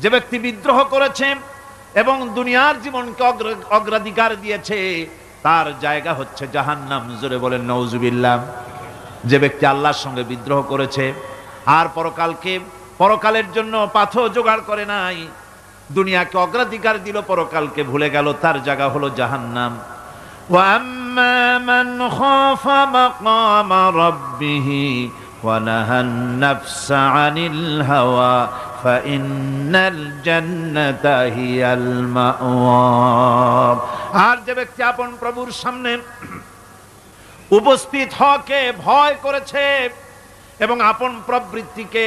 যে ব্যক্তি বিদ্রোহ করেছে এবং দুনিয়ার জীবনকে অগ্রাধিকার দিয়েছে তার জায়গা হচ্ছে জাহান্নাম। জোরে বলেন নাউজুবিল্লাহ। যে ব্যক্তি আল্লাহর সঙ্গে বিদ্রোহ করেছে আর পরকালের জন্য পাথর জোগাড় করে নাই, দুনিয়াকে অগ্রাধিকার দিল, পরকালকে ভুলে গেল, তার জায়গা হলো জাহান্নাম। ওয়া আম্মা মান খাফা মাকামা রাব্বিহি ওয়া নাহান নাফসা আনিল হাওয়া ফাইন্নাল জান্নাতা হিয়াল মাওয়া। আর যে ব্যক্তি আপন প্রভুর সামনে উপস্থিত হওয়াকে ভয় করেছে এবং আপন প্রবৃত্তিকে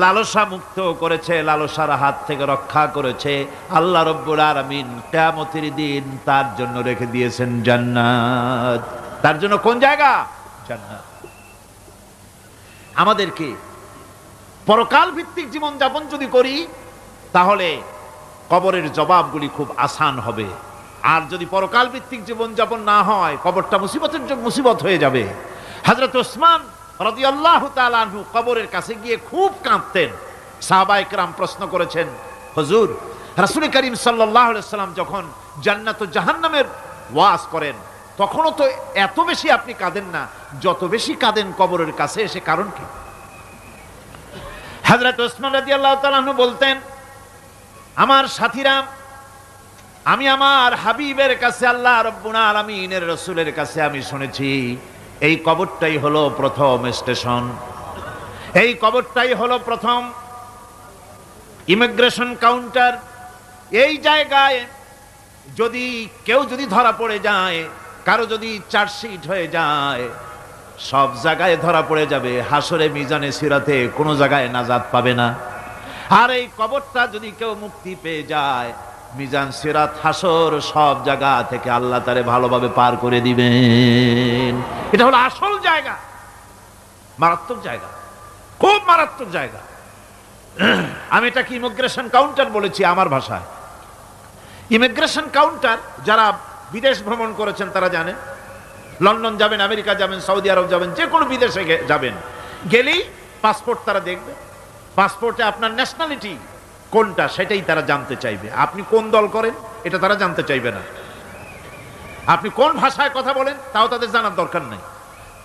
লালসা মুক্ত করেছে, লালসার হাত থেকে রক্ষা করেছে, আল্লাহ রব্বুল আলামিন কিয়ামতের দিন তার জন্য রেখে দিয়েছেন জান্নাত। তার জন্য কোন জায়গা? জান্নাত। আমাদেরকে পরকাল ভিত্তিক জীবন যাপন যদি করি তাহলে কবরের জবাবগুলি খুব আসান হবে। আর যদি পরকাল ভিত্তিক জীবন যাপন না হয়, কবরটা মুসিবত হয়ে যাবে। হযরত ওসমান রাদিয়াল্লাহু তাআলা আনহু কবরের কাছে গিয়ে খুব কাঁদতেন। সাহাবায়ে কেরাম প্রশ্ন করেছেন, হুজুর, রাসূল করিম সাল্লাল্লাহু আলাইহি ওয়াসাল্লাম যখন জান্নাত ও জাহান্নামের ওয়াজ করেন তখনও তো এত বেশি আপনি কাঁদেন না, যত বেশি কাঁদেন কবরের কাছে এসে, কারণ কি? হযরত ওসমান রাদিয়াল্লাহু তাআলা আনহু বলতেন, আমার সাথীরা, আমি আমার হাবিবের কাছে, আল্লাহ রাব্বুল আলামিনের রাসূলের কাছে আমি শুনেছি এই কবরটাই হলো প্রথম স্টেশন, এই কবরটাই হলো প্রথম ইমিগ্রেশন কাউন্টার। এই জায়গায় কেউ যদি ধরা পড়ে যায়, কারো যদি চার্জশিট হয়ে যায়, সব জায়গায় ধরা পড়ে যাবে, হাসরে মিজানে সিরাতে কোনো জায়গায় নাজাত পাবে না। আর এই কবরটা যদি কেউ মুক্তি পেয়ে যায়, মিজান সিরাত হাসর সব জায়গা থেকে আল্লাহ তারে ভালোভাবে পার করে দিবেন। এটা হলো আসল জায়গা, মারাত্মক জায়গা, খুব মারাত্মক জায়গা। আমি এটাকে ইমিগ্রেশন কাউন্টার বলেছি আমার ভাষায়। ইমিগ্রেশন কাউন্টার যারা বিদেশ ভ্রমণ করেছেন তারা জানেন। লন্ডন যাবেন, আমেরিকা যাবেন, সৌদি আরব যাবেন, যে কোনো বিদেশে যাবেন, গেলেই পাসপোর্ট তারা দেখবে। পাসপোর্টে আপনার ন্যাশনালিটি কোনটা সেটাই তারা জানতে চাইবে। আপনি কোন দল করেন এটা তারা জানতে চাইবে না। আপনি কোন ভাষায় কথা বলেন তাও তাদের জানার দরকার নেই।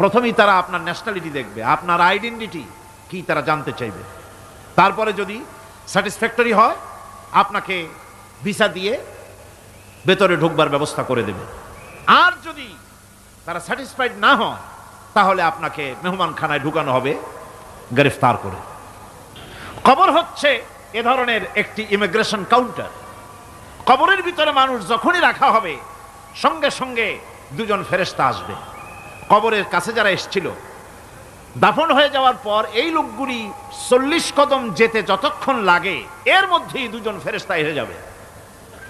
প্রথমেই তারা আপনার ন্যাশনালিটি দেখবে, আপনার আইডেন্টিটি কি তারা জানতে চাইবে। তারপরে যদি স্যাটিসফ্যাক্টরি হয় আপনাকে ভিসা দিয়ে ভেতরে ঢুকবার ব্যবস্থা করে দেবে। আর যদি তারা স্যাটিসফাইড না হয় তাহলে আপনাকে মেহমানখানায় ঢুকানো হবে গ্রেফতার করে। কবর হচ্ছে এ ধরনের একটি ইমিগ্রেশন কাউন্টার। কবরের ভিতরে মানুষ যখনই রাখা হবে সঙ্গে সঙ্গে দুজন ফেরেশতা আসবে। কবরের কাছে যারা এসেছিল দাফন হয়ে যাওয়ার পর এই লোকগুলি 40 কদম যেতে যতক্ষণ লাগে এর মধ্যেই দুজন ফেরেশতা এসে যাবে,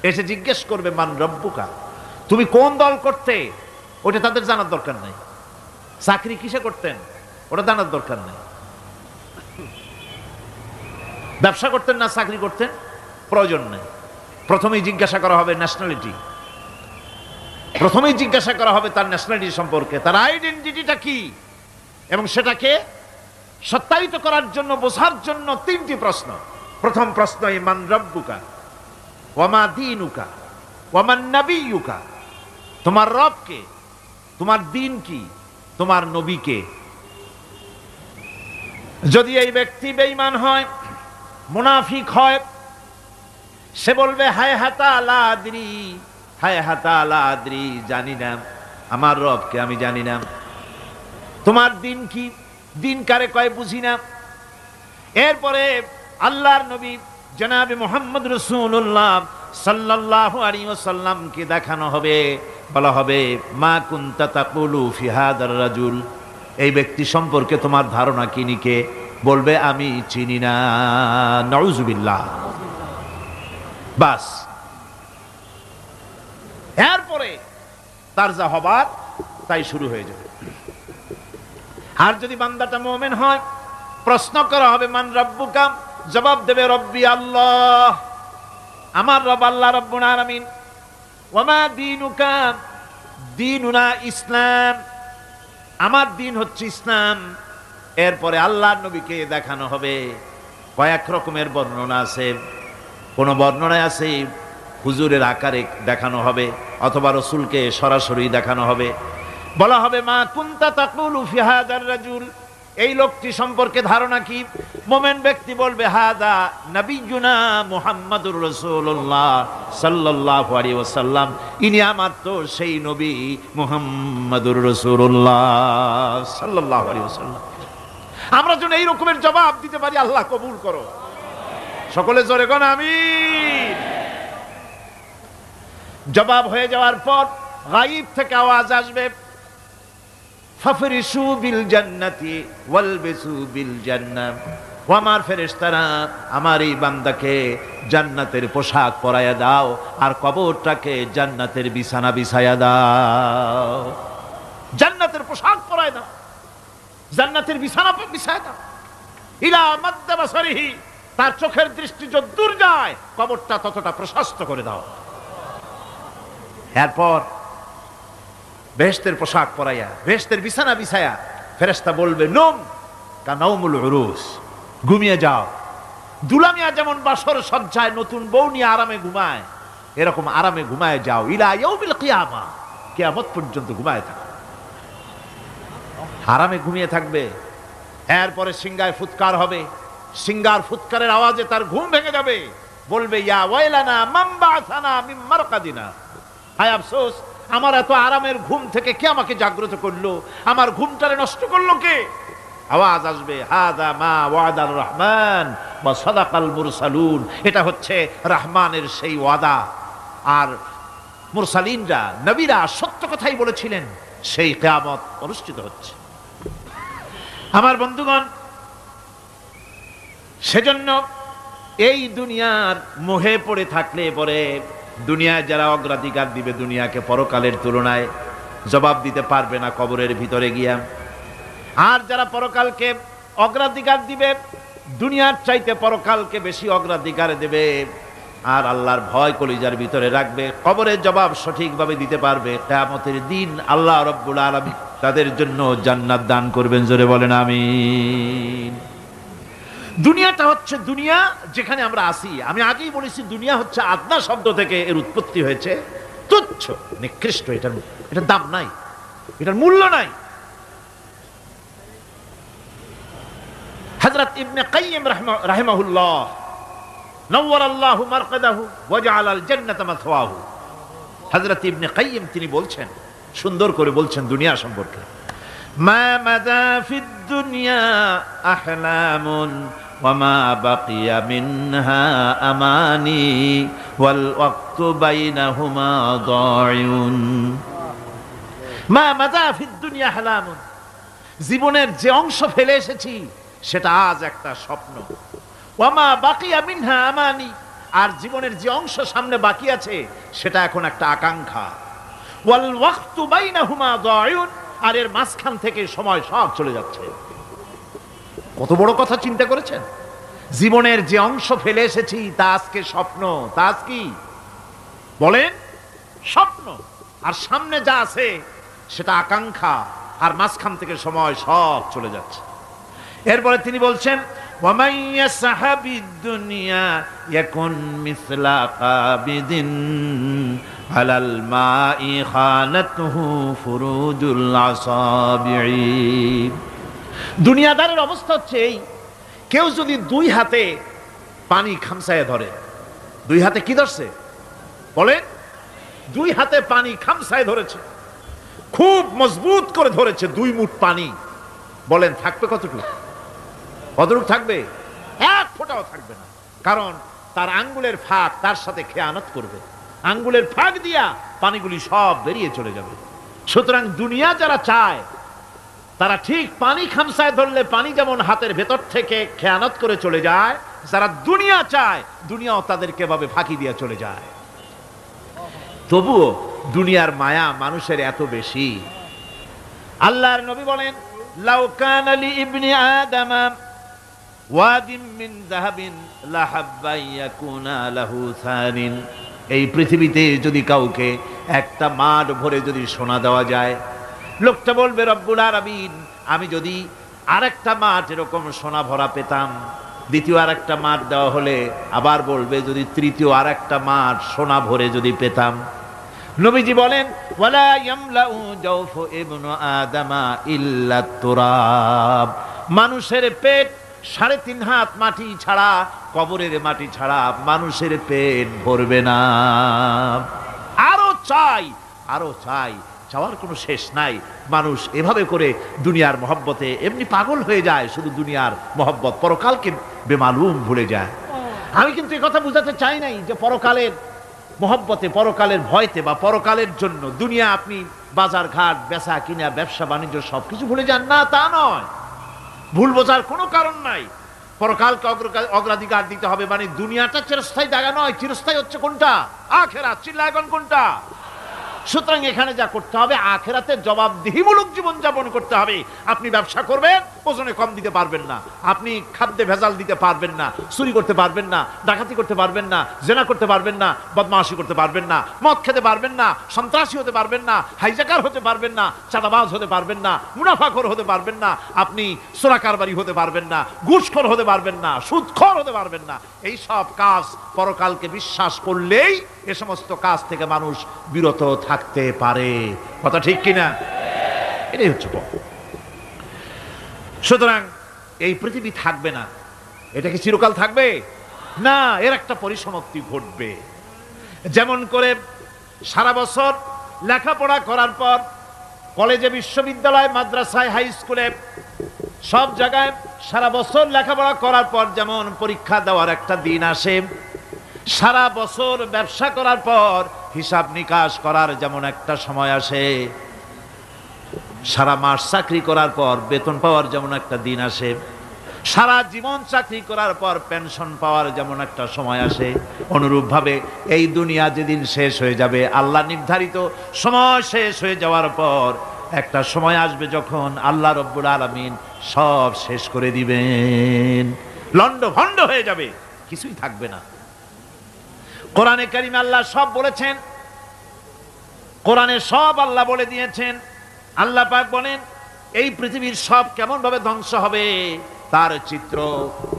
এসে জিজ্ঞেস করবে, মান রব্বুকা, তুমি কোন দল করতে? ওটা তাদের জানার দরকার নেই। চাকরি কিসে করতেন ওটা জানার দরকার নেই। ব্যবসা করতেন না চাকরি করতেন প্রয়োজন নেই। প্রথমেই জিজ্ঞাসা করা হবে ন্যাশনালিটি, প্রথমেই জিজ্ঞাসা করা হবে তার ন্যাশনালিটি সম্পর্কে, তার আইডেন্টিটিটা কি, এবং সেটাকে সত্যায়িত করার জন্য, বোঝার জন্য 3টি প্রশ্ন। প্রথম প্রশ্ন, মান রব্বুকা ওয়া মা দীনুকা ওয়া মান নাবিয়্যুকা, তোমার রব কে, তোমার দ্বীন কি, তোমার নবী কে। যদি এই ব্যক্তি বেঈমান হয়, মুনাফিক হয়, সে বলবে হায় হাতা লা আদরি, হায় হাতা লা আদরি, জানি না আমার রবকে, আমি জানি না। তোমার দিন কি, দিন কারে কয় বুঝি না। এরপরে আল্লাহর নবী জনাবে মুহাম্মদ রাসূলুল্লাহ সাল্লাল্লাহু আলাইহি ওয়াসাল্লামকে দেখানো হবে, বলা হবে মা কুনতা তাকুলু ফি হাদার রাজুল, এই ব্যক্তি সম্পর্কে তোমার ধারণা কি নিকে, বলবে আমি চিনি না। নাউযুবিল্লাহ। বাস, এরপরে তার যা হবার তাই শুরু হয়ে যাবে। আর যদি বান্দাটা মুমিন হয়, প্রশ্ন করা হবে মান রব্বুকা, জবাব দেবে রব্বি আল্লাহ, আমার রব আল্লাহ রাব্বুল আলামিন। ওয়া মা দীনুকা, দীনুনা ইসলাম, আমার দিন হচ্ছে ইসলাম। এরপরে আল্লাহর নবীকে দেখানো হবে, কয়েক রকমের বর্ণনা আছে। কোনো বর্ণনায় আছে হুজুরের আকারে দেখানো হবে, অথবা রসুলকে সরাসরি দেখানো হবে। বলা হবে মা কুনতা তাকুলু ফি হাযার রাজুল, এই লোকটি সম্পর্কে ধারণা কি? মোমেন ব্যক্তি বলবে হাযা নবিয়ুনা মুহাম্মাদুর রাসূলুল্লাহ সাল্লাল্লাহু আলাইহি ওয়াসাল্লাম, ইনি আমার তো সেই নবী মুহাম্মাদুর রাসূলুল্লাহ সাল্লাল্লাহু আলাইহি ওয়াসাল্লাম। আমরা যেন এই রকমের জবাব দিতে পারি, আল্লাহ কবুল করো। সকলে জোরে কোন আমিন। জবাব হয়ে যাওয়ার পর গায়ব থেকে আওয়াজ আসবে, ফাফরিশু বিল জান্নাতি ওয়ালবিসু বিল জান্নাহ, ও আমার ফেরেশতারা আমার এই বান্দাকে জান্নাতের পোশাক পরায়া দাও আর কবরটাকে জান্নাতের বিছানা বিছায়া দাও। জান্নাতের পোশাক পরায় দাও, জান্নাতের বিছানা বিছায়া দাও। ইলা মাদ্দা বাসারিহি, তার চোখের দৃষ্টি যত দূর যায় কবরটা ততটা প্রশস্ত করে দাও। এরপর বেহেশতের পোশাক পরাইয়া বেহেশতের বিছানা বিছায়া ফেরেশতা বলবে নুম কানাউমুল উরুস, ঘুমিয়ে যাও। দুলামিয়া যেমন বাসর সজ্জায় নতুন বউ নিয়ে আরামে ঘুমায়, এরকম আরামে ঘুমায় যাও। ইলা ইয়াউমিল কিয়ামা, কিয়ামত পর্যন্ত ঘুমায় থাকো, আরামে ঘুমিয়ে থাকবে। এরপরে সিংগায় ফুৎকার হবে, সিংগার ফুৎকারের আওয়াজে তার ঘুম ভেঙে যাবে। বলবে ইয়া ওয়াইলানা মান বা'সানা মিন মারকাদিনা, হায় আফসোস, আমার এত আরামের ঘুম থেকে কে আমাকে জাগ্রত করলো, আমার ঘুমটারে নষ্ট করলো কে? আওয়াজ আসবে হাযা মা ওয়াদার রহমান ওয়া সাদাকাল মুরসালুন, এটা হচ্ছে রহমানের সেই ওয়াদা, আর মুরসালিনরা নবীরা সত্য কথাই বলেছিলেন, সেই কিয়ামত অনুষ্ঠিত হচ্ছে। আমার বন্ধুগণ, সেজন্য এই দুনিয়ার মোহে পড়ে থাকলে পরে দুনিয়ায় যারা অগ্রাধিকার দিবে দুনিয়াকে পরকালের তুলনায়, জবাব দিতে পারবে না কবরের ভিতরে গিয়া। আর যারা পরকালকে অগ্রাধিকার দিবে, দুনিয়ার চাইতে পরকালকে বেশি অগ্রাধিকার দেবে, আর আল্লাহর ভয় কলিজার ভিতরে রাখবে, কবরের জবাব সঠিকভাবে দিতে পারবে, কিয়ামতের দিন আল্লাহ রাব্বুল আলামিন তাদের জন্য জান্নাত দান করবেন। জোরে বলেন আমিন। দুনিয়াটা হচ্ছে দুনিয়া যেখানে আমরা আসি। আমি আগেই বলেছি দুনিয়া হচ্ছে আদনা শব্দ থেকে এর উৎপত্তি হয়েছে, তুচ্ছ নিকৃষ্ট, এটার দাম নাই, এটার মূল্য নাই। হযরত ইবনে কাইয়িম রাহিমাহুল্লাহ নওয়ারাল্লাহু মারকাদাহু ওয়া জাআলাল জান্নাতা মাথওয়াহু, হযরত ইবনে কাইয়িম তিনি বলছেন, সুন্দর করে বলছেন দুনিয়া সম্পর্কে, মা মাদা ফিদ দুনিয়া আহলামুন ওয়া মা বাকিয়া মিনহা আমানি ওয়াল ওয়াক্তু বাইনাহুমা দায়ুন। মা মাদা ফিদ দুনিয়া আহলামুন, জীবনের যে অংশ ফেলে এসেছি সেটা আজ একটা স্বপ্ন। ওয়া মা বাকিয়া মিনহা আমানি, আর জীবনের যে অংশ সামনে বাকি আছে সেটা এখন একটা আকাঙ্ক্ষা। ওয়াল ওয়াক্তু বাইনাহুমা দায়ুন, আর এর মাঝখান থেকে সময় সব চলে যাচ্ছে। কত বড় কথা চিন্তা করেছেন? জীবনের যে অংশ ফেলে এসেছি তা আজকে স্বপ্ন, তা আজ কি বলেন? স্বপ্ন। আর সামনে যা আছে সেটা আকাঙ্ক্ষা, আর মাঝখান থেকে সময় সব চলে যাচ্ছে। এরপরে তিনি বলছেন ওয়ামান ইয়াসহাবিদ দুনিয়া ইয়াকুন মিসলা কাবিদিন আলাল মাই খানাতুহু ফুরুজুল আসাবিঈ। দুনিয়াদারের অবস্থা হচ্ছে এই, কেউ যদি দুই হাতে পানি খামসায় ধরে, দুই হাতে কি ধরছে বলেন? দুই হাতে পানি খামসায় ধরেছে, খুব মজবুত করে ধরেছে, 2 মুঠ পানি, বলেন থাকবে কতটুকু? কতটুকু থাকবে? 1 ফোঁটাও থাকবে না, কারণ তার আঙ্গুলের ফাঁক তার সাথে খেয়ানত করবে, আঙ্গুলের ফাঁক দিয়া পানিগুলি সব বেরিয়ে চলে যাবে। সুতরাং দুনিয়া যারা চায় তারা ঠিক পানি খামসায় ধরলে পানি যেমন হাতের ভেতর থেকে খেয়ানত করে চলে যায়, যারা দুনিয়া চায় দুনিয়াও তাদেরকে ভাবে ফাঁকি দিয়ে চলে যায়। তবুও দুনিয়ার মায়া মানুষের এত বেশি। আল্লাহর নবী বলেন লাউ কানা লি ইবনি আদামা ওয়াদিন মিন যাহাবিন লাহাব্বা ইয়াকুনা লাহু সানিন, এই পৃথিবীতে যদি কাউকে একটা মাঠ ভরে যদি সোনা দেওয়া যায়, লোকটা বলবে রব্বুল আলামিন আমি যদি আরেকটা মাঠ এরকম সোনা ভরা পেতাম দ্বিতীয় আর একটা মাঠ দেওয়া হলে আবার বলবে যদি তৃতীয় আর একটা মাঠ সোনা ভরে যদি পেতাম। নবীজি বলেন ওয়ালা ইয়ামলাউ জাওফু ইবনু আদামা ইল্লা তুরাব, মানুষের পেট 3.5 হাত মাটি ছাড়া, কবরের মাটি ছাড়া মানুষের পেট ভরবে না। আরো চাই, আরো চাই, চাওয়ার কোনো শেষ নাই। মানুষ এভাবে করে দুনিয়ার মহব্বতে এমনি পাগল হয়ে যায়, শুধু দুনিয়ার মহব্বত, পরকালকে বেমালুম ভুলে যায়। আমি কিন্তু এই কথা বুঝাতে চাই নাই যে পরকালের মহব্বতে, পরকালের ভয়তে বা পরকালের জন্য দুনিয়া আপনি বাজার ঘাট, বেচা কিনা, ব্যবসা বাণিজ্য সবকিছু ভুলে যান না, তা নয়। ভুল বোঝার কোনো কারণ নাই। পরকালকে অগ্রাধিকার দিতে হবে, মানে দুনিয়াটা চিরস্থায়ী জায়গা নয়। চিরস্থায়ী হচ্ছে কোনটা? আখিরাত। চিল্লায় এখন কোনটা? সুতরাং এখানে যা করতে হবে, আখিরাতে জবাবদিহিমূলক জীবনযাপন করতে হবে। আপনি ব্যবসা করবেন, ওজনে কম দিতে পারবেন না। আপনি খাদ্যে ভেজাল দিতে পারবেন না, চুরি করতে পারবেন না, ডাকাতি করতে পারবেন না, জেনা করতে পারবেন না, বদমাশি করতে পারবেন না, মদ খেতে পারবেন না, সন্ত্রাসী হতে পারবেন না, হাইজাকার হতে পারবেন না, চাঁদাবাজ হতে পারবেন না, মুনাফাখোর হতে পারবেন না, আপনি চোরা কারবারি হতে পারবেন না, ঘুষখোর হতে পারবেন না, সুদখোর হতে পারবেন না। এই সব কাজ পরকালকে বিশ্বাস করলেই এ সমস্ত কাজ থেকে মানুষ বিরত থাকতে পারে। কথা ঠিক কিনা? এটাই হচ্ছে। সুতরাং এই পৃথিবী থাকবে না, এটা কি চিরকাল থাকবে না? এর একটা পরিসমাপ্তি ঘটবে। যেমন করে সারা বছর লেখাপড়া করার পর কলেজে, বিশ্ববিদ্যালয়, মাদ্রাসায়, হাই স্কুলে, সব জায়গায় সারা বছর লেখাপড়া করার পর যেমন পরীক্ষা দেওয়ার একটা দিন আসে, সারা বছর ব্যবসা করার পর হিসাব নিকাশ করার যেমন একটা সময় আসে, সারা মাস চাকরি করার পর বেতন পাওয়ার যেমন একটা দিন আসে, সারা জীবন চাকরি করার পর পেনশন পাওয়ার যেমন একটা সময় আসে, অনুরূপভাবে এই দুনিয়া যেদিন শেষ হয়ে যাবে, আল্লাহ নির্ধারিত সময় শেষ হয়ে যাওয়ার পর একটা সময় আসবে যখন আল্লাহ রব্বুল আলামিন সব শেষ করে দিবেন, লন্ডভন্ড হয়ে যাবে, কিছুই থাকবে না। কোরআনে কারিমে আল্লাহ সব বলেছেন, কোরআনে সব আল্লাহ বলে দিয়েছেন। আল্লাহ পাক বলেন এই পৃথিবীর সব কেমন ভাবে ধ্বংস হবে তার চিত্র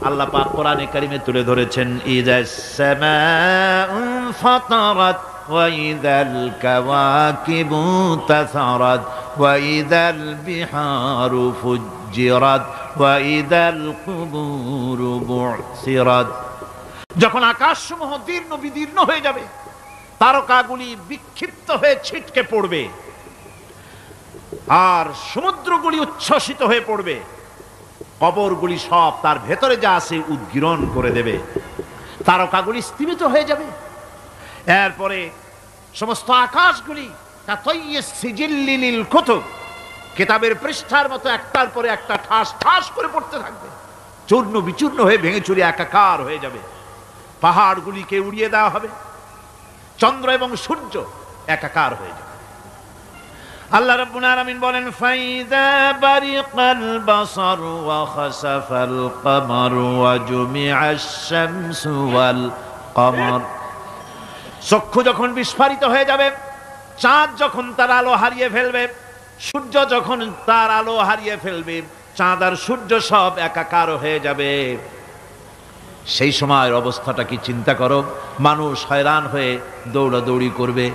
আল্লাহ পাক কোরআনে কারিমে তুলে ধরেছেন। ইযাস সামাউ ফাতারাত ওয়া ইযাল কাওয়াকিবু তাসারাত ওয়া ইযাল বিহারু ফুজ্জিরাত ওয়া ইযাল কুবুরু বু'সিরাত। যখন আকাশসমূহ দীর্ণ বিদীর্ণ হয়ে যাবে, তারকাগুলি বিক্ষিপ্ত হয়ে ছিটকে পড়বে, আর সমুদ্রগুলি উচ্ছ্বসিত হয়ে পড়বে, কবরগুলি সব তার ভেতরে যা আছে উদ্গীরণ করে দেবে, তারকাগুলি স্থিমিত হয়ে যাবে। এরপরে সমস্ত আকাশগুলি কাতাইয়িস সিজিল্লিল কুতুব, কিতাবের পৃষ্ঠার মতো একটার পরে একটা ঠাস ঠাস করে পড়তে থাকবে, চূর্ণ বিচূর্ণ হয়ে ভেঙে চুরে একাকার হয়ে যাবে। পাহাড়গুলিকে উড়িয়ে দেওয়া হবে, চন্দ্র এবং সূর্য একাকার হয়ে যাবে। আল্লাহ রাব্বুল আলামিন বলেন ফাইযা বারিকাল বাসার ওয়া খাসাফাল কমার ওয়া জুমিআশ শামসু ওয়াল কমর। চক্ষু যখন বিস্ফারিত হয়ে যাবে, চাঁদ যখন তার আলো হারিয়ে ফেলবে, সূর্য যখন তার আলো হারিয়ে ফেলবে, চাঁদ আর সূর্য সব একাকার হয়ে যাবে, সেই সময়ের অবস্থাটা কি চিন্তা করো। মানুষ হয়রান হয়ে দৌড়াদৌড়ি করবে।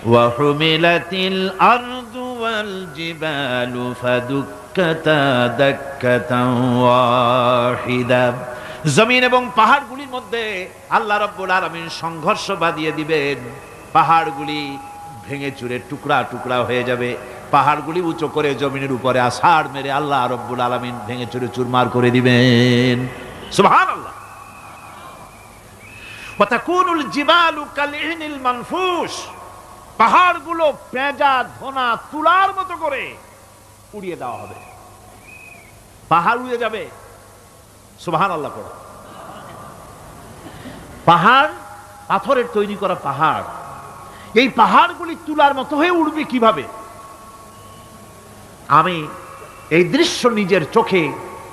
ওয়াহুমিলাতিল আরদু ওয়াল জিবালু ফাদুক্কাতা দাক্কাতান ওয়াহিদা। জমিন এবং পাহাড়গুলির মধ্যে আল্লাহ রাব্বুল আলামিন সংঘর্ষ বাঁধিয়ে দিবেন, পাহাড়গুলি ভেঙে চুরে টুকরা টুকরা হয়ে যাবে। পাহাড়গুলি উঁচু করে জমিনের উপরে আছাড় মেরে আল্লাহ রাব্বুল আলামিন ভেঙে চুরে চুরমার করে দিবেন। সুবহানাল্লাহ। ওয়া তাকুনুল জিবালু কালইহনিল মানফুস। পাহাড়গুলো পেঁজা ধোনা তুলার মতো করে উড়িয়ে দেওয়া হবে, পাহাড় উড়ে যাবে। সুবহানাল্লাহ পড়ো। পাহাড় পাথরের তৈরি করা পাহাড়, এই পাহাড়গুলি তুলার মতো হয়ে উড়বে কিভাবে? আমি এই দৃশ্য নিজের চোখে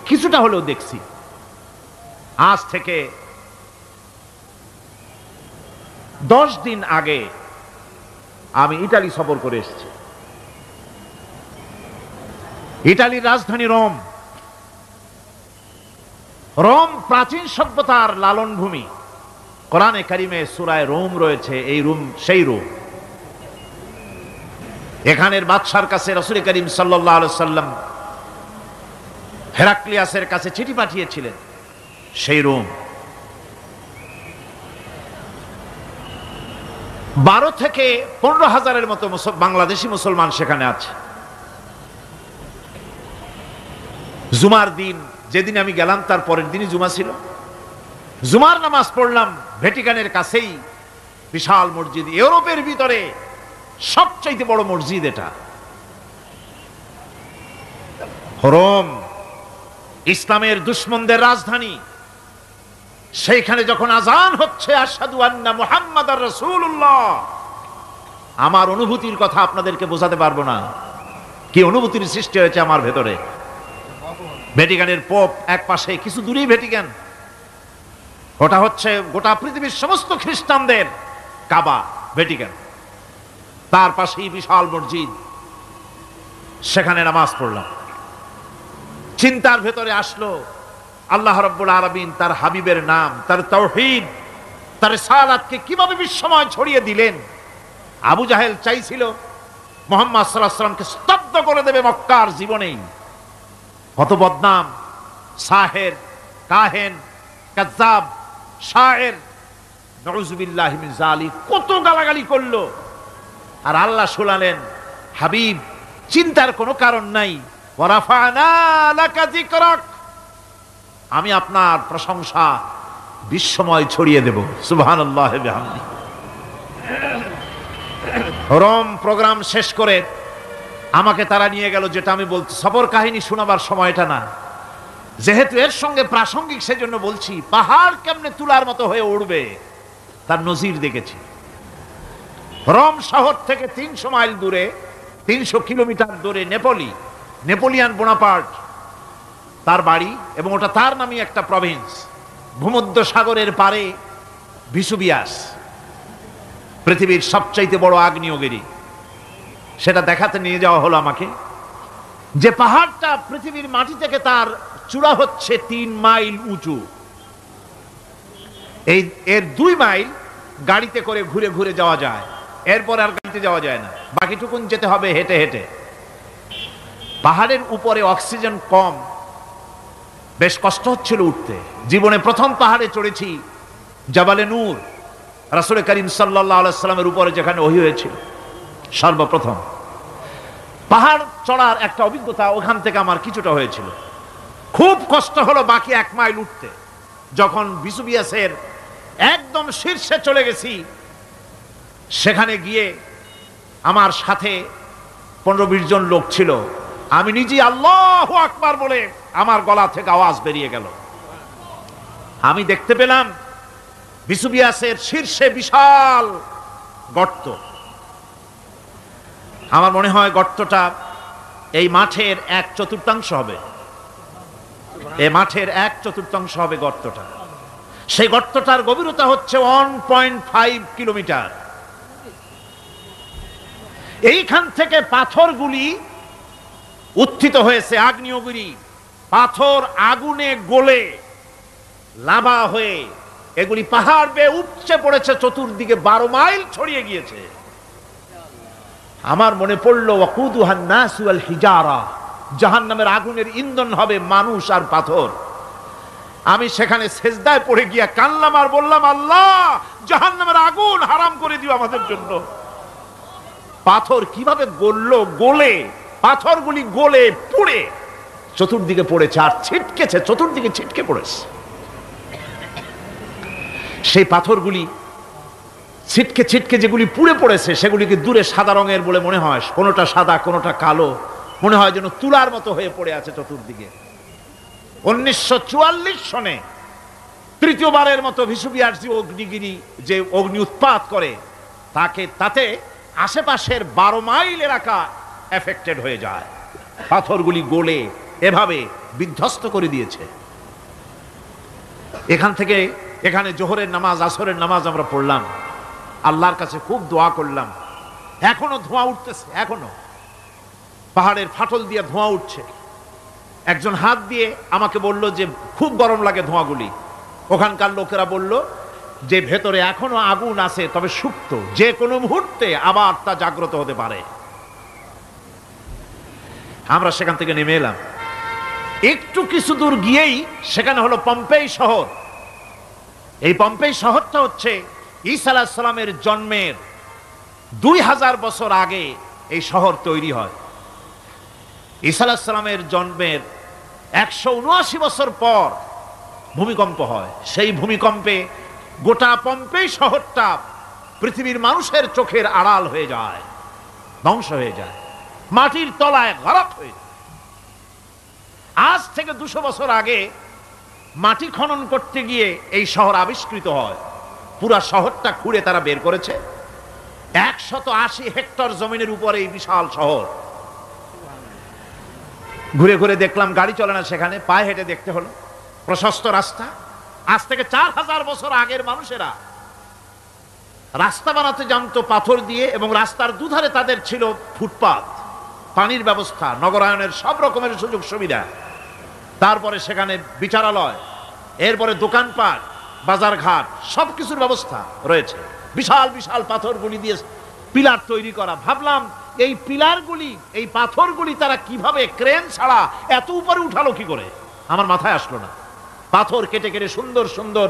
কিছুটা হলেও দেখছি। আজ থেকে 10 দিন আগে আমি ইতালি সফর করে এসেছি। ইতালির রাজধানী রোম। রোম প্রাচীন সভ্যতার লালন ভূমি। কোরআনে কারিমে সূরায়ে রোম রয়েছে, এই রোম সেই রোম। এখানের বাদশার কাছে রাসূল করিম সাল্লাল্লাহু আলাইহি সাল্লাম হেরাক্লিয়াসের কাছে চিঠি পাঠিয়েছিলেন, সেই রোম। 12 থেকে 15,000-এর মতো বাংলাদেশি মুসলমান সেখানে আছে। জুমার দিন, যেদিন আমি গেলাম তার পরের দিনই জুমা ছিল, জুমার নামাজ পড়লাম ভ্যাটিকানের কাছেই বিশাল মসজিদ, ইউরোপের ভিতরে সবচাইতে বড় মসজিদ এটা। রোম ইসলামের দুশমনদের রাজধানী। সেইখানে যখন আজান হচ্ছে আশহাদু আন্না মুহাম্মাদার রাসূলুল্লাহ, আমার অনুভূতির কথা আপনাদেরকে বোঝাতে পারবো না, কি অনুভূতির সৃষ্টি হয়েছে আমার ভেতরে। ভ্যাটিকানের পোপ এক পাশে, কিছু দূরেই ভ্যাটিকান, ওটা হচ্ছে গোটা পৃথিবীর সমস্ত খ্রিস্টানদের কাবা, ভ্যাটিকান। তার পাশেই বিশাল মসজিদ, সেখানে নামাজ পড়লাম। চিন্তার ভেতরে আসলো আল্লাহ রাব্বুল আলামিন তার হাবিবের নাম, তার তাওহীদ, তার রিসালাতকে কিভাবে বিশ্বময় ছড়িয়ে দিলেন। আবু জাহেল চাইছিল মুহাম্মদ সাল্লাল্লাহু আলাইহি ওয়াসাল্লামকে স্তব্ধ করে দেবে মক্কার জীবনেই। কত বদনাম, সাহের, কাহেন, কাজ্জাব, শায়ের, নাউযুবিল্লাহি মিন যালিক, কত গালাগালি করলো। আর আল্লাহ শুনালেন, হাবিব চিন্তার কোনো কারণ নাই, ওয়া রাফা'না লাকা যিকরাক, আমি আপনার প্রশংসা বিশ্বময় ছড়িয়ে দেব। সুবহানাল্লাহি ওয়া বিহামদিহি। রোম প্রোগ্রাম শেষ করে আমাকে তারা নিয়ে গেল, যেটা আমি বলছি সফর কাহিনী শোনাবার সময়টা না, যেহেতু এর সঙ্গে প্রাসঙ্গিক সেজন্য বলছি। পাহাড় কেমনে তুলার মতো হয়ে উঠবে তার নজির দেখেছি। রোম শহর থেকে 300 মাইল দূরে, 300 কিলোমিটার দূরে নেপোলিয়ান বোনাপার্ট তার বাড়ি, এবং ওটা তার নামই একটা প্রভিন্স। ভূমধ্য সাগরের পারে ভিসুবিয়াস, পৃথিবীর সবচাইতে বড় আগ্নেয়গিরি। সেটা দেখাতে নিয়ে যাওয়া হলো আমাকে, যে পাহাড়টা পৃথিবীর মাটি থেকে তার চূড়া হচ্ছে 3 মাইল উঁচু। এর 2 মাইল গাড়িতে করে ঘুরে ঘুরে যাওয়া যায়, এরপর আর গাড়িতে যাওয়া যায় না, বাকিটুকুন যেতে হবে হেঁটে হেঁটে। পাহাড়ের উপরে অক্সিজেন কম, বেশ কষ্ট হচ্ছিল উঠতে। জীবনে প্রথম পাহাড়ে চড়েছি, জাবালে নূর, রাসূল করিম সাল্লাল্লাহু আলাইহি ওয়াসাল্লামের উপরে যেখানে ওহী হয়েছিল সর্বপ্রথম। পাহাড় চড়ার একটা অভিজ্ঞতা ওখান থেকে আমার কিছুটা হয়েছিল। খুব কষ্ট হলো বাকি 1 মাইল উঠতে। যখন ভিসুবিয়াসের একদম শীর্ষে চলে গেছি, সেখানে গিয়ে আমার সাথে 15-20 জন লোক ছিল। আমি নিজেই আল্লাহু আকবার বলে আমার গলা থেকে আওয়াজ বেরিয়ে গেল। আমি দেখতে পেলাম ভিসুবিয়াসের শীর্ষে বিশাল গর্ত। আমার মনে হয় গর্তটা এই মাঠের 1/4 হবে, এই মাঠের 1/4 হবে গর্তটা। সেই গর্তটার গভীরতা হচ্ছে 1.5 কিলোমিটার। এইখান থেকে পাথরগুলি উত্থিত হয়েছে, আগ্নেয়গিরি পাথর আগুনে গলে লাভা হয়ে এগুলি পাহাড় বেয়ে উপচে পড়েছে, চতুর্দিকে 12 মাইল ছড়িয়ে গিয়েছে। আমার মনে পড়লো ওয়াকুদুহান নাস ওয়াল হিজারা, জাহান্নামের আগুনের ইন্ধন হবে মানুষ আর পাথর। আমি সেখানে সেজদায় পড়ে গিয়া কানলাম আর বললাম, আল্লাহ জাহান্নামের আগুন হারাম করে দিও আমাদের জন্য। পাথর কিভাবে গললো, গলে পাথরগুলি গলে পুড়ে চতুর্দিকে পড়েছে, আর ছিটকেছে, চতুর্দিকে ছিটকে পড়েছে। সেই পাথরগুলি ছিটকে ছিটকে যেগুলি পুড়ে পড়েছে, সেগুলিকে দূরে সাদা রঙের বলে মনে হয়, কোনোটা সাদা কোনোটা কালো, মনে হয় যেন তুলার মতো হয়ে পড়ে আছে চতুর্দিকে। 1944 সনে তৃতীয়বারের মতো ভিসুবিয়াস যে অগ্নিগিরি, যে অগ্নি উৎপাত করে, তাতে আশেপাশের 12 মাইল এলাকা এফেক্টেড হয়ে যায়। পাথরগুলি গলে এভাবে বিধ্বস্ত করে দিয়েছে। এখান থেকে এখানে জোহরের নামাজ, আসরের নামাজ আমরা পড়লাম, আল্লাহর কাছে খুব দোয়া করলাম। এখনো ধোঁয়া উঠতেছে, এখনো পাহাড়ের ফাটল দিয়ে ধোঁয়া উঠছে। একজন হাত দিয়ে আমাকে বলল যে খুব গরম লাগে ধোঁয়াগুলি। ওখানকার লোকেরা বলল যে ভেতরে এখনো আগুন আছে, তবে সুপ্ত, যে কোনো মুহূর্তে আবার তা জাগ্রত হতে পারে। আমরা সেখান থেকে নেমে এলাম। একটু কিছু দূর গিয়েই সেখানে হলো পম্পেই শহর। এই পম্পেই শহরটা হচ্ছে ঈসা আলাইহিস সালামের জন্মের 2000 বছর আগে এই শহর তৈরি হয়। ঈসা আলাইহিস সালামের জন্মের 179 বছর পর ভূমিকম্প হয়। সেই ভূমিকম্পে গোটা পম্পেই শহরটা পৃথিবীর মানুষের চোখের আড়াল হয়ে যায়, ধ্বংস হয়ে যায়, মাটির তলায় গরক হয়ে যায়। আজ থেকে 200 বছর আগে মাটি খনন করতে গিয়ে এই শহর আবিষ্কৃত হয়। পুরা শহরটা খুঁড়ে তারা বের করেছে। 180 হেক্টর জমিনের উপরে এই বিশাল শহর। ঘুরে ঘুরে দেখলাম, গাড়ি চলে না সেখানে, পায়ে হেঁটে দেখতে হলো। প্রশস্ত রাস্তা। আজ থেকে 4000 বছর আগের মানুষেরা রাস্তা বানাতে জানতো পাথর দিয়ে, এবং রাস্তার দুধারে তাদের ছিল ফুটপাত, পানির ব্যবস্থা, নগরায়নের সব রকমের সুযোগ সুবিধা। তারপরে সেখানে বিচারালয়, এরপরে দোকানপাট, বাজারঘাট, সবকিছুর ব্যবস্থা রয়েছে। বিশাল বিশাল পাথরগুলি দিয়ে পিলার তৈরি করা। ভাবলাম এই পিলারগুলি, এই পাথরগুলি তারা কিভাবে ক্রেন ছাড়া এত উপরে উঠালো কি করে, আমার মাথায় আসলো না। পাথর কেটে কেটে সুন্দর সুন্দর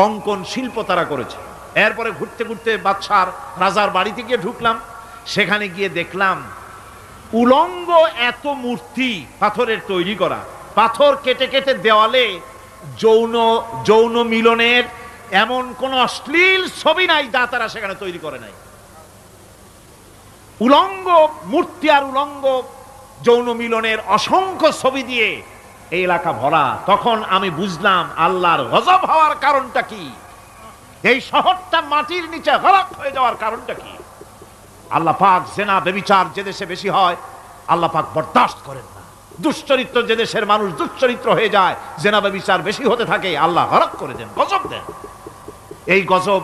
অঙ্কন শিল্প তারা করেছে। এরপরে ঘুরতে ঘুরতে বাদশার রাজার বাড়িতে গিয়ে ঢুকলাম। সেখানে গিয়ে দেখলাম উলঙ্গ এত মূর্তি পাথরের তৈরি করা। পাথর কেটে কেটে দেওয়ালে যৌন মিলনের এমন কোন অশ্লীল ছবি নাই যা তারা সেখানে তৈরি করে নাই। উলঙ্গ মূর্তি আর উলঙ্গ যৌন মিলনের অসংখ্য ছবি দিয়ে এই এলাকা ভরা। তখন আমি বুঝলাম আল্লাহর গজব হওয়ার কারণটা কি, এই শহরটা মাটির নিচে গরক হয়ে যাওয়ার কারণটা কি। আল্লাহ পাক জেনা ব্যভিচার যে দেশে বেশি হয় আল্লাহ পাক বরদাস্ত করেন না। দুশ্চরিত্র যে দেশের মানুষ দুশ্চরিত্র হয়ে যায়, জেনা ব্যভিচার বেশি হতে থাকে, আল্লাহ গরক করে দেন, গজব দেন। এই গজব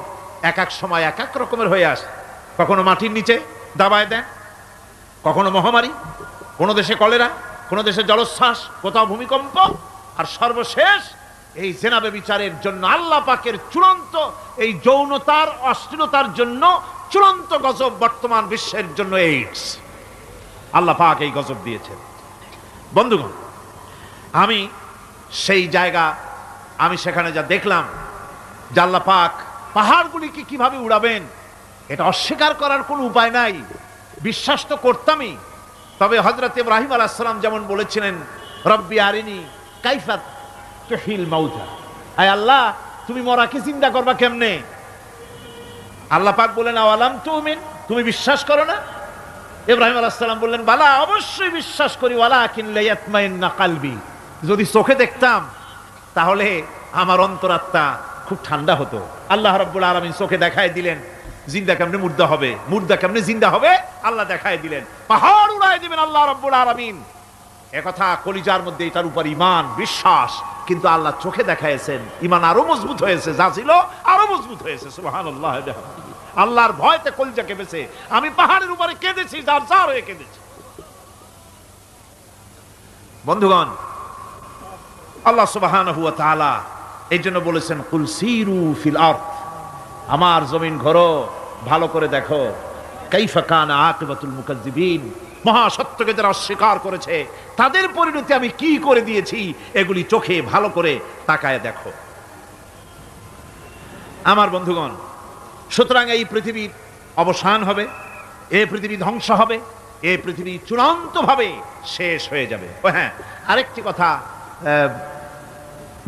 এক এক সময় এক এক রকমের হয়ে আসে। কখনো মাটির নিচে দাবায় দেন, কখনো মহামারী, কোনো দেশে কলেরা, কোনো দেশে জলোচ্ছ্বাস, কোথাও ভূমিকম্প, আর সর্বশেষ এই জেনা ব্যভিচারের জন্য আল্লাহ পাকের চূড়ান্ত, এই যৌনতার অশ্লীলতার জন্য চূড়ান্ত গজব বর্তমান বিশ্বের জন্য এইডস। আল্লাহ পাক এই গজব দিয়েছেন। বন্ধুগণ, আমি সেই জায়গা, আমি সেখানে যা দেখলাম যে আল্লাহ পাক পাহাড়গুলিকে কিভাবে উড়াবেন এটা অস্বীকার করার কোনো উপায় নাই। বিশ্বাস তো করতামই। তবে হযরত ইব্রাহিম আলাইহিস সালাম যেমন বলেছিলেন, রব্বি আরিনি কাইফা তুহিল মাউতা, আয় আল্লাহ তুমি মরাকে জিন্দা করবা কেমনে? আল্লাহ পাক বলেন আওয়ালাম তুমিন, তুমি বিশ্বাস করো না? ইব্রাহিম আলাইহিস সালাম বললেন বালা, অবশ্যই বিশ্বাস করি, ওয়ালাকিন লিয়াতমাইন্না কলবি, যদি চোখে দেখতাম তাহলে আমার অন্তরাত্মা খুব ঠান্ডা হতো। আল্লাহ রাব্বুল আলামিন চোখে দেখায় দিলেন জিন্দা কেমনে মুর্দা হবে, মুর্দা কেমনে জিন্দা হবে, আল্লাহ দেখায় দিলেন। পাহাড় উড়ায় দিবেন আল্লাহ রাব্বুল আলামিন। একথা কলিজার মধ্যে এটার উপর ঈমান বিশ্বাস, কিন্তু আল্লাহ চোখে দেখাইছেন, ঈমান আরো মজবুত হয়েছে, যা ছিল আরো মজবুত হয়েছে। সুবহানাল্লাহ। আল্লাহর ভয়তে কলিজা কেঁপেছে। আমি পাহাড়ের উপরে কেঁদেছি, যার যার হয়ে কেঁদেছি। বন্ধুগণ, আল্লাহ সুবহানাহু ওয়া তাআলা এই জন্য বলেছেন কুল সিরু ফিল আরদ, আমার জমিন ঘোরো, ভালো করে দেখো, কাইফা কানা আকিবাতুল মুকাজ্জিবিন, মহাসত্যকে যারা অস্বীকার করেছে তাদের পরিণতি আমি কি করে দিয়েছি, এগুলি চোখে ভালো করে তাকায় দেখো। আমার বন্ধুগণ, সুতরাং এই পৃথিবীর অবসান হবে, এই পৃথিবী ধ্বংস হবে, এই পৃথিবী চূড়ান্তভাবে শেষ হয়ে যাবে। ও হ্যাঁ, আরেকটি কথা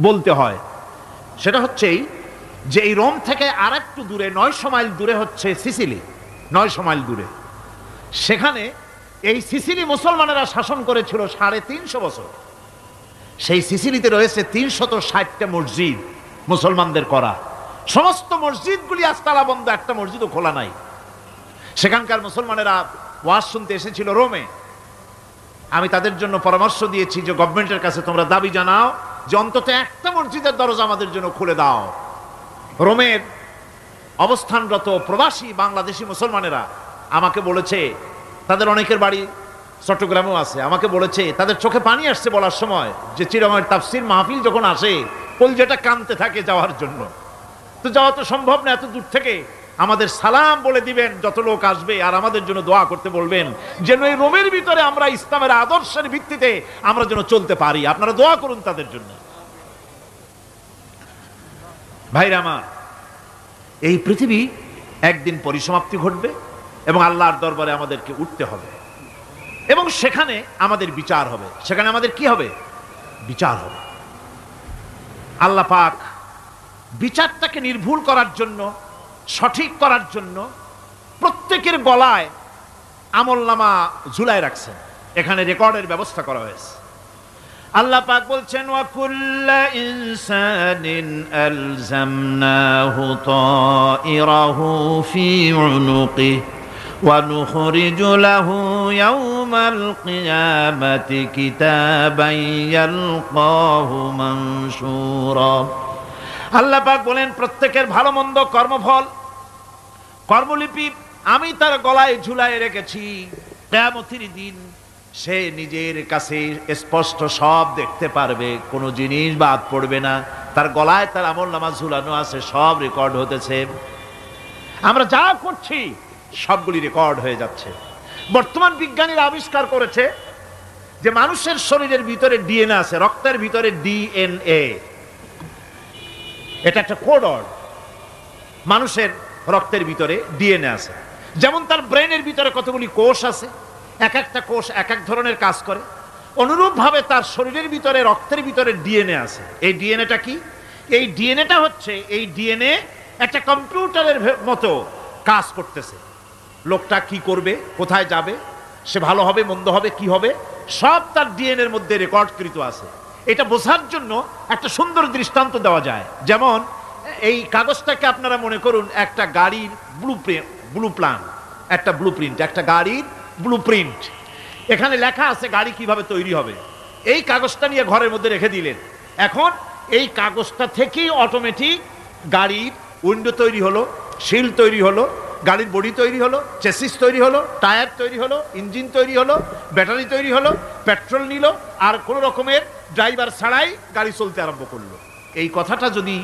বলতে হয়, সেটা হচ্ছেই যে এই রোম থেকে আর একটু দূরে 900 মাইল দূরে হচ্ছে সিসিলি। 900 মাইল দূরে, সেখানে এই সিসিলি মুসলমানেরা শাসন করেছিল 350 বছর। সেই সিসিলিতে রয়েছে 360টা মসজিদ মুসলমানদের করা। সমস্ত মসজিদগুলি আজ তালা বন্ধ, একটা মসজিদও খোলা নাই। সেখানকার মুসলমানেরা ওয়াজ শুনতে এসেছিল রোমে। আমি তাদের জন্য পরামর্শ দিয়েছি যে গভর্নমেন্টের কাছে তোমরা দাবি জানাও যে অন্তত একটা মসজিদের দরজা আমাদের জন্য খুলে দাও। রোমের অবস্থানরত প্রবাসী বাংলাদেশি মুসলমানেরা আমাকে বলেছে তাদের অনেকের বাড়ি চট্টগ্রামেও আছে, আমাকে বলেছে তাদের চোখে পানি আসছে বলার সময় যে চিরঙের তাফসীর মাহফিল যখন আসে কলজেটা কাঁদতে থাকে যাওয়ার জন্য। তো যাওয়া তো সম্ভব না এত দূর থেকে, আমাদের সালাম বলে দিবেন যত লোক আসবে, আর আমাদের জন্য দোয়া করতে বলবেন যেন এই রোমের ভিতরে আমরা ইসলামের আদর্শের ভিত্তিতে আমরা যেন চলতে পারি। আপনারা দোয়া করুন তাদের জন্য। ভাইরা আমার, এই পৃথিবী একদিন পরিসমাপ্তি ঘটবে এবং আল্লাহর দরবারে আমাদেরকে উঠতে হবে এবং সেখানে আমাদের বিচার হবে। সেখানে আমাদের কি হবে? বিচার হবে। আল্লাহ পাক বিচারটাকে নির্ভুল করার জন্য, সঠিক করার জন্য প্রত্যেকের গলায় আমলনামা ঝুলায় রাখছেন, এখানে রেকর্ডের ব্যবস্থা করা হয়েছে। আল্লাহ পাক বলছেন ওয়া কুল্লা ইনসানিন আলজামনাহু তাইরাহু ফি উনুকি ওয়া নুখরিজু লাহু ইয়াওমাল কিয়ামাতি কিতাবান ইয়ালকাহু মানশুরা। আল্লাহ পাক বলেন প্রত্যেকের ভালো মন্দ কর্মফল, কর্মলিপি আমি তার গলায় ঝুলায় রেখেছি। কিয়ামতের দিন সে নিজের কাছে স্পষ্ট সব দেখতে পারবে, কোনো জিনিস বাদ পড়বে না। তার গলায় তার আমলনামা ঝুলানো আছে, সব রেকর্ড হতেছে। আমরা যা করছি সবগুলি রেকর্ড হয়ে যাচ্ছে। বর্তমান বিজ্ঞানীরা আবিষ্কার করেছে যে মানুষের শরীরের ভিতরে ডিএনএ আছে, রক্তের ভিতরে ডিএনএ, এটা একটা কোড। মানুষের রক্তের ভিতরে ডিএনএ আছে, যেমন তার ব্রেনের ভিতরে কতগুলি কোষ আছে, এক একটা কোষ এক এক ধরনের কাজ করে, অনুরূপভাবে তার শরীরের ভিতরে রক্তের ভিতরে ডিএনএ আছে। এই ডিএনএটা কি? এই ডিএনএটা হচ্ছে, এই ডিএনএ একটা কম্পিউটারের মতো কাজ করতেছে। লোকটা কি করবে, কোথায় যাবে, সে ভালো হবে মন্দ হবে কি হবে, সব তার ডিএনএর মধ্যে রেকর্ডকৃত আছে। এটা বোঝার জন্য একটা সুন্দর দৃষ্টান্ত দেওয়া যায়। যেমন এই কাগজটাকে আপনারা মনে করুন একটা গাড়ির ব্লুপ্রিন্ট, একটা গাড়ির ব্লুপ্রিন্ট। এখানে লেখা আছে গাড়ি কিভাবে তৈরি হবে। এই কাগজটা নিয়ে ঘরের মধ্যে রেখে দিলেন। এখন এই কাগজটা থেকেই অটোমেটিক গাড়ির উইন্ডো তৈরি হলো, শিল তৈরি হলো, গাড়ির বডি তৈরি হলো, চেসিস তৈরি হলো, টায়ার তৈরি হলো, ইঞ্জিন তৈরি হলো, ব্যাটারি তৈরি হলো, পেট্রোল নিল, আর কোনো রকমের ড্রাইভার ছাড়াই গাড়ি চলতে আরম্ভ করলো। এই কথাটা যদি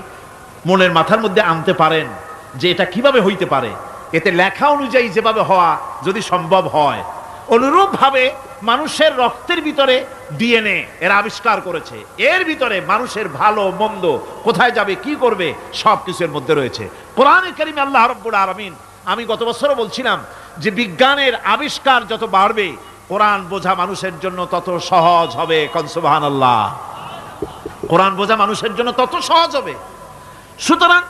মনের মাথার মধ্যে আনতে পারেন যে এটা কিভাবে হইতে পারে, এতে লেখা অনুযায়ী যেভাবে হওয়া যদি সম্ভব হয়, অনুরূপভাবে মানুষের রক্তের ভিতরে ডিএনএ এর আবিষ্কার করেছে। এর ভিতরে মানুষের ভালো মন্দ, কোথায় যাবে কি করবে, সব কিছুর মধ্যে রয়েছে। কোরআনে কারিমে আল্লাহ রাব্বুল আলামিন, আমি গত বছরও বলছিলাম যে বিজ্ঞানের আবিষ্কার যত বাড়বে কোরআন বোঝা মানুষের জন্য তত সহজ হবে। কোন সুবহানাল্লাহ। কোরআন বোঝা মানুষের জন্য তত সহজ হবে। সুতরাং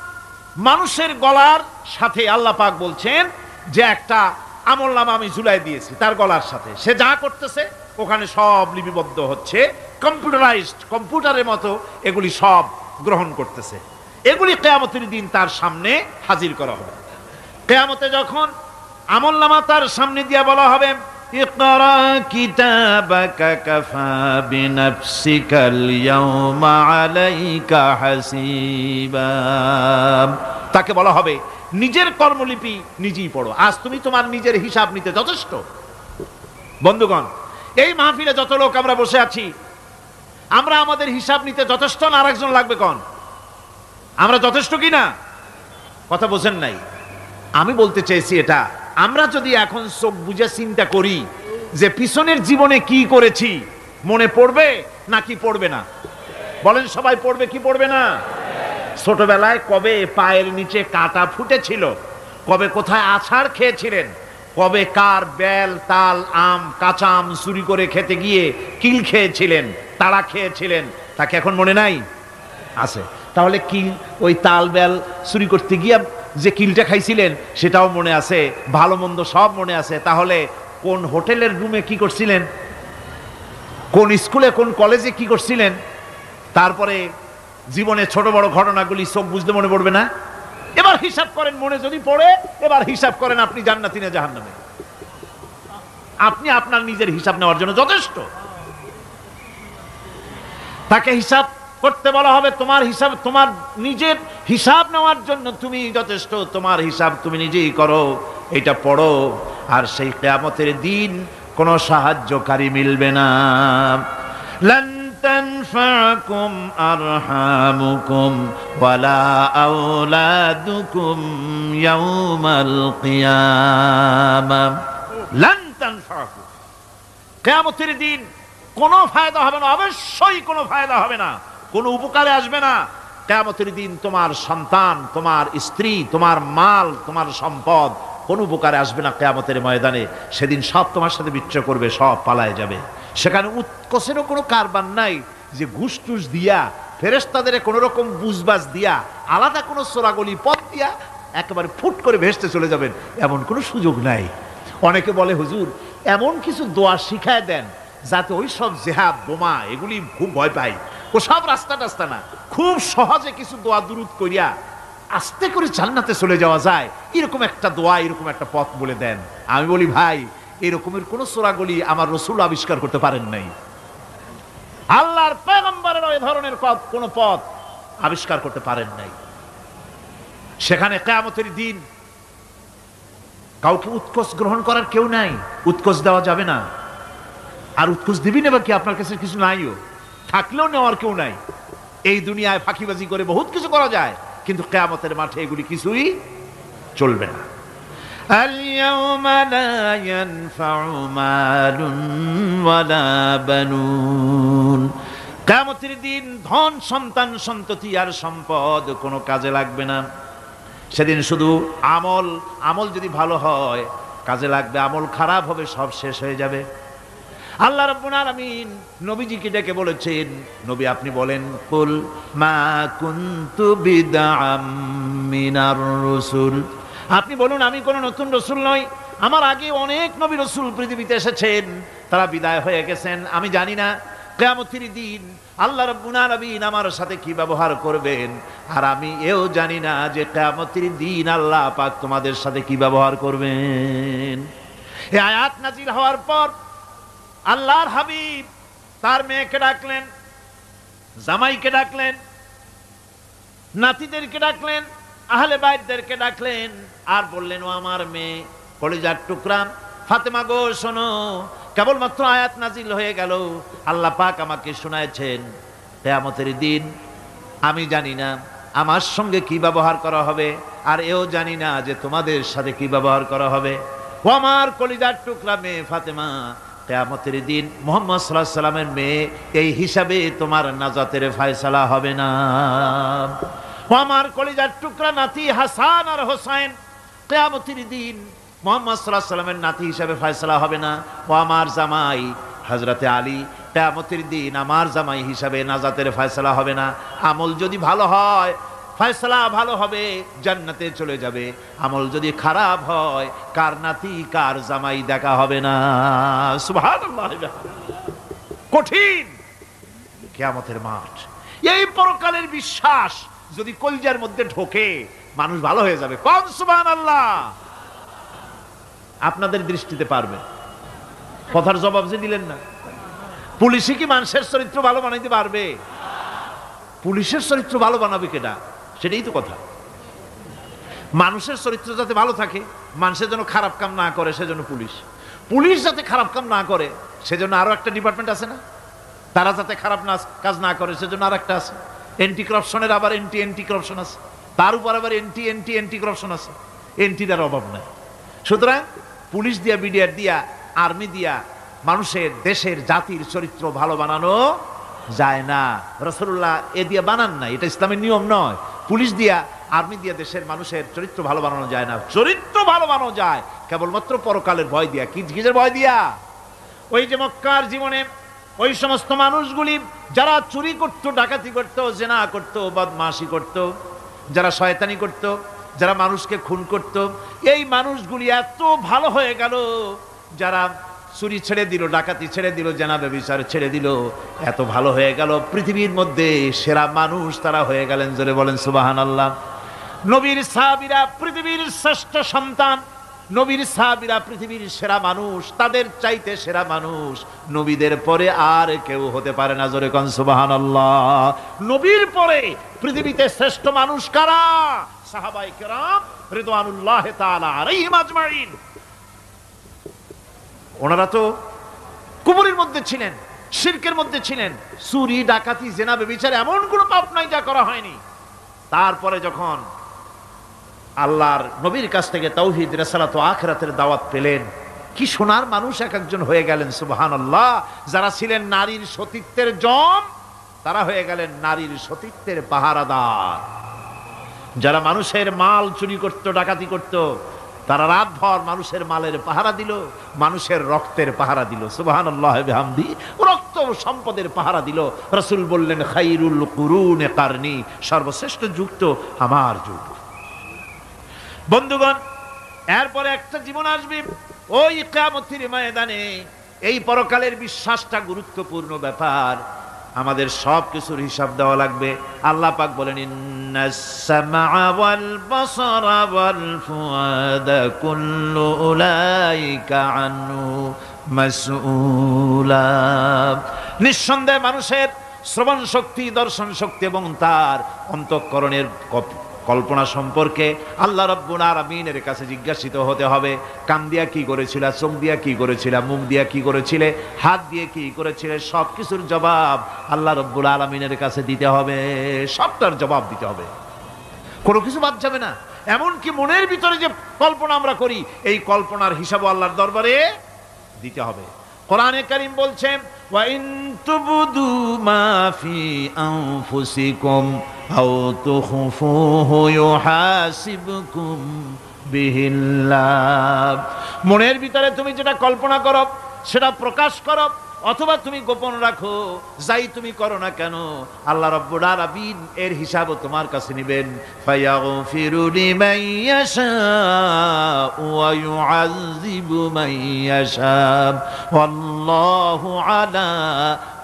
মানুষের গলার সাথে আল্লাহ পাক বলছেন যে একটা আমলনামা আমি ঝুলাই দিয়েছি তার গলার সাথে, সে যা করতেছে ওখানে সব লিপিবদ্ধ হচ্ছে, কম্পিউটারাইজড, কম্পিউটারের মতো এগুলি সব গ্রহণ করতেছে। এগুলি কিয়ামতের দিন তার সামনে হাজির করা হবে। কিয়ামতে যখন আমলনামা তার সামনে দিয়ে বলা হবে ইকরা কিতাবাকা কাফা বিনাফসিকাল ইয়াওমা আলাইকা হাসিবা, তাকে বলা হবে নিজের কর্মলিপি নিজেই পড়ো, আজ তুমি তোমার নিজের হিসাব নিতে যথেষ্ট। বন্ধুগণ, এই মাহফিলে যত লোক আমরা বসে আছি, আমরা আমাদের হিসাব নিতে যথেষ্ট না আরেকজন লাগবে? কোন আমরা যথেষ্ট কি না? কথা বোঝেন নাই। আমি বলতে চাইছি এটা, আমরা যদি এখন চোখ বুঝে চিন্তা করি যে পিছনের জীবনে কি করেছি, মনে পড়বে নাকি পড়বে না? বলেন সবাই, পড়বে কি পড়বে না? ছোটবেলায় কবে পায়ের নিচে কাটা ফুটেছিল, কবে কোথায় আছাড় খেয়েছিলেন, কবে কার বেল তাল আম কাঁচা আম চুরি করে খেতে গিয়ে কিল খেয়েছিলেন, তাড়া খেয়েছিলেন, তাকে এখন মনে নাই? আছে। তাহলে কিল, ওই তাল বেল চুরি করতে গিয়ে যে কিলটা খাইছিলেন সেটাও মনে আছে, ভালো মন্দ সব মনে আছে। তাহলে কোন হোটেলের রুমে কি করছিলেন, কোন স্কুলে কোন কলেজে কি করছিলেন, তারপরে জীবনে ছোট বড় ঘটনাগুলি সব বুঝতে মনে পড়বে না? এবার হিসাব করেন, মনে যদি পড়ে এবার হিসাব করেন আপনি জান্নাতি না জাহান্নামে। আপনি আপনার নিজের হিসাব নেওয়ার জন্য যথেষ্ট। তাকে হিসাব করতে বলা হবে, তোমার হিসাব, তোমার নিজের হিসাব নেওয়ার জন্য তুমি যথেষ্ট, তোমার হিসাব তুমি নিজেই করো, এটা পড়ো। আর সেই কিয়ামতের দিন কোনো সাহায্যকারী মিলবে না। লান তানফাকুম আরহামুকুম ওয়ালা আওলাদুকুম ইয়াউমাল কিয়ামাহ। লান তানফাকুম, কিয়ামতের দিন কোনো ফায়দা হবে না, অবশ্যই কোনো ফায়দা হবে না, কোনো উপকারে আসবে না। কিয়ামতের দিন তোমার সন্তান, তোমার স্ত্রী, তোমার মাল, তোমার সম্পদ কোনো উপকারে আসবে না। কিয়ামতের ময়দানে সেদিন সব তোমার সাথে বিচ্ছয় করবে, সব পালায় যাবে। সেখানে উৎকোষেরও কোনো কারবার নাই যে ঘুষ টুস দিয়া, ফেরেশতাদের কোনো রকম বুঝবাজ দিয়া, আলাদা কোনো চোরাগলি পথ দিয়া একেবারে ফুট করে ভেসতে চলে যাবেন, এমন কোনো সুযোগ নাই। অনেকে বলে হুজুর এমন কিছু দোয়া শিখায় দেন যাতে ওই সব জেহাদ বোমা এগুলি খুব ভয় পাই, ও সব রাস্তা টাস্তা না, খুব সহজে কিছু দোয়া দুরূদ করিয়া আস্তে করে জান্নাতে চলে যাওয়া যায়, এরকম একটা দোয়া, এরকম একটা পথ বলে দেন। আমি বলি ভাই এরকমের কোন চোরাগলি আমার রাসূল আবিষ্কার করতে পারেন নাই, আল্লাহর পয়গম্বরের ওই ধরনের কোন পথ আবিষ্কার করতে পারেন নাই। সেখানে কিয়ামতের দিন কাউকে উৎকোষ গ্রহণ করার কেউ নাই, উৎকোষ দেওয়া যাবে না। আর উৎকোষ দিবি না কি আপনার কাছে কিছু নাইও, থাকলেও নেওয়ার কেউ নাই। এই দুনিয়ায় ফাঁকিবাজি করে বহুত কিছু করা যায়, কিন্তু কিয়ামতের মাঠে এগুলি কিছুই চলবে না। আল-ইয়াওমা লা ইয়ানফাউ মালুন ওয়ালা বানুন, কিয়ামতের দিন ধন সন্তান সন্ততি আর সম্পদ কোনো কাজে লাগবে না। সেদিন শুধু আমল যদি ভালো হয় কাজে লাগবে, আমল খারাপ হবে সব শেষ হয়ে যাবে। আল্লাহ রাব্বুল আলামিন নবীজিকে ডেকে বলেছেন, নবী আপনি বলেন, কুল মা কুনতু বিদআম মিনার রাসূল, আপনি বলুন আমি কোন নতুন রাসূল নই, আমার আগে অনেক নবী রাসূল পৃথিবীতে এসেছেন, তারা বিদায় হয়ে গেছেন। আমি জানি না কিয়ামতের দিন আল্লাহ রাব্বুল আলামিন আমার সাথে কি ব্যবহার করবেন, আর আমি এও জানি না যে কিয়ামতের দিন আল্লাহ পাক তোমাদের সাথে কি ব্যবহার করবেন। এই আয়াত নাজিল হওয়ার পর আল্লাহর হাবিব তার মেয়েকে ডাকলেন, জামাইকে ডাকলেন, নাতিদেরকে ডাকলেন, আহলে বাইতদেরকে ডাকলেন, আর বললেন ও আমার মেয়ে কলিজার টুকরা ফাতেমা গো শোনো, কেবলমাত্র আয়াত নাজিল হয়ে গেল, আল্লাহ পাক আমাকে শোনায়ছেন কিয়ামতের দিন আমি জানি না আমার সঙ্গে কি ব্যবহার করা হবে, আর এও জানি না যে তোমাদের সাথে কি ব্যবহার করা হবে। ও আমার কলিজার টুকরা মেয়ে ফাতেমা, কিয়ামতের দিন মুহাম্মদ সাল্লাল্লাহু আলাইহি সাল্লামের মেয়ে এই হিসাবে তোমার নাজাতের ফয়সালা হবে না। ও আমার কলিজার টুকরা নাতি হাসান আর হোসেন, কিয়ামতের দিন মুহাম্মদ সাল্লাল্লাহু আলাইহি সাল্লামের নাতি হিসাবে ফয়সালা হবে না। ও আমার জামাই হযরতে আলী, কিয়ামতের দিন আমার জামাই হিসাবে নাজাতের ফয়সালা হবে না। আমল যদি ভালো হয় ফয়সালা ভালো হবে, জান্নাতে চলে যাবে। আমল যদি খারাপ হয় কার নাতি কার জামাই দেখা হবে না। সুবহানাল্লাহ, কঠিন কিয়ামতের মাঠ। এই পরকালের বিশ্বাস যদি কলিজার মধ্যে ঢোকে মানুষ ভালো হয়ে যাবে। কোন সুবহানাল্লাহ। আপনাদের দৃষ্টিতে পারবে, কথার জবাব যে দিলেন না। পুলিশে কি মানুষের চরিত্র ভালো বানাইতে পারবে? পুলিশের চরিত্র ভালো বানাবে কেডা? সেটাই তো কথা। মানুষের চরিত্র যাতে ভালো থাকে, মানুষের জন্য খারাপ কাম না করে সেজন্য পুলিশ যাতে খারাপ কাম না করে সেজন্য আরো একটা ডিপার্টমেন্ট আছে না, তারা যাতে খারাপ কাজ না করে সেজন্য আর একটা আছে। এন্টি করাপশনের আবার এন্টি করাপশন আছে, তার উপর আবার এন্টি করাপশন আছে। এন্টিটার অভাব নাই। সুতরাং পুলিশ দিয়া, বিডিআর দিয়া, আর্মি দিয়া মানুষের, দেশের, জাতির চরিত্র ভালো বানানো যায় না। রাসূলুল্লাহ এ দিয়া বানান না, এটা ইসলামের নিয়ম নয়। পুলিশ দিয়া, আর্মি দিয়া দেশের মানুষের চরিত্র ভালো বানানো যায় না। চরিত্র ভালো বানানো যায় কেবলমাত্র পরকালের ভয় দিয়া। কিসের ভয় দিয়া? ওই যে মক্কার জীবনে ওই সমস্ত মানুষগুলি যারা চুরি করত, ডাকাতি করত, জেনা করত, বদমাশি করত, যারা শয়তানি করত, যারা মানুষকে খুন করত, এই মানুষগুলি এত ভালো হয়ে গেল, যারা চুরি ছেড়ে দিল, ডাকাতি ছেড়ে দিল, জেনা ব্যভিচার ছেড়ে দিল, এত ভালো হয়ে গেল, পৃথিবীর মধ্যে সেরা মানুষ তারা হয়ে গেলেন। জোরে বলেন সুবহানাল্লাহ। নবীর সাহাবীরা পৃথিবীর শ্রেষ্ঠ সন্তান, নবীর সাহাবীরা পৃথিবীর সেরা মানুষ, তাদের চাইতে সেরা মানুষ নবীদের পরে আর কেউ হতে পারে না। জোরে কোন সুবহানাল্লাহ। নবীর পরে পৃথিবীতে শ্রেষ্ঠ মানুষ কারা? সাহাবায়ে কেরাম রিদওয়ানুল্লাহি তাআলা আলাইহিম আজমাইন। ওনারা তো কুফরের মধ্যে ছিলেন, শিরকের মধ্যে ছিলেন, চুরি ডাকাতি জেনা ব্যভিচার এমন কোনো পাপ নাই যা করা হয়নি। তারপরে যখন আল্লাহর নবীর কাছ থেকে তাওহীদ, রিসালাত ও আখিরাতের দাওয়াত পেলেন, কি সোনার মানুষ এক একজন হয়ে গেলেন, সুবহানাল্লাহ। যারা ছিলেন নারীর সতীত্বের জম, তারা হয়ে গেলেন নারীর সতীত্বের পাহারাদার। যারা মানুষের মাল চুরি করত, ডাকাতি করত, তারা রাতভর মানুষের মালের পাহারা দিল, মানুষের রক্তের পাহারা দিল, সুবহানাল্লাহ বিহামদি, রক্ত ও সম্পদের পাহারা দিল। রাসূল বললেন, খায়রুল কুরুনে কারনি, সর্বশ্রেষ্ঠ যুগ তো আমার যুগ। বন্ধুগণ, এরপরে একটা জীবন আসবে, ওই কিয়ামতের ময়দানে। এই পরকালের বিশ্বাসটা গুরুত্বপূর্ণ ব্যাপার, আমাদের সব কিছুর হিসাব দেওয়া লাগবে। আল্লাহ পাক বলেন, ইন্নাস সামআ ওয়াল বাসারা ওয়াল ফুআদা কুল্লু উলাইকা আনহু মাসউলা। নিঃসন্দেহে মানুষের শ্রবণ শক্তি, দর্শন শক্তি এবং তার অন্তঃকরণের কল্পনা সম্পর্কে আল্লাহ রাব্বুল আলামিনের কাছে জিজ্ঞাসিত হতে হবে। কান দিয়া কি করেছিলা, চোখ দিয়া কি করেছিলা, মুখ দিয়া কি করেছিলে, হাত দিয়ে কি করেছিলে, সব কিছুর জবাব আল্লাহ রাব্বুল আলামিনের কাছে দিতে হবে। সবটার জবাব দিতে হবে, কোনো কিছু বাদ যাবে না। এমনকি মনের ভিতরে যে কল্পনা আমরা করি, এই কল্পনার হিসাবও আল্লাহর দরবারে দিতে হবে। কোরআনে কারীম বলছে, ওয়া ইন তুবদু মা ফি আনফুসিকুম আও তুখফুহু ইউহাসিবকুম বিহিল্লাহ। মনের ভিতরে তুমি যেটা কল্পনা করো সেটা প্রকাশ করো, অথবা তুমি গোপন রাখো, যাই তুমি করো না কেন, আল্লাহ রাব্বুল আলামিন এর হিসাবও তোমার কাছে নেবেন। ফায়াগফিরু লিমান ইয়াশাউ ওয়া ইউআযযিবু মান ইয়াশাউ ওয়াল্লাহু আলা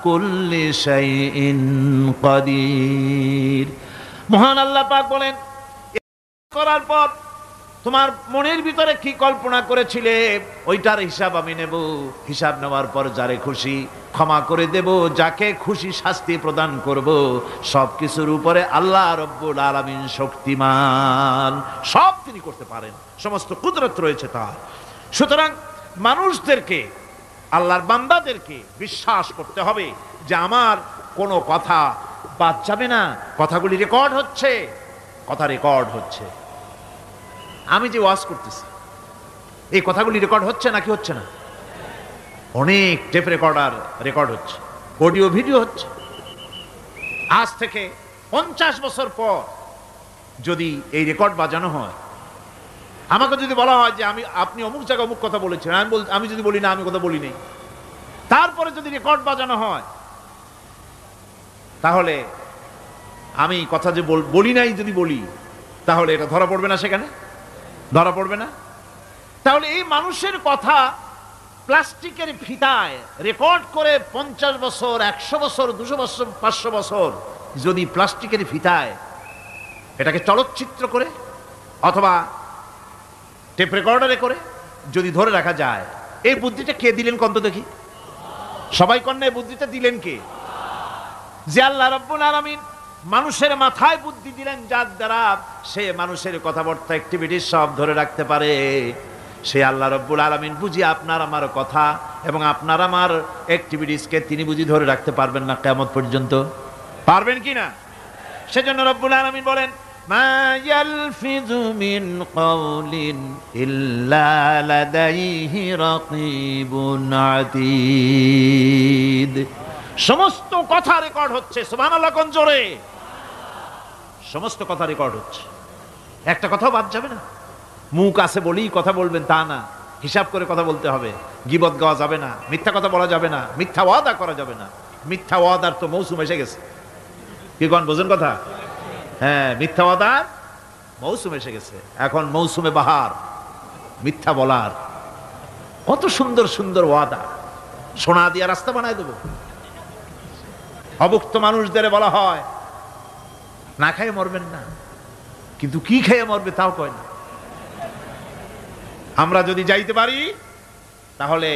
কুল্লি শাইইন কাদির। মহান আল্লাহ পাক বলেন, করার পর তোমার মনের ভিতরে কি কল্পনা করেছিলে ওইটার হিসাব আমি নেব। হিসাব নেওয়ার পর যারে খুশি ক্ষমা করে দেব, যাকে খুশি শাস্তি প্রদান করব। সবকিছুর উপরে আল্লাহ রাব্বুল আলামিন শক্তিমান, সব তিনি করতে পারেন, সমস্ত কুদরত রয়েছে তার। সুতরাং মানুষদেরকে, আল্লাহর বান্দাদেরকে বিশ্বাস করতে হবে যে আমার কোনো কথা বাদ যাবে না, কথাগুলি রেকর্ড হচ্ছে, কথা রেকর্ড হচ্ছে। আমি যে ওয়াজ করতেছি এই কথাগুলি রেকর্ড হচ্ছে নাকি হচ্ছে না? অনেক টেপ রেকর্ডার রেকর্ড হচ্ছে, অডিও ভিডিও হচ্ছে। আজ থেকে 50 বছর পর যদি এই রেকর্ড বাজানো হয়, আমাকে যদি বলা হয় যে আপনি অমুক জায়গায় অমুক কথা বলেছেন, আমি যদি বলি না আমি কথা বলি নাই, তারপরে যদি রেকর্ড বাজানো হয়, তাহলে আমি কথা যে বলি নাই যদি বলি, তাহলে এটা ধরা পড়বে না? সেখানে ধরা পড়বে না? তাহলে এই মানুষের কথা প্লাস্টিকের ফিতায় রেকর্ড করে 50 বছর, 100 বছর, 200 বছর, 500 বছর যদি প্লাস্টিকের ফিতায় এটাকে চলচ্চিত্র করে অথবা টেপ রেকর্ডারে করে যদি ধরে রাখা যায়, এই বুদ্ধিটা কে দিলেন কন্ত দেখি? সবাই কন্যা এই বুদ্ধিটা দিলেন কে? যে আল্লাহ রাব্বুল আলামিন মানুষের মাথায় বুদ্ধি দিলেন, যার দ্বারা সে মানুষের কথাবার্তা, অ্যাক্টিভিটি সব ধরে রাখতে পারে। সে আল্লাহ রাব্বুল আলামিন বুঝি আপনার আমার কথা এবং আপনার আমার অ্যাক্টিভিটিসকে তিনি বুঝি ধরে রাখতে পারবেন না কিয়ামত পর্যন্ত? পারবেন কি না? সেজন্য রাব্বুল আলামিন বলেন, মা ইয়ালফিযু মিন কাওলিন ইল্লা লাদাইহি রাকীবুন আতীদ। সমস্ত কথা রেকর্ড হচ্ছে, সুবহানাল্লাহ কোন জোরে। সমস্ত কথা রেকর্ড হচ্ছে, একটা কথাও বাদ যাবে না। মুখ আছে বলেই কথা বলবেন তা না, হিসাব করে কথা বলতে হবে। গীবত গাওয়া যাবে না, মিথ্যা কথা বলা যাবে না, মিথ্যা ওয়াদা করা যাবে না। মিথ্যা ওয়াদার তো মৌসুম এসে গেছে, কি কোন বোঝেন কথা? হ্যাঁ, মিথ্যা ওয়াদার মৌসুম এসে গেছে। এখন মৌসুমে বাহার, মিথ্যা বলার। কত সুন্দর সুন্দর ওয়াদা, সোনা দিয়া রাস্তা বানায় দেবো। অভুক্ত মানুষদের বলা হয় না খেয়ে মরবেন না, কিন্তু কি খেয়ে মরবে তাও কয় না। আমরা যদি যাইতে পারি তাহলে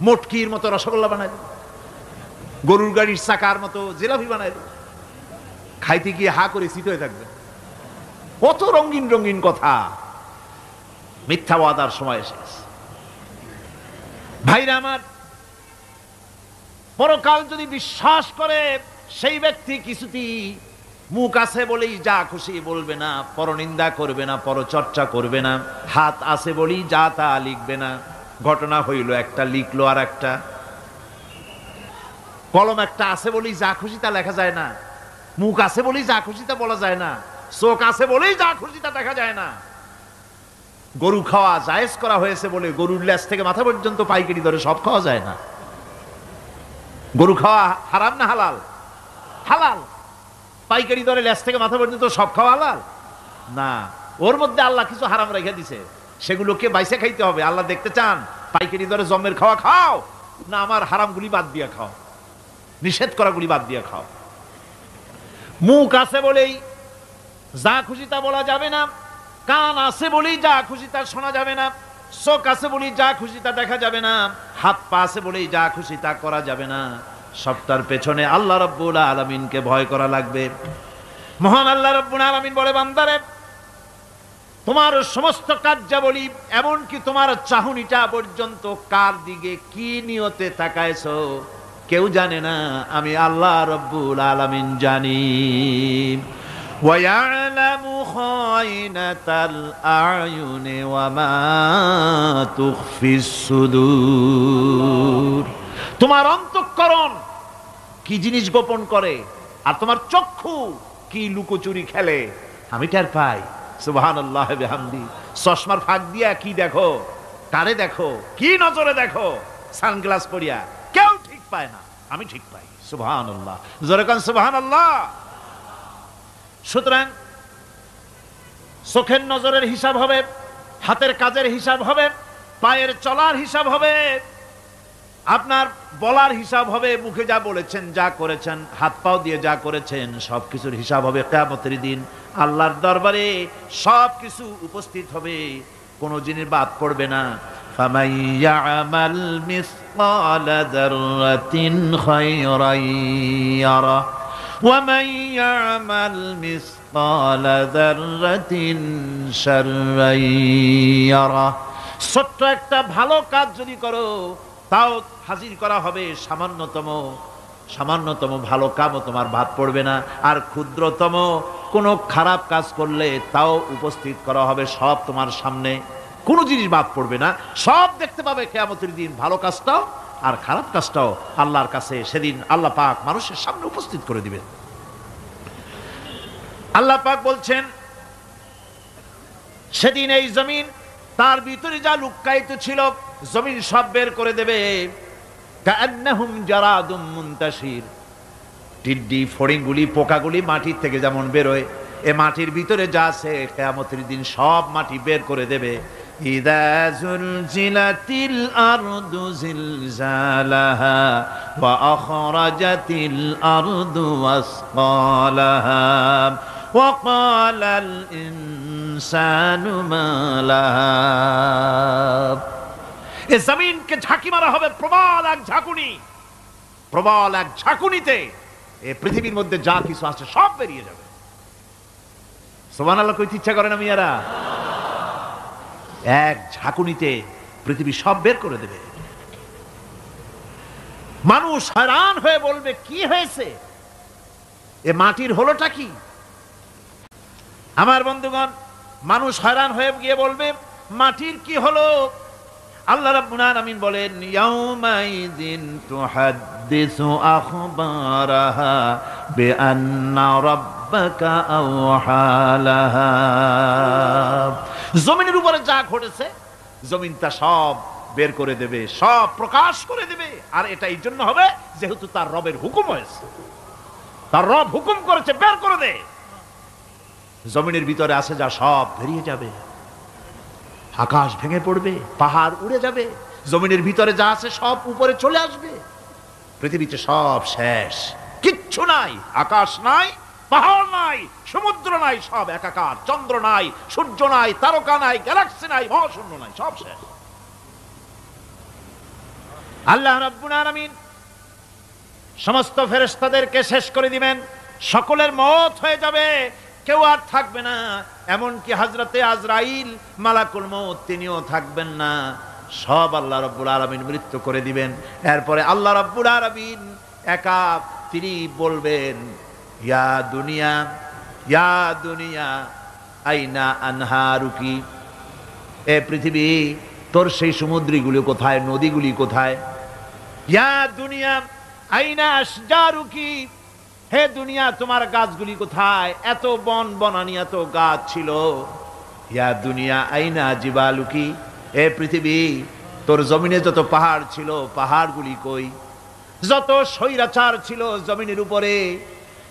মটকির মতো রসগোল্লা বানাই দেব, গরুর গাড়ির চাকার মতো জিলাপি বানাই দেব, খাইতে গিয়ে হা করে শীত হয়ে থাকবে। কত রঙিন রঙিন কথা। মিথ্যা ওয়াদার সময় এসে গেছে। ভাইরা আমার, পরকাল যদি বিশ্বাস করে সেই ব্যক্তি কিছুতেই মুখ আছে বলেই যা খুশি বলবে না, পরনিন্দা করবে না, পরচর্চা করবে না, হাত আছে বলেই যা তা লিখবে না। ঘটনা হইল একটা লিখলো আর একটা, কলম একটা আছে বলেই যা খুশি তা লেখা যায় না, মুখ আছে বলেই যা খুশি তা বলা যায় না, চোখ আছে বলেই যা খুশি তা দেখা যায় না। গরু খাওয়া জায়েজ করা হয়েছে বলে গরুর লেজ থেকে মাথা পর্যন্ত পাইকারি দরে সব খাওয়া যায় না। গরু খাওয়া হারাম না হালাল? হালাল। পাইকারি দরে লেজ থেকে মাথা পর্যন্ত সব খাওয়া হালাল না। ওর মধ্যে আল্লাহ কিছু হারাম রেখে দিছে, সেগুলোকে বাইসে খাইতে হবে। আল্লাহ দেখতে চান পাইকারি দরে জমের খাওয়া খাও না আমার হারামগুলি বাদ দিয়ে খাও, নিষেধ করাগুলি বাদ দিয়ে খাও। মুখ আছে বলেই যা খুশি তা বলা যাবে না, কান আছে বলেই যা খুশি তা শোনা যাবে না, চোখ আছে বলেই যা খুশি তা দেখা যাবে না, হাত পা আছে বলেই যা খুশি তা করা যাবে না। সবটার পেছনে আল্লাহ রাব্বুল আলামিনকে ভয় করা লাগবে। মহান আল্লাহ রাব্বুল আলামিন বলে, বান্দারে তোমার সমস্ত কার্যাবলী এমনকি তোমার চাহনিটা পর্যন্ত কার দিকে কি নিয়তে তাকায়ছো কেউ জানে না, আমি আল্লাহ রাব্বুল আলামিন জানি। وَيَعْلَمُ خَائِنَةَ الْأَعْيُنِ وَمَا تُخْفِي الصُّدُورُ। তোমার অন্তঃকরণ কি জিনিস গোপন করে আর তোমার চক্ষু কি লুকোচুরি খেলে আমি টের পাই। সুবহানাল্লাহ বিহামদি। চশমার ফাঁক দিয়া কি দেখো, কারে দেখো, কি নজরে দেখো, সানগ্লাস পরিয়া কেউ ঠিক পায় না, আমি ঠিক পাই। সুবহানাল্লাহ, জোরে কান সুবহানাল্লাহ। সুতরাং চোখের নজরের হিসাব হবে, হাতের কাজের হিসাব হবে, পায়ের চলার হিসাব হবে, আপনার বলার হিসাব হবে, মুখে যা বলেছেন যা করেছেন হাত পাও দিয়ে যা করেছেন সবকিছুর হিসাব হবে কিয়ামতের দিন। আল্লাহর দরবারে সবকিছু উপস্থিত হবে, কোনো জিনিস বাদ পড়বে না। ফামান ইয়ামাল মিসকালা যাররাতিন খায়রান ইয়ারা ওয়া মান ইয়ামাল মিসকালা যাররাতিন শাররান ইয়ারা। ছোট্ট একটা ভালো কাজ যদি করো তাও হাজির করা হবে, সামান্যতম ভালো কামও তোমার বাদ পড়বে না। আর ক্ষুদ্রতম কোনো খারাপ কাজ করলে তাও উপস্থিত করা হবে, সব তোমার সামনে, কোনো জিনিস বাদ পড়বে না, সব দেখতে পাবে কিয়ামতের দিন। ভালো কাজটাও আর খারাপ কাজটাও আল্লাহর কাছে সেদিন আল্লাহ পাক মানুষের সামনে উপস্থিত করে দিবেন। আল্লাহ পাক বলছেন সেদিন এই জমিন তার ভিতরে যা লুক্কায়িত ছিল জমিন সব বের করে দেবে। কাআন্নাহুম জারাদুম মুনতাশির। টিড্ডি ফড়িংগুলি পোকাগুলি মাটির থেকে যেমন বেরোয়, এ মাটির ভিতরে যা আছে কিয়ামতের দিন সব মাটি বের করে দেবে। ইযা যুলজিলাতিল আরদু জিলজালাহা ওয়া আখরাজাতিল আরদু আসকালাহা ওয়া ক্বালাল ইনসানু মা লাহা। এ জমিনকে ঝাঁকি মারা হবে প্রবল এক ঝাঁকুনি, প্রবল এক ঝাঁকুনিতে এই পৃথিবীর মধ্যে যা কিছু আছে সব বেরিয়ে যাবে। সুবহানাল্লাহ কইতে ইচ্ছা করে না মিয়ারা? এক ঝাঁকুনিতে পৃথিবী সব বের করে দেবে। মানুষ হয়রান হয়ে বলবে কি হয়েছে, এ মাটির হলোটা কি? আমার বন্ধুগণ, মানুষ হয়রান হয়ে গিয়ে বলবে মাটির কি হলো? আল্লাহ রাব্বুল আলামিন বলেন ইয়াউমাইযিন তুহাদ্দিসু আখবারাহা বিআন্না রাব্বাকা আওহালাহা। জমিনের উপরে যা ঘটেছে জমিন তা সব বের করে দেবে, সব প্রকাশ করে দেবে। আর এটা এই জন্য হবে যেহেতু তার রবের হুকুম হয়েছে, তার রব হুকুম করেছে বের করে দে। জমিনের ভিতরে আছে যা সব বেরিয়ে যাবে, আকাশ ভেঙে পড়বে, পাহাড় উড়ে যাবে, জমিনের ভিতরে যা আছে সব উপরে চলে আসবে, পৃথিবীতে সব শেষ, কিচ্ছু নাই, আকাশ নাই, পাহাড় নাই, সমুদ্র নাই, সব একাকার, চন্দ্র নাই, সূর্য নাই, তারকা নাই, গ্যালাক্সি নাই, মহাশূন্য নাই, সব শেষ। আল্লাহ রাব্বুল আলামিন সমস্ত ফেরেশতাদেরকে শেষ করে দিবেন, সকলের মওত হয়ে যাবে, কেউ আর থাকবে না। এমনকি হযরতে আজরাইল মালাকুল মউত তিনিও থাকবেন না, সব আল্লাহ রাব্বুল আলামিন মৃত্যু করে দিবেন। এরপরে আল্লাহ রাব্বুল আলামিন একা তিনি বলবেন, ইয়া দুনিয়া আইনা আনহারুকি, এ পৃথিবী তোর সেই সমুদ্রগুলি কোথায়, নদীগুলি কোথায়? ইয়া দুনিয়া আইনা আশজারুকি, হে দুনিয়া তোমার গাছগুলি কোথায়? এত বন বনানি, এত গাছ ছিল। ইয়া দুনিয়া আইনা জিবালুকি, এ পৃথিবী তোর জমিনে যত পাহাড় ছিল, পাহাড়গুলি কই? যত স্বৈরাচার ছিল জমিনের উপরে,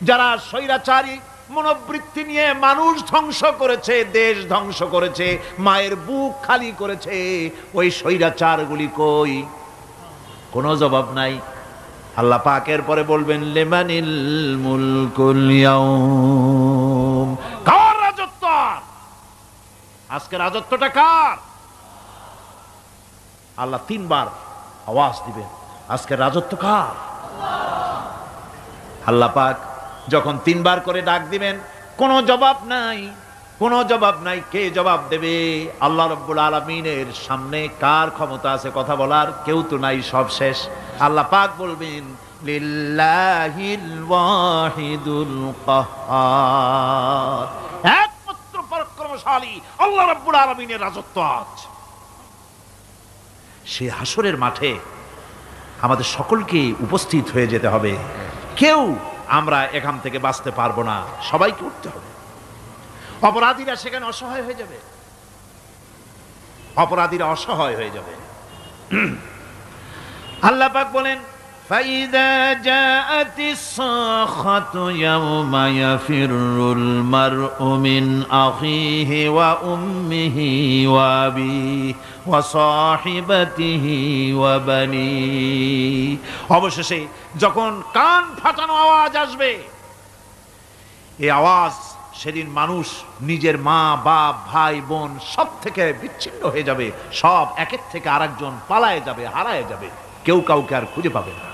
যারা স্বৈরাচারী মনোবৃত্তি নিয়ে মানুষ ধ্বংস করেছে, দেশ ধ্বংস করেছে, মায়ের বুক খালি করেছে, ওই স্বৈরাচারগুলি কই? কোনো জবাব নাই। আল্লাহ পাকের পরে বলবেন, লিমানিল মুলকুল ইয়াউম, কার রাজত্ব? আজকে রাজত্বটা কার? আল্লাহ তিনবার আওয়াজ দিবেন, আজকে রাজত্ব কার? আল্লাহ পাক যখন তিনবার করে ডাক দিবেন, কোনো জবাব নাই, কোনো জবাব নাই। কে জবাব দেবে? আল্লাহ রাব্বুল আলামিনের সামনে কার ক্ষমতা আছে কথা বলার? কেউ তো নাই, সব শেষ। আল্লাহ পাক বলবেন, লিল্লাহিল ওয়াহিদুল কাহ্হার, একমাত্র পরাক্রমশালী আল্লাহ রাব্বুল আলামিনের রাজত্ব আজ। সে হাসরের মাঠে আমাদের সকলকে উপস্থিত হয়ে যেতে হবে। কেউ আমরা এখান থেকে বাঁচতে পারবো না, সবাইকে উঠতে হবে। অপরাধীরা সেখানে অসহায় হয়ে যাবে, অপরাধীরা অসহায় হয়ে যাবে। আল্লাহ পাক বলেন, فَإِذَا جَاءَتِ الصَّاخَّةُ يَوْمَ يَفِرُّ الْمَرْءُ مِنْ أَخِيهِ وَأُمِّهِ وَأَبِيهِ وَصَاحِبَتِهِ وَبَنِيهِ, অবশেষে যখন কান ফাটানো আওয়াজ আসবে, এই আওয়াজ সেদিন মানুষ নিজের মা বাপ ভাই বোন সব থেকে বিচ্ছিন্ন হয়ে যাবে, সব একের থেকে আরেকজন পালায়ে যাবে, হারায় যাবে, কেউ কাউকে আর খুঁজে পাবে না।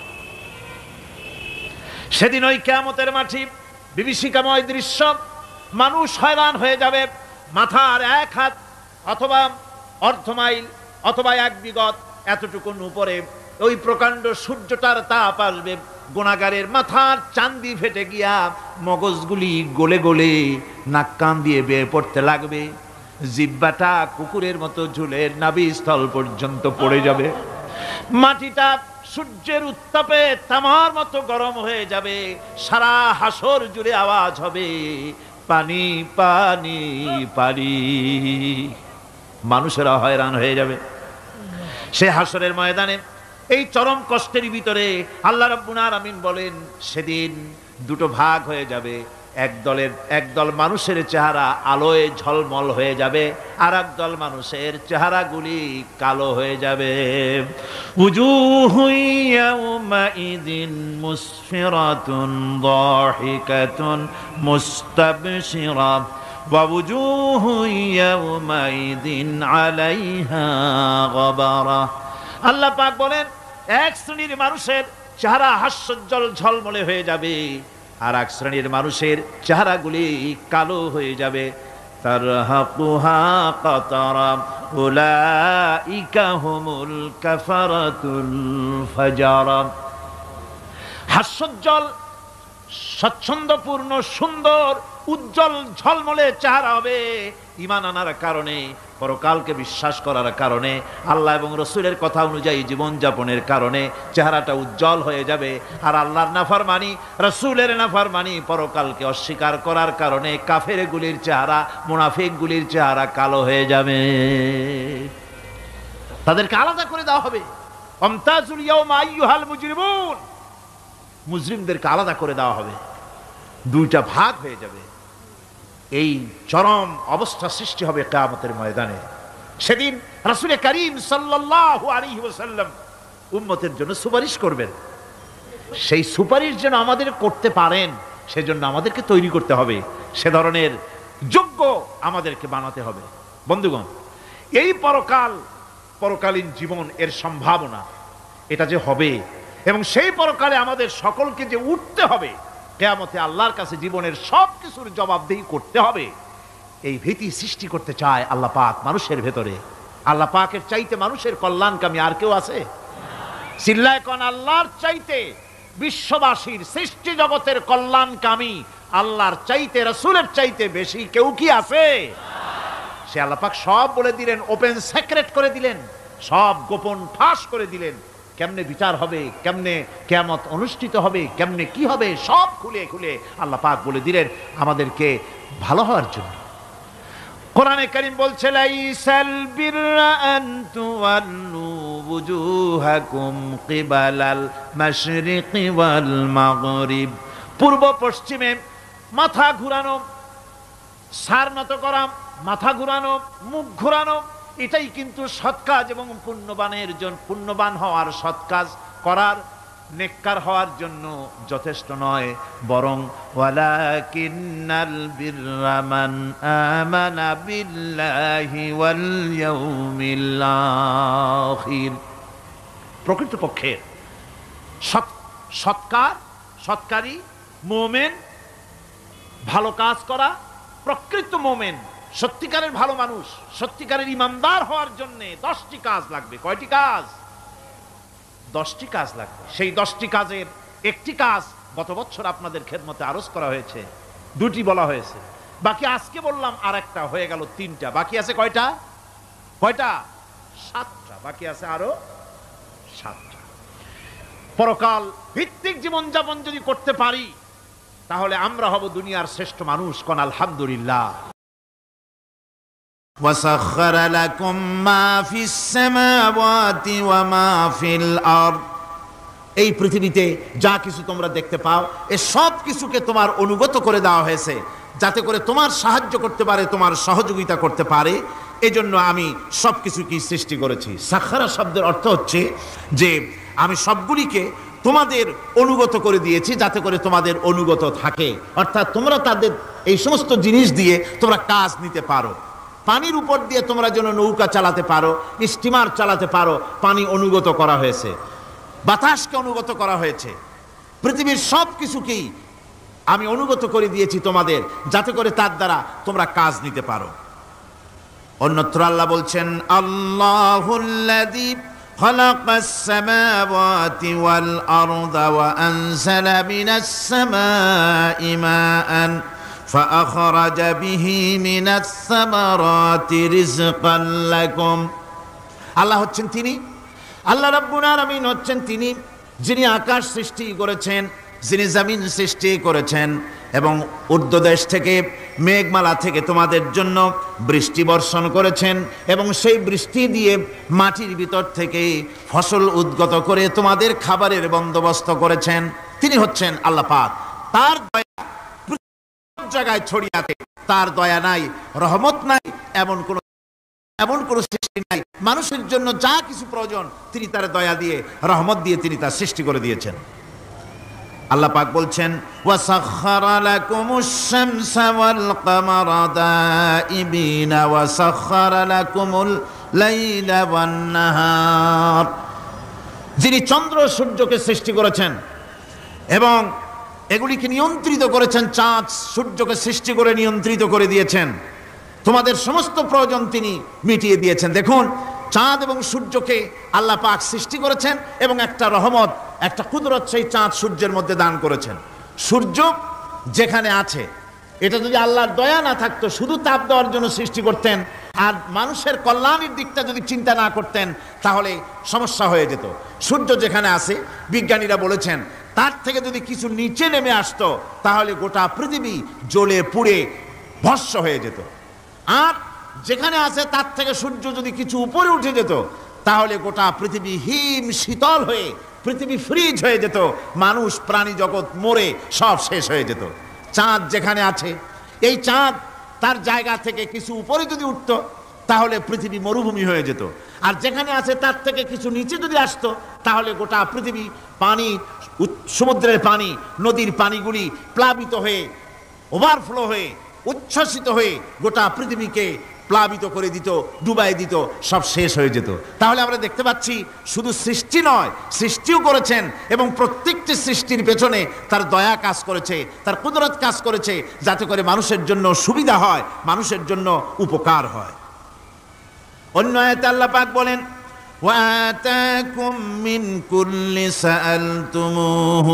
সেদিন ওই কিয়ামতের মাঠে বিভীষিকাময় দৃশ্য, মানুষ হয়রান হয়ে যাবে। মাথার এক হাত অথবা অর্ধ মাইল অথবা এক বিগত এতটুকুন উপরে ওই প্রকাণ্ড সূর্যটার তাপ আসবে, গুনাহগারের মাথার চান্দি ফেটে গিয়া মগজগুলি গলে গলে নাক কান দিয়ে বেয়ে পড়তে লাগবে, জিহ্বাটা কুকুরের মতো ঝুলে নাভিস্থল পর্যন্ত পড়ে যাবে, মাটিটা সূর্যের উত্তাপে তামার মতো গরম হয়ে যাবে, সারা হাসর জুড়ে আওয়াজ হবে, পানি পানি পানি। মানুষেরা হয়রান হয়ে যাবে সে হাসরের ময়দানে। এই চরম কষ্টের ভিতরে আল্লাহ রাব্বুল আলামিন বলেন, সেদিন দুটো ভাগ হয়ে যাবে। একদল মানুষের চেহারা আলোয় ঝলমল হয়ে যাবে, আর একদল মানুষের চেহারাগুলি কালো হয়ে যাবে। উজুহু ইয়াউমাইযিন মুসফিরাতুন দাহিকাতুন মুস্তাবশিরা ওয়া উজুহু ইয়াউমাইযিন আলাইহা গাবারা। আল্লাহ পাক বলেন, এক শ্রেণীর মানুষের চেহারা হাস্যোজ্জ্বল ঝলমলে হয়ে যাবে, আর এক শ্রেণীর মানুষের চেহারাগুলি কালো হয়ে যাবে। তারহাকুহা কাতারা উলাইকা হুমুল কাফারাতুল ফাজারা। হাস্যোজ্জ্বল, স্বচ্ছন্দপূর্ণ, সুন্দর, উজ্জ্বল ঝলমলে চেহারা হবে ঈমান আনার কারণে, পরকালকে বিশ্বাস করার কারণে, আল্লাহ এবং রসুলের কথা অনুযায়ী জীবনযাপনের কারণে চেহারাটা উজ্জ্বল হয়ে যাবে। আর আল্লাহর নাফরমানি, রসুলের নাফরমানি, পরকালকে অস্বীকার করার কারণে কাফেরগুলির চেহারা, মুনাফিকগুলির চেহারা কালো হয়ে যাবে। তাদেরকে আলাদা করে দেওয়া হবে। আমতাজুল ইয়াওমা আইয়ুহাল মুজরিমুন, মুজরিমদেরকে আলাদা করে দেওয়া হবে, দুইটা ভাগ হয়ে যাবে। এই চরম অবস্থা সৃষ্টি হবে কিয়ামতের ময়দানে। সেদিন রাসূল করিম সাল্লাল্লাহু আলাইহি ওয়াসাল্লাম উম্মতের জন্য সুপারিশ করবেন। সেই সুপারিশ যেন আমাদের করতে পারেন, সেজন্য আমাদেরকে তৈরি করতে হবে, সে ধরনের যোগ্য আমাদেরকে বানাতে হবে। বন্ধুগণ, এই পরকালীন জীবন, এর সম্ভাবনা, এটা যে হবে এবং সেই পরকালে আমাদের সকলকে যে উঠতে হবে, কিয়ামতে আল্লাহর কাছে জীবনের সব কিছুর জবাবদিহি করতে হবে, এই ভীতি সৃষ্টি করতে চায় আল্লাহ পাক মানুষের ভেতরে। আল্লাহ পাকের চাইতে মানুষের কল্যাণকামী আর কেউ আছে? চিল্লায় কোন আল্লাহর চাইতে বিশ্ববাসীর সৃষ্টি জগতের কল্যাণকামী আল্লাহর চাইতে, রাসূলের চাইতে বেশি কেউ কি আছে? সে আল্লাহ পাক সব বলে দিলেন, ওপেন সিক্রেট করে দিলেন, সব গোপন ফাঁস করে দিলেন। কেমনে বিচার হবে, কেমনে কিয়ামত অনুষ্ঠিত হবে, কেমনে কি হবে, সব খুলে খুলে আল্লাহ পাক বলে দিলেন আমাদেরকে ভালো হওয়ার জন্য। কোরআনে কারীম বলছে, লাইসাল বিররা আন তুওয়াল্লু ওয়ুজুহাকুম কিবালাল মাশরিকি ওয়াল মাগরিব। পূর্ব পশ্চিমে মাথা ঘুরানো, সার নত করা, মাথা ঘুরানো, মুখ ঘুরানো, এটাই কিন্তু সৎ কাজ এবং পুণ্যবানের জন্য, পুণ্যবান হওয়ার, সৎ কাজ করার, নেককার হওয়ার জন্য যথেষ্ট নয়, বরং ওয়ালাকিন্নাল বিররা মান আমানা বিল্লাহি ওয়াল ইয়াউমিল আখির। প্রকৃতপক্ষে সৎকারী মুমিন, ভালো কাজ করা, প্রকৃত মুমিন, সত্যিকারের ভালো মানুষ, সত্যিকারের ইমানদার হওয়ার জন্য 10টি কাজ লাগবে। কয়টি কাজ? 10টি কাজ লাগবে। সেই 10টি কাজের একটি কাজ গত বছর আপনাদের খেদমতে আরজ করা হয়েছে, 2টি বলা হয়েছে, বাকি আজকে বললাম আর একটা, হয়ে গেল 3টা। বাকি আছে কয়টা? 7টা বাকি আছে, আরো 7টা। পরকাল ভিত্তিক জীবনযাপন যদি করতে পারি তাহলে আমরা হব দুনিয়ার শ্রেষ্ঠ মানুষ। কোন আলহামদুলিল্লাহ। وسخر لكم ما في السماوات وما في الأرض। এই পৃথিবীতে যা কিছু তোমরা দেখতে পাও, এ সব কিছুকে তোমার অনুগত করে দেওয়া হয়েছে যাতে করে তোমার সাহায্য করতে পারে, তোমার সহযোগিতা করতে পারে। এজন্য আমি সব কিছুকে সৃষ্টি করেছি। সাখারা শব্দের অর্থ হচ্ছে যে আমি সবগুলিকে তোমাদের অনুগত করে দিয়েছি যাতে করে তোমাদের অনুগত থাকে, অর্থাৎ তোমরা তাদের এই সমস্ত জিনিস দিয়ে তোমরা কাজ নিতে পারো। পানির উপর দিয়ে তোমরা যেন নৌকা চালাতে পারো, স্টিমার চালাতে পারো, পানি অনুগত করা হয়েছে, বাতাসকে অনুগত করা হয়েছে। পৃথিবীর সব কিছুকেই আমি অনুগত করে দিয়েছি তোমাদের যাতে করে তার দ্বারা তোমরা কাজ নিতে পারো। অন্যত্র আল্লাহ বলছেন, আল্লাহুল্লাযী খালাকাস সামাওয়াতি ওয়াল আরদা ওয়া আনজালা মিনাস সামাই মাআন فأخرج به من الثمرات رزقا لكم। আল্লাহ হচ্ছেন তিনি, আল্লাহ রাব্বুল আলামিন হচ্ছেন তিনি যিনি আকাশ সৃষ্টি করেছেন, যিনি জমিন সৃষ্টি করেছেন এবং ঊর্ধ্বদেশ থেকে, মেঘমালা থেকে তোমাদের জন্য বৃষ্টি বর্ষণ করেছেন এবং সেই বৃষ্টি দিয়ে মাটির ভিতর থেকে ফসল উদ্গত করে তোমাদের খাবারের বন্দোবস্ত করেছেন। তিনি হচ্ছেন আল্লাহ পাক। তার জায়গায় ছড়িয়ে আছে, তার দয়া নাই, রহমত নাই, এমন কোন সৃষ্টি নাই। মানুষের জন্য যা কিছু প্রয়োজন তিনি তার দয়া দিয়ে, রহমত দিয়ে তিনি তার সৃষ্টি করে দিয়েছেন। আল্লাহ পাক বলছেন, ওয়াসাখখারা লাকুমুশ শামসা ওয়াল কামারা দাইবিনা ওয়াসাখখারা লাকুমুল লাইলা ওয়ান নাহার। যিনি চন্দ্র সূর্যকে সৃষ্টি করেছেন এবং এগুলিকে নিয়ন্ত্রিত করেছেন, চাঁদ সূর্যকে সৃষ্টি করে নিয়ন্ত্রিত করে দিয়েছেন, তোমাদের সমস্ত প্রয়োজন তিনি মিটিয়ে দিয়েছেন। দেখুন, চাঁদ এবং সূর্যকে আল্লাহ পাক সৃষ্টি করেছেন এবং একটা রহমত, একটা কুদরত সেই চাঁদ সূর্যের মধ্যে দান করেছেন। সূর্য যেখানে আছে, এটা যদি আল্লাহর দয়া না থাকতো, শুধু তাপ দেওয়ার জন্য সৃষ্টি করতেন আর মানুষের কল্যাণের দিকটা যদি চিন্তা না করতেন তাহলে সমস্যা হয়ে যেত। সূর্য যেখানে আছে, বিজ্ঞানীরা বলেছেন তার থেকে যদি কিছু নিচে নেমে আসতো তাহলে গোটা পৃথিবী জ্বলে পুড়ে ভস্ম হয়ে যেত। আর যেখানে আছে তার থেকে সূর্য যদি কিছু উপরে উঠে যেত তাহলে গোটা পৃথিবী হিম শীতল হয়ে, পৃথিবী ফ্রিজ হয়ে যেত, মানুষ প্রাণী জগৎ মরে সব শেষ হয়ে যেত। চাঁদ যেখানে আছে, এই চাঁদ তার জায়গা থেকে কিছু উপরে যদি উঠত তাহলে পৃথিবী মরুভূমি হয়ে যেত। আর যেখানে আছে তার থেকে কিছু নিচে যদি আসতো তাহলে গোটা পৃথিবী পানি, সমুদ্রের পানি, নদীর পানিগুলি প্লাবিত হয়ে, ওভারফ্লো হয়ে, উচ্ছ্বসিত হয়ে গোটা পৃথিবীকে প্লাবিত করে দিত, ডুবাই দিত, সব শেষ হয়ে যেত। তাহলে আমরা দেখতে পাচ্ছি শুধু সৃষ্টি নয়, সৃষ্টিও করেছেন এবং প্রত্যেকটি সৃষ্টির পেছনে তার দয়া কাজ করেছে, তার কুদরত কাজ করেছে যাতে করে মানুষের জন্য সুবিধা হয়, মানুষের জন্য উপকার হয়। অন্য আয়াতে আল্লাহ পাক বলেন, وآتاكم من كل سألتموه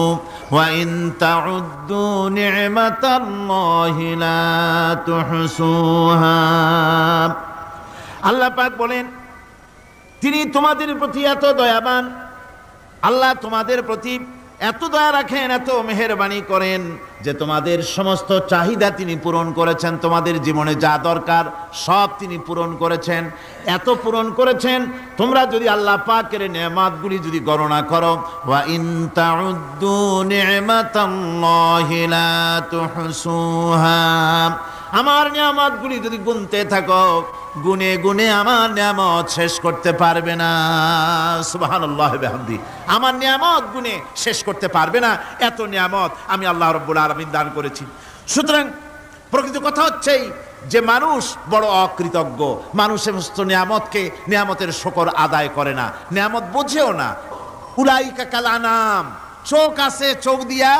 وإن تعدوا نعمة الله لا تحصوها। আল্লাহ পাক বলেন তিনি তোমাদের প্রতি এত দয়াবান, আল্লাহ তোমাদের প্রতি এত দয়া রাখেন, এত মেহেরবানি করেন যে তোমাদের সমস্ত চাহিদা তিনি পূরণ করেছেন। তোমাদের জীবনে যা দরকার সব তিনি পূরণ করেছেন, এত পূরণ করেছেন তোমরা যদি আল্লাহ পাকের নেয়ামতগুলি যদি গণনা করো, ওয়া ইন তাউদ্দু নি'মাতাল্লাহি লা তুহসুহা, আমার নিয়ামতগুলি যদি গুনতে থাকো গুনে গুনে আমার নিয়ামত শেষ করতে পারবে না। সুবহানাল্লাহি ওয়া বিহামদি, আমার নিয়ামত গুনে শেষ করতে পারবে না, এত নিয়ামত আমি আল্লাহ রাব্বুল আলামিন দান করেছি। সুতরাং প্রকৃত কথা হচ্ছে যে মানুষ বড় অকৃতজ্ঞ, মানুষ সমস্ত নিয়ামতকে নিয়ামতের শুকর আদায় করে না, নিয়ামত বোঝেও না। উলাইকা কাল আনাম, চোখ আছে চোখ দিয়া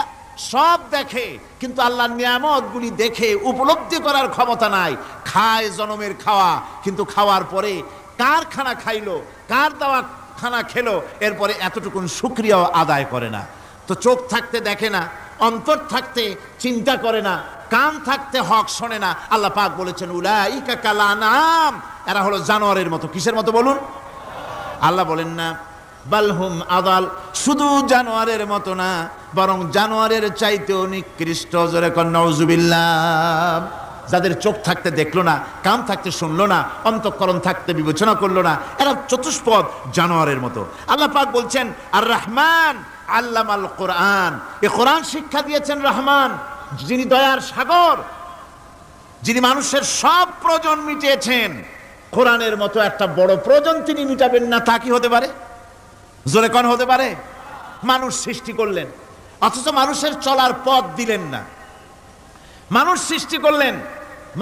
সব দেখে কিন্তু আল্লাহর নিয়ামতগুলি দেখে উপলব্ধি করার ক্ষমতা নাই। খায় জনমের খাওয়া, কিন্তু খাওয়ার পরে কার খানা খাইলো, কার দেওয়া খানা খেলো, এরপরে এতটুকুন শুকরিয়াও আদায় করে না। তো চোখ থাকতে দেখে না, অন্তর থাকতে চিন্তা করে না, কান থাকতে হক শোনে না। আল্লাহ পাক বলেছেন উলাইকা কাল আনাম, এরা হলো জানোয়ারের মতো। কিসের মতো বলুন? আল্লাহ বলেন না বালহুম আদাল, শুধু জানোয়ারের মতো না, বরং জানোয়ারের চাইতেও নিকৃষ্ট। জোরে কর নাউজুবিল্লাহ। যাদের চোখ থাকতে দেখলো না, কান থাকতে শুনলো না, অন্তঃকরণ থাকতে বিবেচনা করলো না, এরা চতুষ্পদ জানোয়ারের মতো। আল্লাহ পাক বলছেন আর রহমান আল্লামাল কোরআন, এ কোরআন শিক্ষা দিয়েছেন রহমান, যিনি দয়ার সাগর, যিনি মানুষের সব প্রয়োজন মিটিয়েছেন। কোরআনের মতো একটা বড় প্রয়োজন তিনি মিটাবেন না, তা কি হতে পারে? জোরে কোন হতে পারে? মানুষ সৃষ্টি করলেন অথচ মানুষের চলার পথ দিলেন না। মানুষ সৃষ্টি করলেন,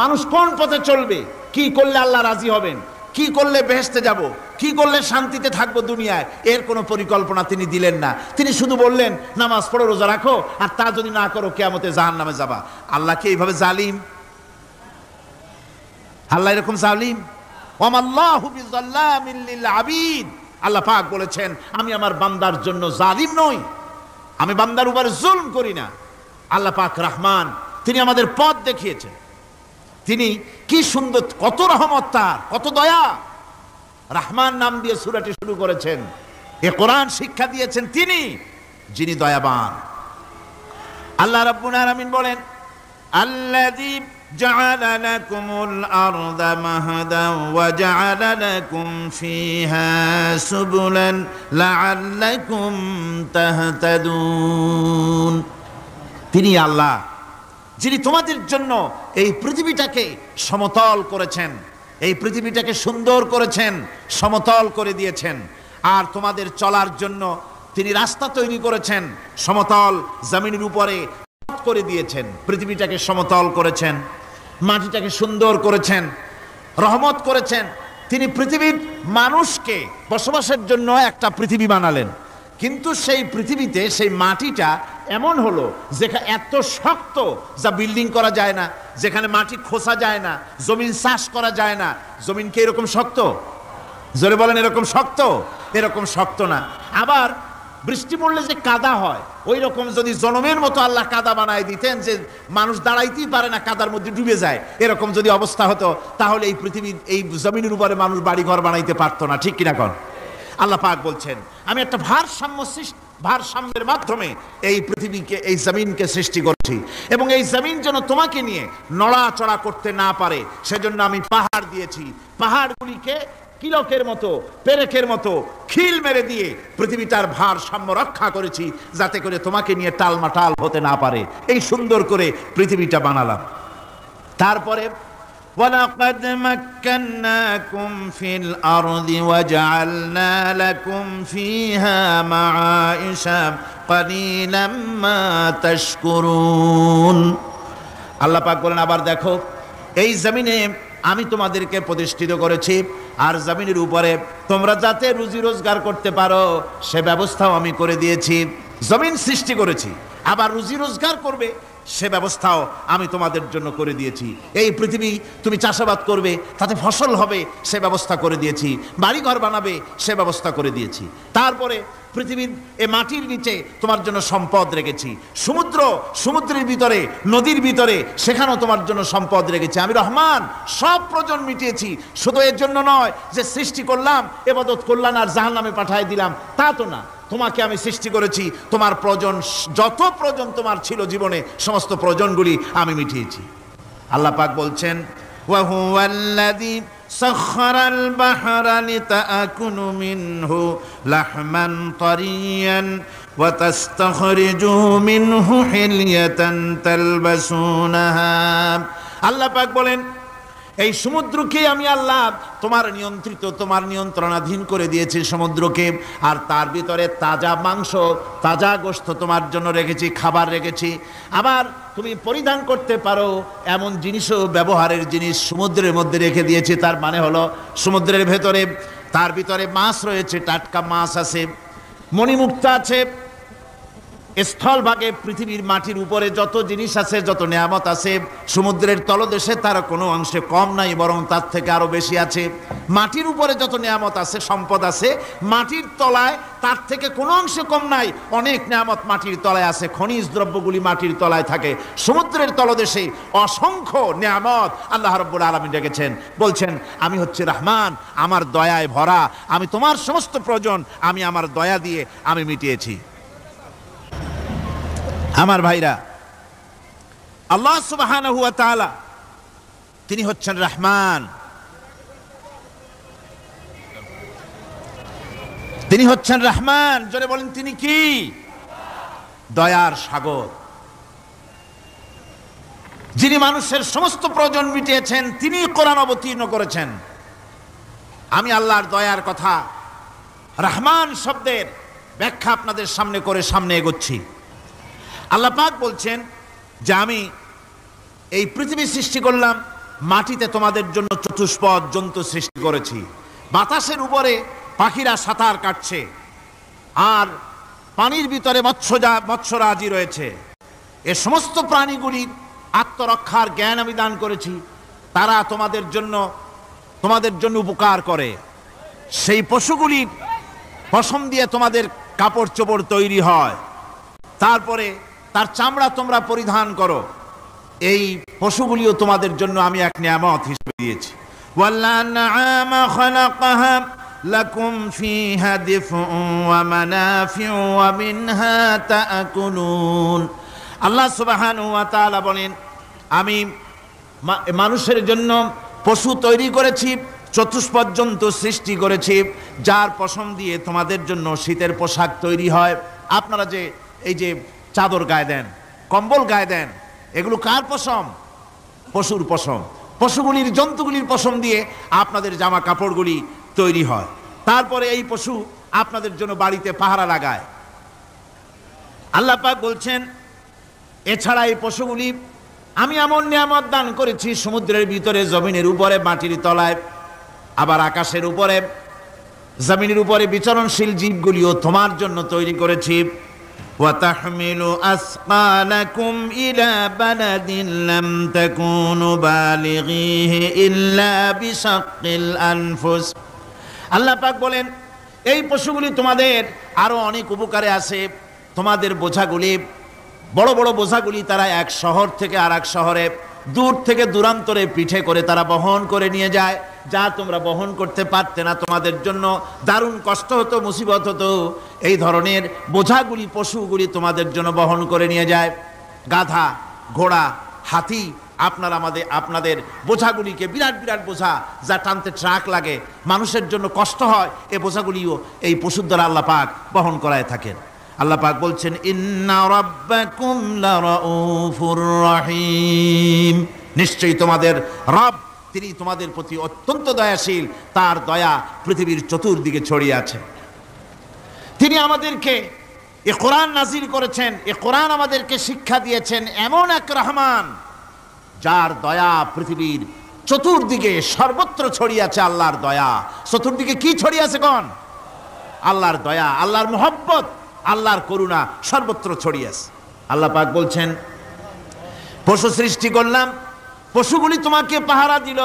মানুষ কোন পথে চলবে, কি করলে আল্লাহ রাজি হবেন, কি করলে বেহেশতে যাব, কি করলে শান্তিতে থাকবো দুনিয়ায়, এর কোনো পরিকল্পনা তিনি দিলেন না। তিনি শুধু বললেন নামাজ পড়ো, রোজা রাখো, আর তা যদি না করো কিয়ামতে জাহান্নামে যাবা। আল্লাহ কি এইভাবে জালিম? আল্লাহ এরকম জালিম? ওয়ামাল্লাহু বিযাল্লামিন লিল আবিদ। আল্লাহ পাক বলেছেন আমি আমার বান্দার জন্য জালিম নই, আমি বান্দার উপরে জুলম করি না। আল্লাহ পাক রহমান, তিনি আমাদের পথ দেখিয়েছেন। তিনি কি সুন্দর, কত রহমত তার, কত দয়া। রহমান নাম দিয়ে সূরাটি শুরু করেছেন। এ কোরআন শিক্ষা দিয়েছেন তিনি, যিনি দয়াবান। আল্লাহ রাব্বুল আলামিন বলেন আল্লাযী জাআলা লাকুমুল আরদা মাহাদান ওয়া জাআলা লাকুম ফিহা সুবুলান লাআল্লাকুম তাহতাদুন। তিনি আল্লাহ যিনি তোমাদের জন্য এই পৃথিবীটাকে সমতল করেছেন, এই পৃথিবীটাকে সুন্দর করেছেন, সমতল করে দিয়েছেন। আর তোমাদের চলার জন্য তিনি রাস্তা তৈরি করেছেন, সমতল জমিনের উপরে করে দিয়েছেন, পৃথিবীটাকে সমতল করেছেন, মাটিটাকে সুন্দর করেছেন, রহমত করেছেন। তিনি পৃথিবীর মানুষকে বসবাসের জন্য একটা পৃথিবী বানালেন, কিন্তু সেই পৃথিবীতে সেই মাটিটা এমন হলো যেখানে এত শক্ত যা বিল্ডিং করা যায় না, যেখানে মাটি খোসা যায় না, জমিন চাষ করা যায় না। জমিন কি এরকম শক্ত? জোরে বলেন এরকম শক্ত? এরকম শক্ত না। আবার বৃষ্টি পড়লে যে কাদা হয়, ওই রকম যদি জনমের মতো আল্লাহ কাদা বানায় দিতেন যে মানুষ দাঁড়াইতেই পারে না, কাদার মধ্যে ডুবে যায়, এরকম যদি অবস্থা হতো তাহলে এই পৃথিবীর এই জমিনের উপরে মানুষ বাড়ি ঘর বানাইতে পারতো না। ঠিক কিনা কন? আল্লাহ পাক বলছেন আমি একটা ভারসাম্যের মাধ্যমে এই পৃথিবীকে, এই জমিনকে সৃষ্টি করছি, এবং এই জমিন যেন তোমাকে নিয়ে নড়াচড়া করতে না পারে সেজন্য আমি পাহাড় দিয়েছি। পাহাড়গুলিকে কিলকের মতো, পেরেকের মতো খিল মেরে দিয়ে পৃথিবীটার ভারসাম্য রক্ষা করেছি, যাতে করে তোমাকে নিয়ে টালমাটাল হতে না পারে। এই সুন্দর করে পৃথিবীটা বানালাম। তারপরে وَلَقَدْ مَكَّنَّاكُمْ فِي الْأَرْضِ وَجَعَلْنَا لَكُمْ فِيهَا مَعَائِشَ قَلِيلًا مَا تَشْكُرُونَ। আল্লাহ পাক বলেন আবার দেখো, এই জমিনে আমি তোমাদেরকে প্রতিষ্ঠিত করেছি, আর জমিনের উপরে তোমরা যাতে রুজি রোজগার করতে পারো সে ব্যবস্থাও আমি করে দিয়েছি। জমিন সৃষ্টি করেছি, আবার রুজি রোজগার করবে সে ব্যবস্থাও আমি তোমাদের জন্য করে দিয়েছি। এই পৃথিবী তুমি চাষাবাদ করবে, তাতে ফসল হবে, সে ব্যবস্থা করে দিয়েছি। বাড়িঘর বানাবে, সে ব্যবস্থা করে দিয়েছি। তারপরে পৃথিবীর এ মাটির নিচে তোমার জন্য সম্পদ রেখেছি। সমুদ্রের ভিতরে, নদীর ভিতরে, সেখানেও তোমার জন্য সম্পদ রেখেছি। আমি রহমান সব প্রয়োজন মিটিয়েছি। শুধু এর জন্য নয় যে সৃষ্টি করলাম, ইবাদত করলাম আর জাহান্নামে পাঠিয়ে দিলাম, তা তো না। তোমাকে আমি সৃষ্টি করেছি, তোমার প্রয়োজন, যত প্রয়োজন তোমার ছিল জীবনে, সমস্ত প্রয়োজনগুলি আমি মিটিয়েছি। আল্লাহ পাক বলছেন, ওয়া হুয়াল্লাযী সাখখারাল বাহরা লিতাকুনু মিনহু লাহমান তারিয়ান ওয়া তাস্তাখরিজু মিনহু হিলিয়াতান তালবাসুনাহা। আল্লাহ পাক বলেন, এই সমুদ্রকে আমি আল্লাহ তোমার নিয়ন্ত্রণাধীন করে দিয়েছি সমুদ্রকে, আর তার ভিতরে তাজা মাংস, তাজা গোশত তোমার জন্য রেখেছি, খাবার রেখেছি। আবার তুমি পরিধান করতে পারো এমন জিনিসও, ব্যবহারের জিনিস সমুদ্রের মধ্যে রেখে দিয়েছি। তার মানে হলো সমুদ্রের ভেতরে, তার ভিতরে মাছ রয়েছে, টাটকা মাছ আছে, মণিমুক্তা আছে। স্থলভাগে পৃথিবীর মাটির উপরে যত জিনিস আছে, যত নিয়ামত আছে, সমুদ্রের তলদেশে তার কোনো অংশে কম নাই, বরং তার থেকে আরো বেশি আছে। মাটির উপরে যত নিয়ামত আছে, সম্পদ আছে, মাটির তলায় তার থেকে কোনো অংশে কম নাই। অনেক নিয়ামত মাটির তলায় আছে, খনিজ দ্রব্যগুলি মাটির তলায় থাকে। সমুদ্রের তলদেশে অসংখ্য নিয়ামত আল্লাহ রাব্বুল আলামিন রেখেছেন। বলছেন, আমি হচ্ছে রহমান, আমার দয়ায় ভরা, আমি তোমার সমস্ত প্রয়োজন আমি আমার দয়া দিয়ে আমি মিটিয়েছি। আমার ভাইরা, আল্লাহ সুবহানাহু ওয়া তাআলা তিনি হচ্ছেন রহমান, তিনি হচ্ছেন রহমান। জোরে বলেন, তিনি কি? দয়ার সাগর, যিনি মানুষের সমস্ত প্রয়োজন মিটিয়েছেন, তিনি কোরআন অবতীর্ণ করেছেন। আমি আল্লাহর দয়ার কথা, রহমান শব্দের ব্যাখ্যা আপনাদের সামনে করে সামনে এগোচ্ছি। আল্লাহ পাক বলছেন যে আমি এই পৃথিবী সৃষ্টি করলাম, মাটিতে তোমাদের জন্য চতুষ্পদ জন্তু সৃষ্টি করেছি, বাতাসের উপরে পাখিরা সাঁতার কাটছে, আর পানির ভিতরে মৎস্যরাজি রয়েছে। এ সমস্ত প্রাণীগুলির আত্মরক্ষার জ্ঞান আমি দান করেছি, তারা তোমাদের জন্য উপকার করে। সেই পশুগুলির পশম দিয়ে তোমাদের কাপড় চোপড় তৈরি হয়, তারপরে তার চামড়া তোমরা পরিধান করো। এই পশুগুলিও তোমাদের জন্য আমি এক নিয়ামত হিসেবে দিয়েছি। ওয়াল-আনআমা খালাকাহা লাকুম ফীহা দিফউন ওয়া মানাফিউ ওয়া মিনহা তা'কুলুন। আল্লাহ সুবহানাহু ওয়া তাআলা বলেন, আমি মানুষের জন্য পশু তৈরি করেছি, চতুষ্পদ জন্তু সৃষ্টি করেছি, যার পশম দিয়ে তোমাদের জন্য শীতের পোশাক তৈরি হয়। আপনারা যে এই যে চাদর গায়ে দেন, কম্বল গায়ে দেন, এগুলো কার পশম? পশুর পশম। পশুগুলির, জন্তুগুলির পশম দিয়ে আপনাদের জামা কাপড়গুলি তৈরি হয়। তারপরে এই পশু আপনাদের জন্য বাড়িতে পাহারা লাগায়। আল্লাহ পাক বলছেন, এছাড়া এই পশুগুলি আমি এমন নিয়ামত দান করেছি সমুদ্রের ভিতরে, জমিনের উপরে, মাটির তলায়, আবার আকাশের উপরে, জমিনের উপরে বিচরণশীল জীবগুলিও তোমার জন্য তৈরি করেছি। وَتَحْمِلُ أَثْقَالَكُمْ إِلَى بَلَدٍ لَمْ تَكُونُوا بَالِغِيهِ إِلَّا بِشَقِّ الْأَنفُسِ। আল্লাহ পাক বলেন, এই পশুগুলি তোমাদের আরো অনেক উপকারে আসে। তোমাদের বোঝাগুলি, বড় বড় বোঝাগুলি তারা এক শহর থেকে আর এক শহরে, দূর থেকে দূরান্তরে পিঠে করে তারা বহন করে নিয়ে যায়, যা তোমরা বহন করতে পারতে না। তোমাদের জন্য দারুণ কষ্ট হতো, মুসিবত হতো। এই ধরনের বোঝাগুলি, পশুগুলি তোমাদের জন্য বহন করে নিয়ে যায়। গাধা, ঘোড়া, হাতি, আপনাদের বোঝাগুলিকে, বিরাট বিরাট বোঝা যা টানতে ট্রাক লাগে, মানুষের জন্য কষ্ট হয়, এই বোঝাগুলিও এই পশুর দ্বারা আল্লাহ পাক বহন করায় থাকেন। আল্লাহ পাক বলছেন, ইন্না রাব্বাকুম লারাউফুর রহিম। নিশ্চয়ই তোমাদের রব, তিনি তোমাদের প্রতি অত্যন্ত দয়াশীল, তার দয়া পৃথিবীর চতুর্দিকে ছড়িয়ে আছে। তিনি আমাদেরকে এ কোরআন নাজিল করেছেন, এ কোরআন আমাদেরকে শিক্ষা দিয়েছেন এমন এক রহমান, যার দয়া পৃথিবীর চতুর্দিকে সর্বত্র ছড়িয়ে আছে। আল্লাহর দয়া চতুর্দিকে কি ছড়িয়ে আছে? কোন? আল্লাহর দয়া, আল্লাহর মুহাব্বত, আল্লাহর করুণা সর্বত্র ছড়িয়ে আছে। আল্লাহ পাক বলছেন, পশু সৃষ্টি করলাম, পশুগুলি তোমাকে পাহারা দিল,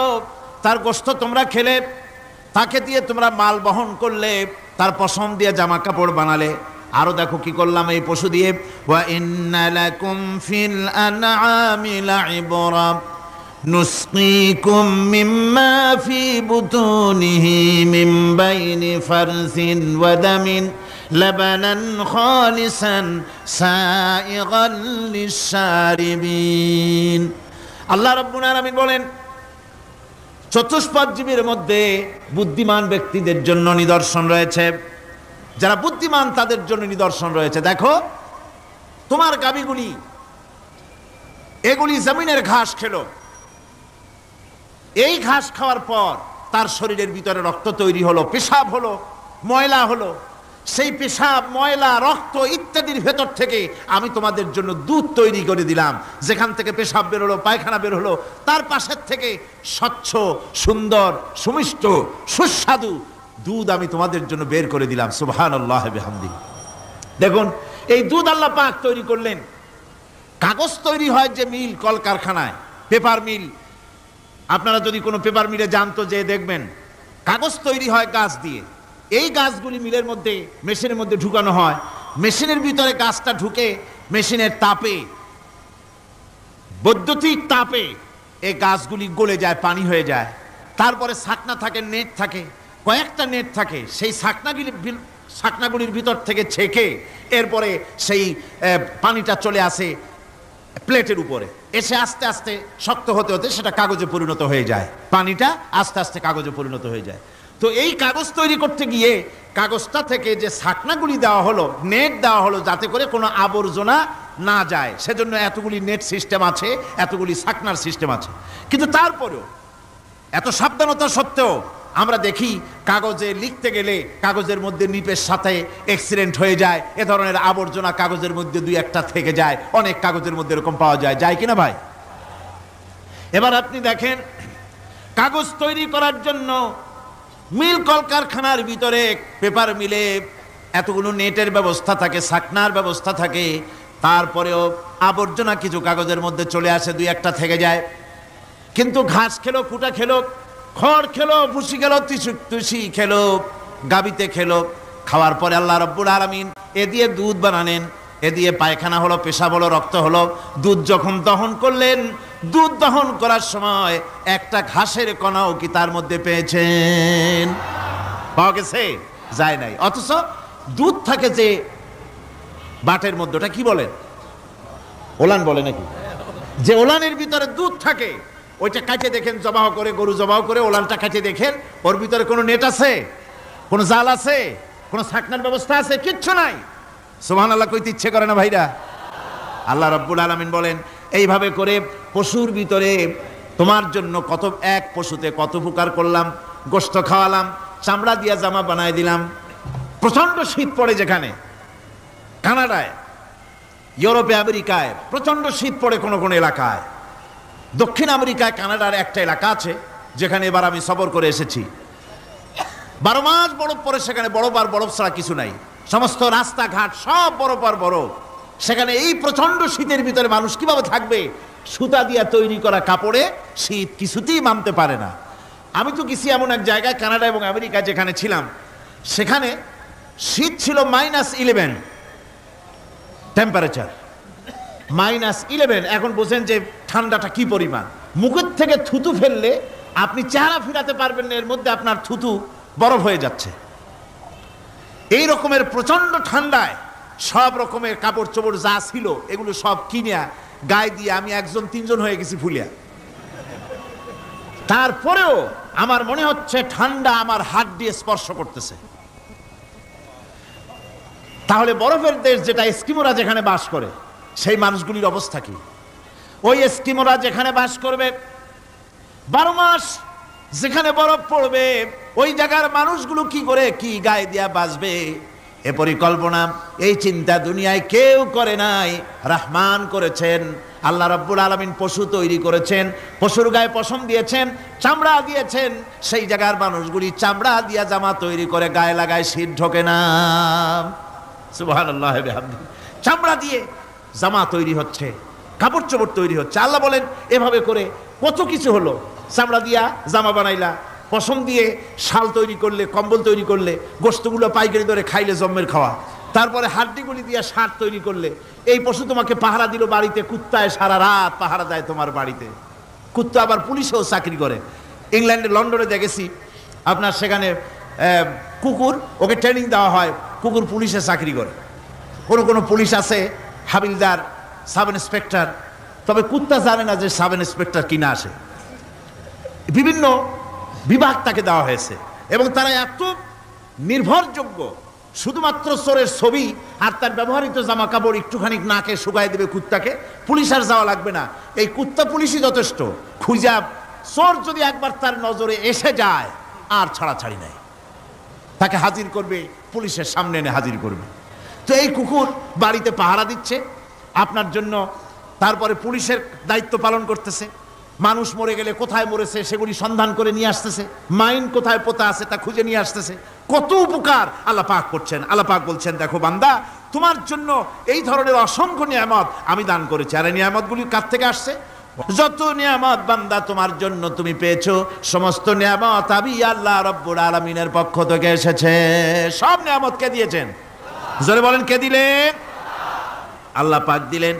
তার গোশত তোমরা খেলে, তাকে দিয়ে তোমরা মাল বহন করলে, তার পশম দিয়ে জামা কাপড় বানালে। আরো দেখো কি করলাম এই পশু দিয়ে, ওয়া ইন্না লাকুম ফিল আনআমি লাইবরা নুসকিকুম মিম্মা ফি বুতুনিহি মিন বাইনি ফারসিন ওয়া দামিন লাবানান খালিসান সাইগাল লিশারিবিন। আল্লাহ রাব্বুল আলামিন বলেন, চতুষ্পদ জীবের মধ্যে বুদ্ধিমান ব্যক্তিদের জন্য নিদর্শন রয়েছে। যারা বুদ্ধিমান তাদের জন্য নিদর্শন রয়েছে। দেখো তোমার গাভীগুলি, এগুলি জমিনের ঘাস খেলো, এই ঘাস খাওয়ার পর তার শরীরের ভিতরে রক্ত তৈরি হলো, পেশাব হলো, ময়লা হলো। সেই পেশাব, ময়লা, রক্ত ইত্যাদির ভেতর থেকে আমি তোমাদের জন্য দুধ তৈরি করে দিলাম। যেখান থেকে পেশাব বের হলো, পায়খানা বের হলো, তার পাশের থেকে স্বচ্ছ, সুন্দর, সুমিষ্ট, সুস্বাদু দুধ আমি তোমাদের জন্য বের করে দিলাম। সুবহানাল্লাহ বিহামদিহি। দেখুন এই দুধ আল্লাহ পাক তৈরি করলেন। কাগজ তৈরি হয় যে মিল, কলকারখানায়, পেপার মিল। আপনারা যদি কোনো পেপার মিলে যান তো যে দেখবেন কাগজ তৈরি হয় গাছ দিয়ে। এই গাছগুলি মিলের মধ্যে, মেশিনের মধ্যে ঢুকানো হয়। মেশিনের ভিতরে গাছটা ঢুকে মেশিনের তাপে, বৈদ্যুতিক তাপে এই গাছগুলি গলে যায়, পানি হয়ে যায়। তারপরে ছাকনা থাকে, নেট থাকে, কয়েকটা নেট থাকে। সেই ছাকনাগুলির ভিতর থেকে ছেঁকে এরপরে সেই পানিটা চলে আসে প্লেটের উপরে, এসে আস্তে আস্তে শক্ত হতে হতে সেটা কাগজে পরিণত হয়ে যায়। পানিটা আস্তে আস্তে কাগজে পরিণত হয়ে যায়। তো এই কাগজ তৈরি করতে গিয়ে কাগজটা থেকে যে ছাকনাগুলি দেওয়া হলো, নেট দেওয়া হলো, যাতে করে কোনো আবর্জনা না যায়, সেজন্য এতগুলি নেট সিস্টেম আছে, এতগুলি ছাকনার সিস্টেম আছে। কিন্তু তারপরেও এত সাবধানতা সত্ত্বেও আমরা দেখি কাগজে লিখতে গেলে কাগজের মধ্যে নিপের সাথে অ্যাক্সিডেন্ট হয়ে যায়। এ ধরনের আবর্জনা কাগজের মধ্যে দুই একটা থেকে যায়। অনেক কাগজের মধ্যে এরকম পাওয়া যায়, যায় কিনা ভাই? এবার আপনি দেখেন, কাগজ তৈরি করার জন্য মিল কলকারখানার ভিতরে, পেপার মিলে এতগুলো নেটের ব্যবস্থা থাকে, ছাকনার ব্যবস্থা থাকে। তারপরেও আবর্জনা কিছু কাগজের মধ্যে চলে আসে, দুই একটা থেকে যায়। কিন্তু ঘাস খেলো, কুটা খেলো, খড় খেলো, ভুসি খেলো, তুষি খেলো, গাবিতে খেলো, খাওয়ার পরে আল্লাহ রাব্বুল আলামিন এ দিয়ে দুধ বানালেন। এ দিয়ে পায়খানা হলো, পেশাব হলো, রক্ত হলো। দুধ যখন দহন করলেন, দুধ দহন করার সময় একটা ঘাসের কণাও কি তার মধ্যে পেয়েছেন? পাওয়া গেছে? যায় নাই। অথচ দুধ থাকে যে বাটের মধ্যে, ওটা কি বলেন? ওলান বলে নাকি? যে ওলানের ভিতরে দুধ থাকে, ওইটা কাটে দেখেন, জবাহ করে, গরু জবাহ করে ওলানটা কাটে দেখেন, ওর ভিতরে কোনো নেট আছে, কোনো জাল আছে, কোনো ছাকনার ব্যবস্থা আছে? কিচ্ছু নাই। সুবহানাল্লাহ কইতে ইচ্ছে করে না ভাইরা? আল্লাহ রাব্বুল আলামিন বলেন, এইভাবে করে পশুর ভিতরে তোমার জন্য কত, এক পশুতে কত উপকার করলাম। গোশত খাওয়ালাম, চামড়া দিয়া জামা বানায় দিলাম। প্রচন্ড শীত পড়ে যেখানে, কানাডায়, ইউরোপে, আমেরিকায় প্রচন্ড শীত পড়ে কোনো কোনো এলাকায়। দক্ষিণ আমেরিকায় কানাডার একটা এলাকা আছে যেখানে এবার আমি সফর করে এসেছি। 12 মাস বরফ পড়ে সেখানে, বরফ আর বরফ ছাড়া কিছু নাই। সমস্ত রাস্তাঘাট সব বরফ আর বরফ। সেখানে এই প্রচন্ড শীতের ভিতরে মানুষ কিভাবে থাকবে? সুতা দিয়া তৈরি করা কাপড়ে শীত কিছুতেই মানতে পারে না। আমি তো গেছি এমন এক জায়গায়, কানাডা এবং আমেরিকা যেখানে ছিলাম, সেখানে শীত ছিল -11 টেম্পারেচার, -11। এখন বোঝেন যে ঠান্ডাটা কি পরিমাণ। মুখের থেকে থুতু ফেললে আপনি চেহারা ফিরাতে পারবেন না, এর মধ্যে আপনার থুতু বরফ হয়ে যাচ্ছে। এই রকমের প্রচন্ড ঠান্ডায় সব রকমের কাপড় চোপড় যা ছিল এগুলো সব কিনে গায়ে দিয়ে আমি 1-3 হয়ে গেছি ফুলিয়া। তারপরেও আমার মনে হচ্ছে ঠান্ডা আমার হাত দিয়ে স্পর্শ করতেছে। তাহলে বরফের দেশ যেটা, এস্কিমোরা যেখানে বাস করে, সেই মানুষগুলির অবস্থা কি? ওই এস্কিমোরা যেখানে বাস করবে, 12 মাস যেখানে বরফ পড়বে, ওই জায়গার মানুষগুলো কি করে, কি গায়ে দিয়া বাঁচবে? এ পরিকল্পনা, এই চিন্তা দুনিয়ায় কেউ করে নাই, রহমান করেছেন। আল্লাহ রাব্বুল আলামিন পশু তৈরি করেছেন, পশুর গায়ে পশম দিয়েছেন, চামড়া দিয়েছেন। সেই জায়গার মানুষগুলি চামড়া দিয়া জামা তৈরি করে গায়ে লাগায়, শীত ঢোকে না। সুবহানাল্লাহ বিহামদিহি। চামড়া দিয়ে জামা তৈরি হচ্ছে, কাপড় চোপড় তৈরি হচ্ছে। আল্লাহ বলেন এভাবে করে কত কিছু হলো। চামড়া দিয়া জামা বানাইলা, পশম দিয়ে শাল তৈরি করলে, কম্বল তৈরি করলে, গোশতগুলো পাইকারি দরে খাইলে জম্মের খাওয়া, তারপরে হাড্ডিগুলি দিয়ে শার্ট তৈরি করলে। এই পশু তোমাকে পাহারা দিল বাড়িতে, কুত্তায় সারা রাত পাহারা দেয় তোমার বাড়িতে। কুত্তা আবার পুলিশেও চাকরি করে। ইংল্যান্ডে লন্ডনে দেখেছি আপনার, সেখানে কুকুর, ওকে ট্রেনিং দেওয়া হয়, কুকুর পুলিশে চাকরি করে। কোনো পুলিশ আছে হাবিলদার, সাব ইন্সপেক্টর, তবে কুত্তা জানে না যে সাব ইন্সপেক্টর কিনা আসে। বিভিন্ন বিভাগ তাকে দেওয়া হয়েছে এবং তারা এত নির্ভরযোগ্য, শুধুমাত্র চোরের ছবি আর তার ব্যবহৃত জামা কাপড় একটুখানি নাকে শুকায় দেবে কুত্তাকে, পুলিশ আর যাওয়া লাগবে না। এই কুত্তা পুলিশই যথেষ্ট। খুঁজা চোর যদি একবার তার নজরে এসে যায় আর ছাড়াছাড়ি নাই, তাকে হাজির করবে, পুলিশের সামনে এনে হাজির করবে। তো এই কুকুর বাড়িতে পাহারা দিচ্ছে আপনার জন্য, তারপরে পুলিশের দায়িত্ব পালন করতেছে। মানুষ মরে গেলে কোথায় মরেছে সেগুলি সন্ধান করে নিয়ে আসতেছে, মাইন কোথায় পোতা আছে তা খুঁজে নিয়ে আসতেছে। কত উপকার আল্লাহ পাক করছেন। আল্লাহ পাক বলছেন, দেখো বান্দা, তোমার জন্য এই ধরনের অসংখ্য নিয়ামত আমি দান করেছি। আর এই নিয়ামতগুলি কার থেকে আসছে? যত নিয়ামত বান্দা তোমার জন্য তুমি পেয়েছো, সমস্ত নিয়ামত আমি আল্লাহ রব্বুল আলামিনের পক্ষ থেকে এসেছে। সব নিয়ামত কে দিয়েছেন? জোরে বলেন, কে দিলেন? আল্লাহ পাক দিলেন।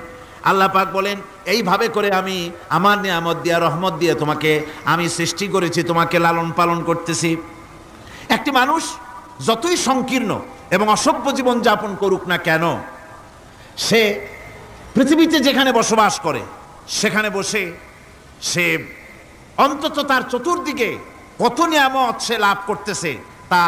আল্লাহ পাক বলেন, এইভাবে করে আমি আমার নিয়ামত দিয়ে, রহমত দিয়ে তোমাকে আমি সৃষ্টি করেছি, তোমাকে লালন পালন করতেছি। একটি মানুষ যতই সংকীর্ণ এবং অসভ্য জীবন যাপন করুক না কেন, সে পৃথিবীতে যেখানে বসবাস করে সেখানে বসে সে অন্তত তার চতুর্দিকে কত নিয়ামত সে লাভ করতেছে তা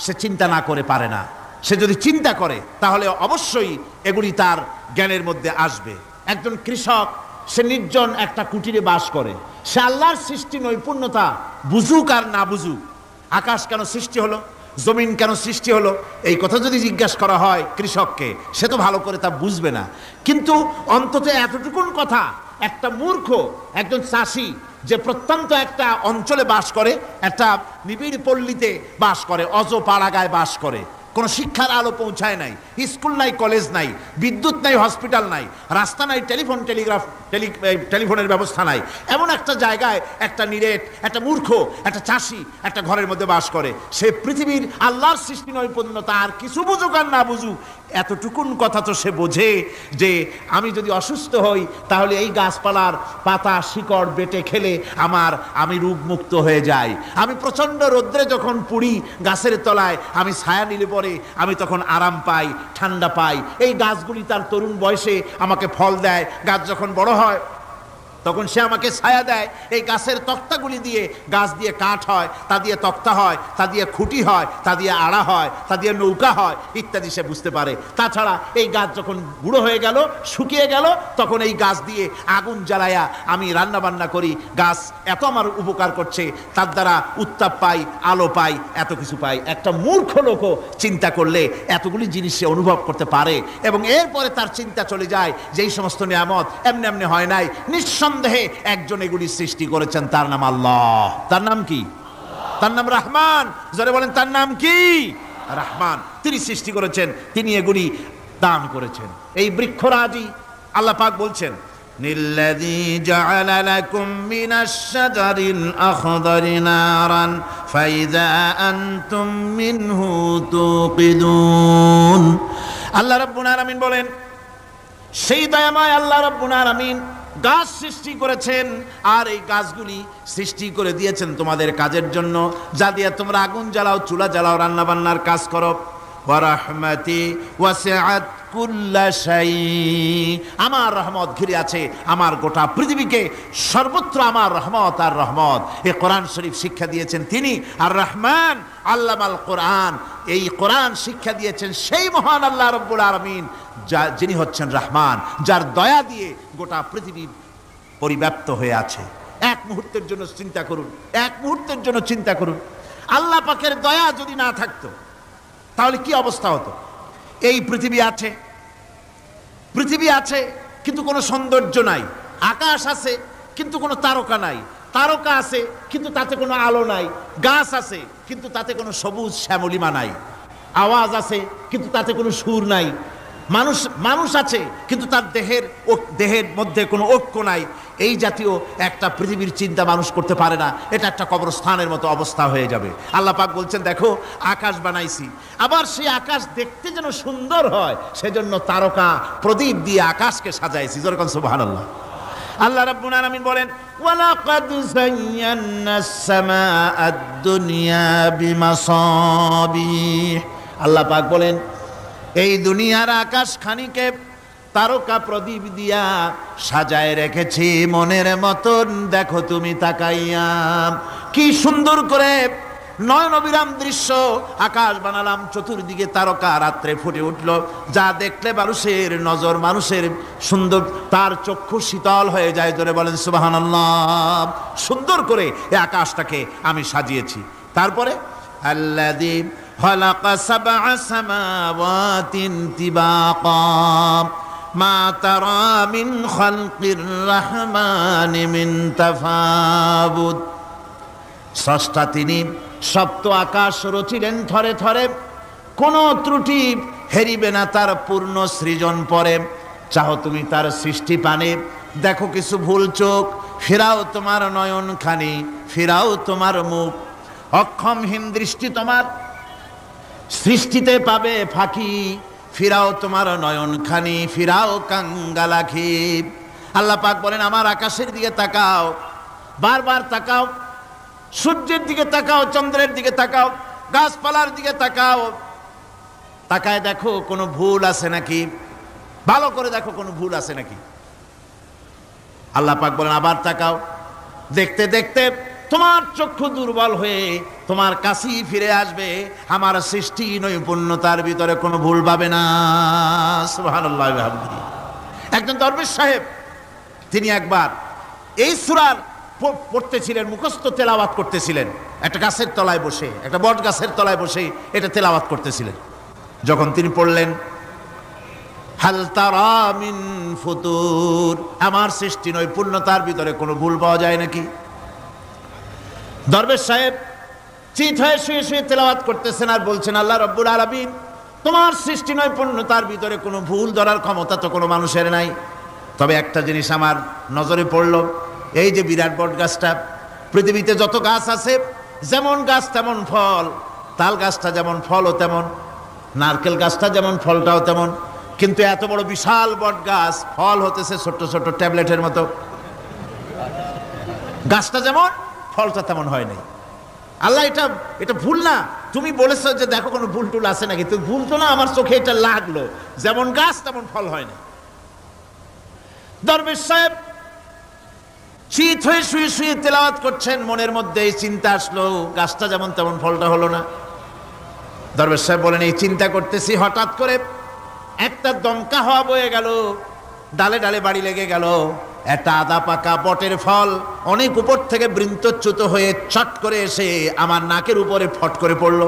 সে চিন্তা না করে পারে না। সে যদি চিন্তা করে তাহলে অবশ্যই এগুলি তার জ্ঞানের মধ্যে আসবে। একজন কৃষক, সে নির্জন একটা কুটিরে বাস করে। সে আল্লাহর সৃষ্টি নৈপুণ্যতা বুঝুক আর না বুঝুক, আকাশ কেন সৃষ্টি হলো, জমিন কেন সৃষ্টি হলো, এই কথা যদি জিজ্ঞাসা করা হয় কৃষককে, সে তো ভালো করে তা বুঝবে না। কিন্তু অন্তত এতটুকুন কথা একটা মূর্খ, একজন চাষি যে প্রত্যন্ত একটা অঞ্চলে বাস করে, একটা নিবিড় পল্লীতে বাস করে, অজ পাড়াগায় বাস করে, কোনো শিক্ষার আলো পৌঁছায় নাই, স্কুল নাই, কলেজ নাই, বিদ্যুৎ নাই, হসপিটাল নাই, রাস্তা নাই, টেলিফোনের ব্যবস্থা নাই, এমন একটা জায়গায় একটা নিরেট, একটা মূর্খ, একটা চাষি একটা ঘরের মধ্যে বাস করে। সে পৃথিবীর আল্লাহর সৃষ্টি নৈপুণ্যতা আর কিছু বুঝুক আর না বুঝুক, এতটুকুন কথা তো সে বোঝে যে আমি যদি অসুস্থ হই তাহলে এই গাছপালার পাতা শিকড় বেটে খেলে আমি রোগমুক্ত হয়ে যাই। আমি প্রচণ্ড রৌদ্রে যখন পুড়ি গাছের তলায়, আমি ছায়া নিলে পরে আমি তখন আরাম পাই, ঠান্ডা পাই। এই গাছগুলি তার তরুণ বয়সে আমাকে ফল দেয়, গাছ যখন বড় হয় তখন সে আমাকে ছায়া দেয়। এই গাছের তক্তাগুলি দিয়ে, গাছ দিয়ে কাঠ হয়, তা দিয়ে তক্তা হয়, তা দিয়ে খুঁটি হয়, তা দিয়ে আড়া হয়, তা দিয়ে নৌকা হয় ইত্যাদি সে বুঝতে পারে। তাছাড়া এই গাছ যখন বুড়ো হয়ে গেল, শুকিয়ে গেল, তখন এই গাছ দিয়ে আগুন জ্বালায়া আমি রান্না বান্না করি। গাছ এত আমার উপকার করছে, তার দ্বারা উত্তাপ পাই, আলো পাই, এত কিছু পাই। একটা মূর্খ লোকও চিন্তা করলে এতগুলি জিনিস সে অনুভব করতে পারে এবং এরপরে তার চিন্তা চলে যায় যে এই সমস্ত নিয়ামত এমনি এমনি হয় নাই, নিঃসন্দেহে একজন এগুলি সৃষ্টি করেছেন, তার নাম আল্লাহ। তার নাম কি? তার নাম রহমান। যারা বলেন তার নাম কি? রহমান। তিনি সৃষ্টি করেছেন, তিনি এগুলি দান করেছেন। এই বৃক্ষরাজি আল্লাহ পাক বলছেন, নিল্লাযী জাআলা লাকুম মিনাশ শাজারিল আখদারি নারান ফাইযা আনতুম মিনহু তুকিদুন। আল্লাহ রাব্বুল আলামিন বলেন, সেই দয়াময় আল্লাহ রাব্বুল আলামিন গাছ সৃষ্টি করেছেন আর এই গাছগুলি সৃষ্টি করে দিয়েছেন তোমাদের কাজের জন্য, যা দিয়ে তোমরা আগুন জ্বালাও, চুলা জ্বালাও, রান্না বান্নার কাজ করো। ওয়া রাহমাতি ওয়াসিআত কুল্লা শাই। আমার রহমত ঘিরে আছে আমার গোটা পৃথিবীকে, সর্বত্র আমার রহমত আর রহমত। এই কোরআন শরীফ শিক্ষা দিয়েছেন তিনি আর রহমান আল্লামাল কোরআন। এই কোরআন শিক্ষা দিয়েছেন সেই মহান আল্লাহ রাব্বুল আলামিন, যিনি হচ্ছেন রহমান, যার দয়া দিয়ে গোটা পৃথিবী পরিব্যাপ্ত হয়ে আছে। এক মুহূর্তের জন্য চিন্তা করুন, এক মুহূর্তের জন্য চিন্তা করুন, আল্লাহ পাকের দয়া যদি না থাকতো তাহলে কি অবস্থা হতো? এই পৃথিবী আছে কিন্তু কোনো সৌন্দর্য নাই, আকাশ আছে কিন্তু কোনো তারকা নাই, তারকা আছে কিন্তু তাতে কোনো আলো নাই, গাছ আছে কিন্তু তাতে কোনো সবুজ শ্যামলিমা নাই, আওয়াজ আছে কিন্তু তাতে কোনো সুর নাই, মানুষ মানুষ আছে কিন্তু তার দেহের মধ্যে কোনো ঐক্য নাই, এই জাতীয় একটা পৃথিবীর চিন্তা মানুষ করতে পারে না, এটা একটা কবরস্থানের মতো অবস্থা হয়ে যাবে। আল্লাহ পাক বলছেন দেখো আকাশ বানাইছি, আবার সেই আকাশ দেখতে যেন সুন্দর হয় সেজন্য তারকা প্রদীপ দিয়ে আকাশকে সাজাইছি। যেরকম সুবহানাল্লাহ। আল্লাহ রাব্বুল আলামিন বলেন ওয়ালাকাদ যায়্যানাস সামাআদ দুনিয়া বিমাসাবিহ। আল্লাহ পাক বলেন এই দুনিয়ার আকাশ খানিকে তারকা প্রদীপ দিয়া সাজায় রেখেছি মনের মতন, দেখো তুমি তাকাইয়া কি সুন্দর করে নয়ন অবিরাম দৃশ্য আকাশ বানালাম, চতুর্দিকে তারকা রাত্রে ফুটে উঠল, যা দেখলে মানুষের নজর, মানুষের সুন্দর, তার চক্ষু শীতল হয়ে যায়। জোরে বলেন সুবহানাল্লাহ। সুন্দর করে এই আকাশটাকে আমি সাজিয়েছি। তারপরে আল্লাযী খালাকা সাবআ সামাওয়াতিন তিবাকা মা তারা মিন খালকির রহমানি মিন তাফাবুত। স্রষ্টা তিনি সপ্ত আকাশ রচিলেন থরে থরে, কোনো ত্রুটি হেরিবে না তার পূর্ণ সৃজন পরে। চাও তুমি তার সৃষ্টি পানে, দেখো কিছু ভুল চোখ, ফিরাও তোমার নয়ন খানি, ফিরাও তোমার মুখ। অক্ষমহীন দৃষ্টি তোমার সৃষ্টিতে পাবে ফাঁকি, ফিরাও তোমার নয়ন খানি, ফিরাও কাঙ্গালাখি। আল্লাহ পাক বলেন আমার আকাশের দিকে তাকাও, বারবার তাকাও, সূর্যের দিকে তাকাও, চন্দ্রের দিকে তাকাও, গাছপালার দিকে তাকাও, তাকায় দেখো কোনো ভুল আছে নাকি, ভালো করে দেখো কোনো ভুল আছে নাকি। আল্লাহ পাক বলেন আবার তাকাও, দেখতে দেখতে তোমার চক্ষু দুর্বল হয়ে তোমার কাছেই ফিরে আসবে, আমার সৃষ্টি নৈপুণ্যতার ভিতরে কোনো ভুল পাবে না। সুবহানাল্লাহ। একজন দরবেশ সাহেব তিনি একবার এই সূরার পড়তেছিলেন, মুখস্থ তেলাওয়াত করতেছিলেন, একটা গাছের তলায় বসে, একটা বট গাছের তলায় বসে এটা তেলাওয়াত করতেছিলেন। যখন তিনি পড়লেন হাল তারা মিন ফুতুর, আমার সৃষ্টি নৈপুণ্যতার ভিতরে কোনো ভুল পাওয়া যায় নাকি। দরবেশ সাহেব চিত হয়ে শুয়ে শুয়ে তেলাওয়াত করতেছেন আর বলছেন আল্লাহ রাব্বুল আলামিন তোমার সৃষ্টি নৈপুণ্যতার ভিতরে কোনো ভুল ধরার ক্ষমতা তো কোনো মানুষের নাই। তবে একটা জিনিস আমার নজরে পড়ল, এই যে বিরাট বট গাছটা, পৃথিবীতে যত গাছ আছে যেমন গাছ তেমন ফল, তাল গাছটা যেমন ফলও তেমন, নারকেল গাছটা যেমন ফলটাও তেমন, কিন্তু এত বড় বিশাল বট গাছ ফল হতেছে ছোট্ট ছোট্ট ট্যাবলেটের মতো। গাছটা যেমন ফলটা তেমন হয় নাই। আল্লাহ এটা ভুল না, তুমি বলেছো যে দেখো কোনো ভুল টুল আছে নাকি, তুমি ভুল তো না, আমার চোখে এটা লাগলো, যেমন গাছ তেমন ফল হয় না। দরবেশ সাহেব চিত হয়ে শুয়ে শুয়ে তেলাওয়াত করছেন, মনের মধ্যে এই চিন্তা আসলো গাছটা যেমন তেমন ফলটা হলো না। দরবেশ সাহেব বলেন এই চিন্তা করতেছি, হঠাৎ করে একটা দমকা হাওয়া বয়ে গেল, ডালে ডালে বাড়ি লেগে গেল, একটা আদা পাকা বটের ফল অনেক উপর থেকে বৃন্তচ্যুত হয়ে চট করে এসে আমার নাকের উপরে ফট করে পড়ল।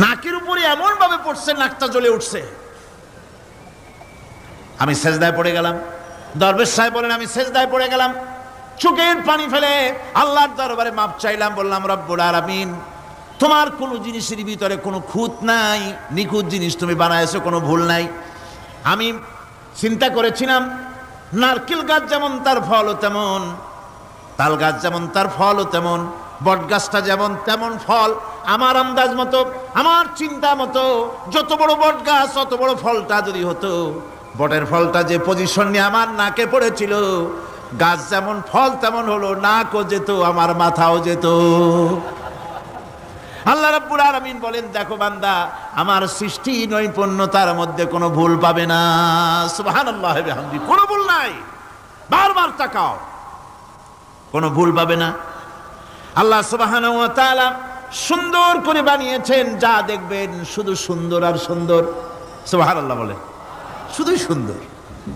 নাকের উপরে এমন ভাবে পড়ছে নাকটা জ্বলে উঠছে। আমি সেজদায় পড়ে গেলাম। দরবেশ সাহেব বলেন আমি সেজদায় পড়ে গেলাম, চোখের পানি ফেলে আল্লাহর দরবারে মাপ চাইলাম, বললাম রব্বুল আলামিন তোমার কোনো জিনিসের ভিতরে কোনো খুঁত নাই, নিখুঁত জিনিস তুমি বানাইছো, কোনো ভুল নাই। আমি চিন্তা করেছিলাম নারকেল গাছ যেমন তার ফলও তেমন, তাল গাছ যেমন তার ফলও তেমন, বট গাছটা যেমন তেমন ফল। আমার আন্দাজ মতো, আমার চিন্তা মতো যত বড় বট গাছ অত বড় ফলটা যদি হতো, বটের ফলটা যে পজিশন নিয়ে আমার নাকে পড়েছিল, গাছ যেমন ফল তেমন হলো, নাকও যেত, আমার মাথাও যেত। আল্লাহ রাব্বুল আলামিন বলেন দেখো বান্দা আমার সৃষ্টি নৈপুণ্যতার মধ্যে কোনো ভুল পাবে না। সুবহানাল্লাহ ওয়া বিহামদি, কোনো ভুল নাই, বারবার তাকাও, কোনো ভুল পাবে না। আল্লাহ সুবহানাহু ওয়া তাআলা সুন্দর করে বানিয়েছেন, যা দেখবেন শুধু সুন্দর আর সুন্দর। সুবহানাল্লাহ বলেন, শুধুই সুন্দর।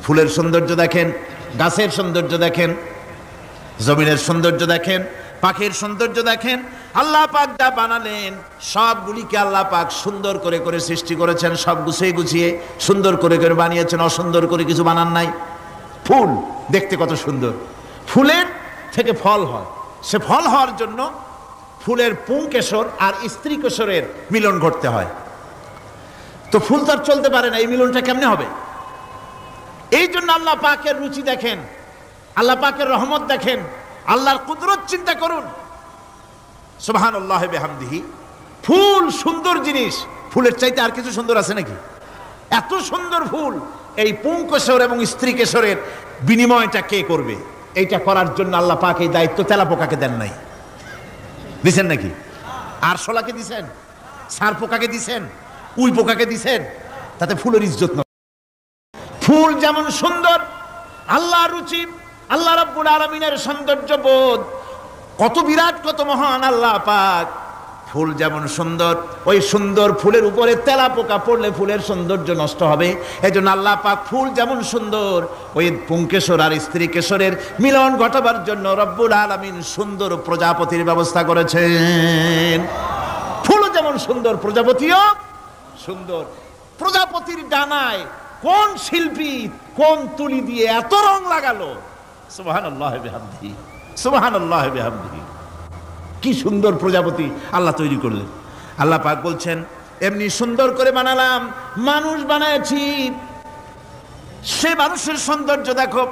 ফুলের সৌন্দর্য দেখেন, গাছের সৌন্দর্য দেখেন, জমিনের সৌন্দর্য দেখেন, পাখির সৌন্দর্য দেখেন। আল্লাহ পাক যা বানালেন সবগুলিকে আল্লাহ পাক সুন্দর করে করে সৃষ্টি করেছেন, সব গুছিয়ে গুছিয়ে সুন্দর করে করে বানিয়েছেন, অসুন্দর করে কিছু বানান নাই। ফুল দেখতে কত সুন্দর, ফুলের থেকে ফল হয়, সে ফল হওয়ার জন্য ফুলের পুংকেশর আর স্ত্রী কেশরের মিলন ঘটতে হয়। তো ফুল তো আর চলতে পারে না, এই মিলনটা কেমনে হবে? এই জন্য আল্লাহ পাকের রুচি দেখেন, আল্লাহ পাকের রহমত দেখেন, আল্লাহর কুদরত চিন্তা করুন। সুবহানাল্লাহ বিহামদিহি। ফুল সুন্দর জিনিস, ফুলের চাইতে আর কিছু সুন্দর আছে নাকি? এত সুন্দর ফুল, এই পুংকেশর এবং স্ত্রী কেশরের বিনিময়টা কে করবে? এইটা করার জন্য আল্লাহ পাক এই দায়িত্ব তেলাপোকাকে দেন নাই, দিছেন নাকি? আরশোলাকে দিছেন, সার পোকাকে দিছেন, উই পোকাকে দিছেন, তাতে ফুলের ইজ্জত নয়। ফুল যেমন সুন্দর, আল্লাহর রুচি, আল্লাহ রাব্বুল আলামিনের সৌন্দর্য বোধ কত বিরাট, কত মহান আল্লাহ পাক। ফুল যেমন সুন্দর, ওই সুন্দর ফুলের উপরে তেলাপোকা পড়লে ফুলের সৌন্দর্য নষ্ট হবে। এজন্য আল্লাহ পাক ফুল যেমন সুন্দর, ওই পুংকেশর আর স্ত্রী কেশরের মিলন ঘটাবার জন্য রব্বুল আলামিন সুন্দর প্রজাপতির ব্যবস্থা করেছেন। ফুল যেমন সুন্দর, প্রজাপতিও সুন্দর। প্রজাপতির ডানায় কোন শিল্পী কোন তুলি দিয়ে এত রং লাগালো! সুবহানাল্লাহ বিহামদিহি, সুবহানাল্লাহ বিহামদিহি। কি সুন্দর প্রজাপতি আল্লাহ তৈরি করলেন। আল্লাহ পাক বলছেন, এমনি সুন্দর করে বানালাম, মানুষ বানাইছি, সে মানুষের সৌন্দর্য দেখো।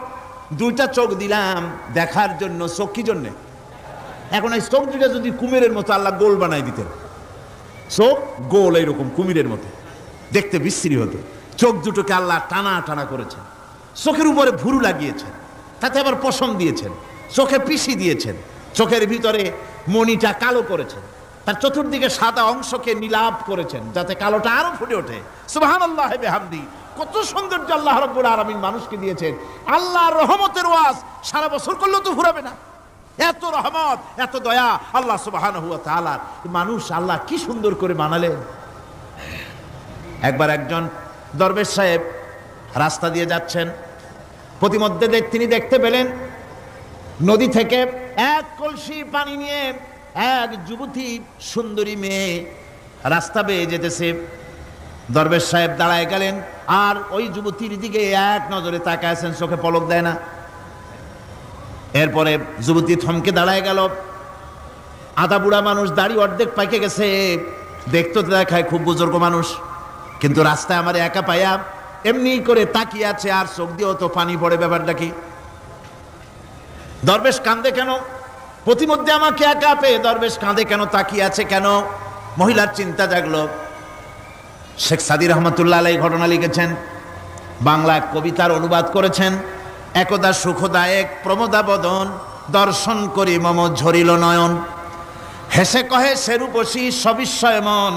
দুইটা চোখ দিলাম দেখার জন্য। চোখ কি জন্যে? এখন এই চোখ দুটা যদি কুমিরের মতো আল্লাহ গোল বানাই দিতেন, চোখ গোল এইরকম কুমিরের মতো দেখতে বিশ্রী হতো। চোখ দুটোকে আল্লাহ টানা টানা করেছেন, চোখের উপরে ভুরু লাগিয়েছেন, তাতে আবার পশম দিয়েছেন, চোখে পিসি দিয়েছেন, চোখের ভিতরে মণিটা কালো করেছেন, তার চতুর্দিকে সাদা অংশকে নীলাভ করেছেন যাতে কালোটা আরো ফুটে ওঠে। সুবহানাল্লাহ বিহামদিহি। কত সৌন্দর্য আল্লাহ রাব্বুল আলামিন মানুষকে দিয়েছেন। আল্লাহর রহমতের ওয়াজ সারা বছর করলেও তো ফুরাবে না, এত রহমত, এত দয়া আল্লাহ সুবহানাহু ওয়া তাআলা। মানুষ আল্লাহ কি সুন্দর করে বানালেন। একবার একজন দরবেশ সাহেব রাস্তা দিয়ে যাচ্ছেন, প্রতিমধ্যে তিনি দেখতে পেলেন নদী থেকে এক কলসি পানি নিয়ে এক যুবতী সুন্দরী মেয়ে রাস্তা বেয়ে যেতেছে। দরবেশ সাহেব দাঁড়ায় গেলেন আর ওই যুবতীর দিকে এক নজরে তাকায় আছেন, চোখে পলক দেয় না। এরপরে যুবতী থমকে দাঁড়ায় গেল। আধা বুড়া মানুষ, দাড়ি অর্ধেক পাইকে গেছে, দেখতে দেখায় খুব বুজুর্গ মানুষ, কিন্তু রাস্তায় আমার একা পাইয়া এমনি করে তাকিয়ে আছে আর চোখ দিয়েও তো পানি পড়ে। ব্যাপারটা কি? দরবেশ কাঁদে কেন? প্রতিমধ্যে আমাকে একা পেয়ে দরবেশ কাঁদে কেন, তাকিয়ে আছে কেন? মহিলার চিন্তা জাগলো। শেখ সাদী রহমতুল্লাহ আলাইহি ঘটনা লিখেছেন, বাংলা কবিতার অনুবাদ করেছেন। একদা সুখদায়ক প্রমোদা বদন, দর্শন করি মম ঝরিল নয়ন। হেসে কহে সেরূপসী সবিস্ময় মন,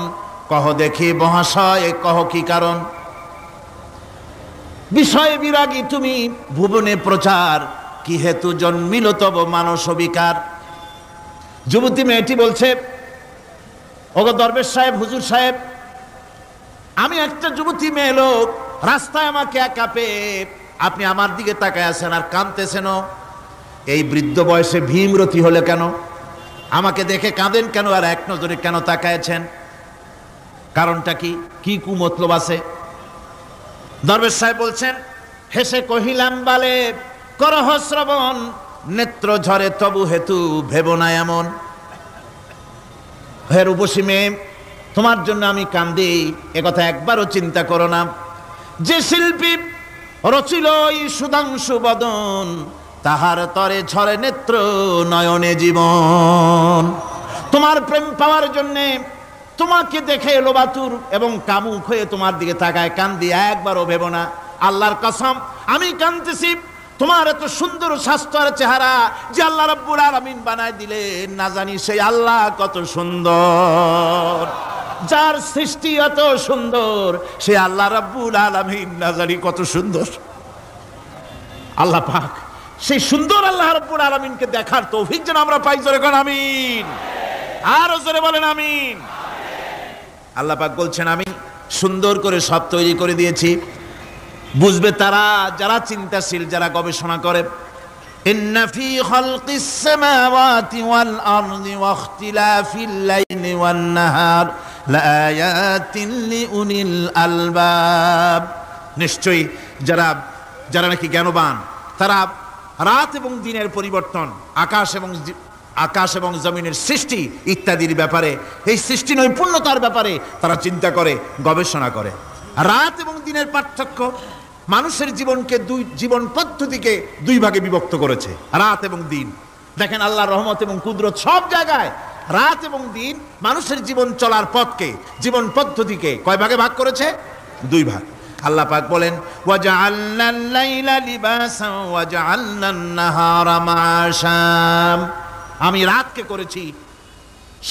কহ দেখি মহাশয় কহ কি কারণ। বিষয় বিরাগী তুমি ভুবনে প্রচার, কি হেতু জন্মিল তব মানস বিকার। যুবতী মেয়েটি বলছে, ওগো দরবেশ সাহেব, হুজুর সাহেব, আমি একটা যুবতী মেয়ে লোক, রাস্তায় আমাকে একা পেয়ে আপনি আমার দিকে তাকায় আছেন আর কাঁদতেছেন। এই বৃদ্ধ বয়সে ভীমরতি হলে কেন? আমাকে দেখে কাঁদেন কেন আর এক নজরে কেন তাকায়ছেন? কারণটা কি? কি কুমতলব আছে? দরবেশ সাহেব বলছেন, হেসে কহিলাম বালে করহ শ্রবণ, নেত্র ঝরে তবু হেতু ভেব না এমন। হে রূপসী মেয়ে, তোমার জন্য আমি কান্দি, একথা একবারও চিন্তা করো না। যে শিল্পী রচিল এই সুধাংশু বদন, তাহার তরে ঝরে নেত্র নয়নে জীবন। তোমার প্রেম পাওয়ার জন্যে তোমাকে দেখে লোবাতুর এবং কামুক হয়ে তোমার দিকে তাকায় কান্দি, একবারও ভেব না। আল্লাহর কসম, আমি কাঁদতেছি তোমার এত সুন্দর স্বাস্থ্য আর চেহারা যে আল্লাহ রাব্বুল আলামিন বানায় দিলেন। না জানি সেই আল্লাহ কত সুন্দর, যার সৃষ্টি এত সুন্দর, সে আল্লাহ রাব্বুল আলামিন না জানি কত সুন্দর। আল্লাহ পাক সেই সুন্দর আল্লাহ রাব্বুল আলামিনকে দেখার তৌফিক যেন আমরা পাই। জোরে কোন আমিন, আরো জোরে বলেন আমিন। আল্লাহ পাক বলছেন, আমি সুন্দর করে সব তৈরি করে দিয়েছি। বুঝবে তারা যারা চিন্তাশীল, যারা গবেষণা করে। ইন্না ফি খালকিস সামাওয়াতি ওয়াল আরদি ওয়া ইখতিলাফিল লাইলি ওয়ান নাহার লাআয়াতিন লিউলিল আলবাব। নিশ্চয়ই যারা নাকি জ্ঞানবান, তারা রাত এবং দিনের পরিবর্তন, আকাশ এবং আকাশ এবং জমিনের সৃষ্টি ইত্যাদির ব্যাপারে, এই সৃষ্টি নৈপুণ্যতার ব্যাপারে তারা চিন্তা করে, গবেষণা করে। রাত এবং দিনের পার্থক্য মানুষের জীবনকে জীবন পদ্ধতিকে দুই ভাগে বিভক্ত করেছে, রাত এবং দিন। দেখেন আল্লাহর রহমত এবং কুদরত সব জায়গায় রাত এবং দিন মানুষের জীবন চলার পথকে, জীবন পদ্ধতিকে কয় ভাগে ভাগ করেছে? দুই ভাগ। আল্লাহ পাক বলেন ওয়াজআলনাল লাইলা লিবাসান ওয়াজআলনান নাহারা মাআশা, আমি রাতকে করেছি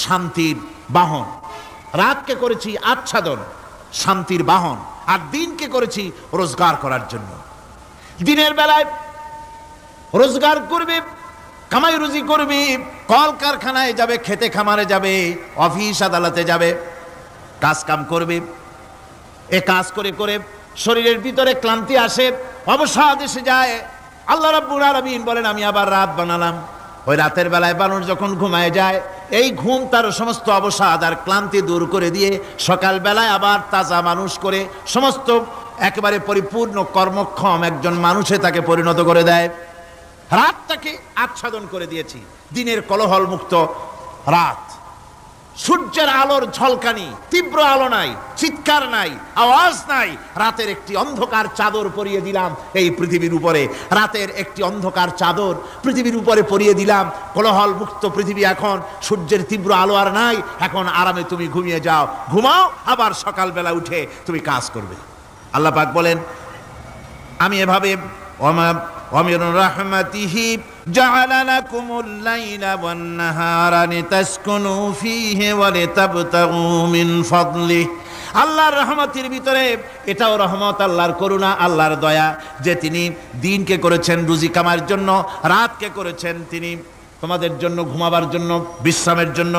শান্তির বাহন, রাতকে করেছি আচ্ছাদন, শান্তির বাহন, আর দিনকে করেছি রোজগার করার জন্য। দিনের বেলায় রোজগার করবে, কামাই রুজি করবে, কল কারখানায় যাবে, খেতে খামারে যাবে, অফিস আদালতে যাবে, কাজ কাম করবে। এ কাজ করে করে শরীরের ভিতরে ক্লান্তি আসে, অবসাদ এসে যায়। আল্লাহ রাব্বুল আলামিন বলেন আমি আবার রাত বানালাম। ওই রাতের বেলায় মানুষ যখন ঘুমায় যায়, এই ঘুম তার সমস্ত অবসাদ আর ক্লান্তি দূর করে দিয়ে সকাল বেলায় আবার তাজা মানুষ করে সমস্ত একেবারে পরিপূর্ণ কর্মক্ষম একজন মানুষে তাকে পরিণত করে দেয়। রাতটাকে আচ্ছাদন করে দিয়েছি, দিনের কোলাহল মুক্ত রাত। সূর্যের আলোর ঝলকানি, তীব্র আলো নাই, চিৎকার নাই, আওয়াজ নাই। রাতের একটি অন্ধকার চাদর পরিয়ে দিলাম এই পৃথিবীর উপরে, রাতের একটি অন্ধকার চাদর পৃথিবীর উপরে পরিয়ে দিলাম। কোলাহল মুক্ত পৃথিবী এখন, সূর্যের তীব্র আলো আর নাই। এখন আরামে তুমি ঘুমিয়ে যাও, ঘুমাও, আবার সকালবেলা উঠে তুমি কাজ করবে। আল্লাহ পাক বলেন আমি এভাবে ومن رحمته جعل لكم الليل والنهار لتسكنوا فيه ولتبتغوا من فضله। আল্লাহর রহমতের ভিতরে এটাও রহমত, আল্লাহর করুণা, আল্লাহর দয়া যে তিনি দিনকে করেছেন রুজি কামার জন্য, রাতকে করেছেন তিনি তোমাদের জন্য ঘুমাবার জন্য, বিশ্রামের জন্য।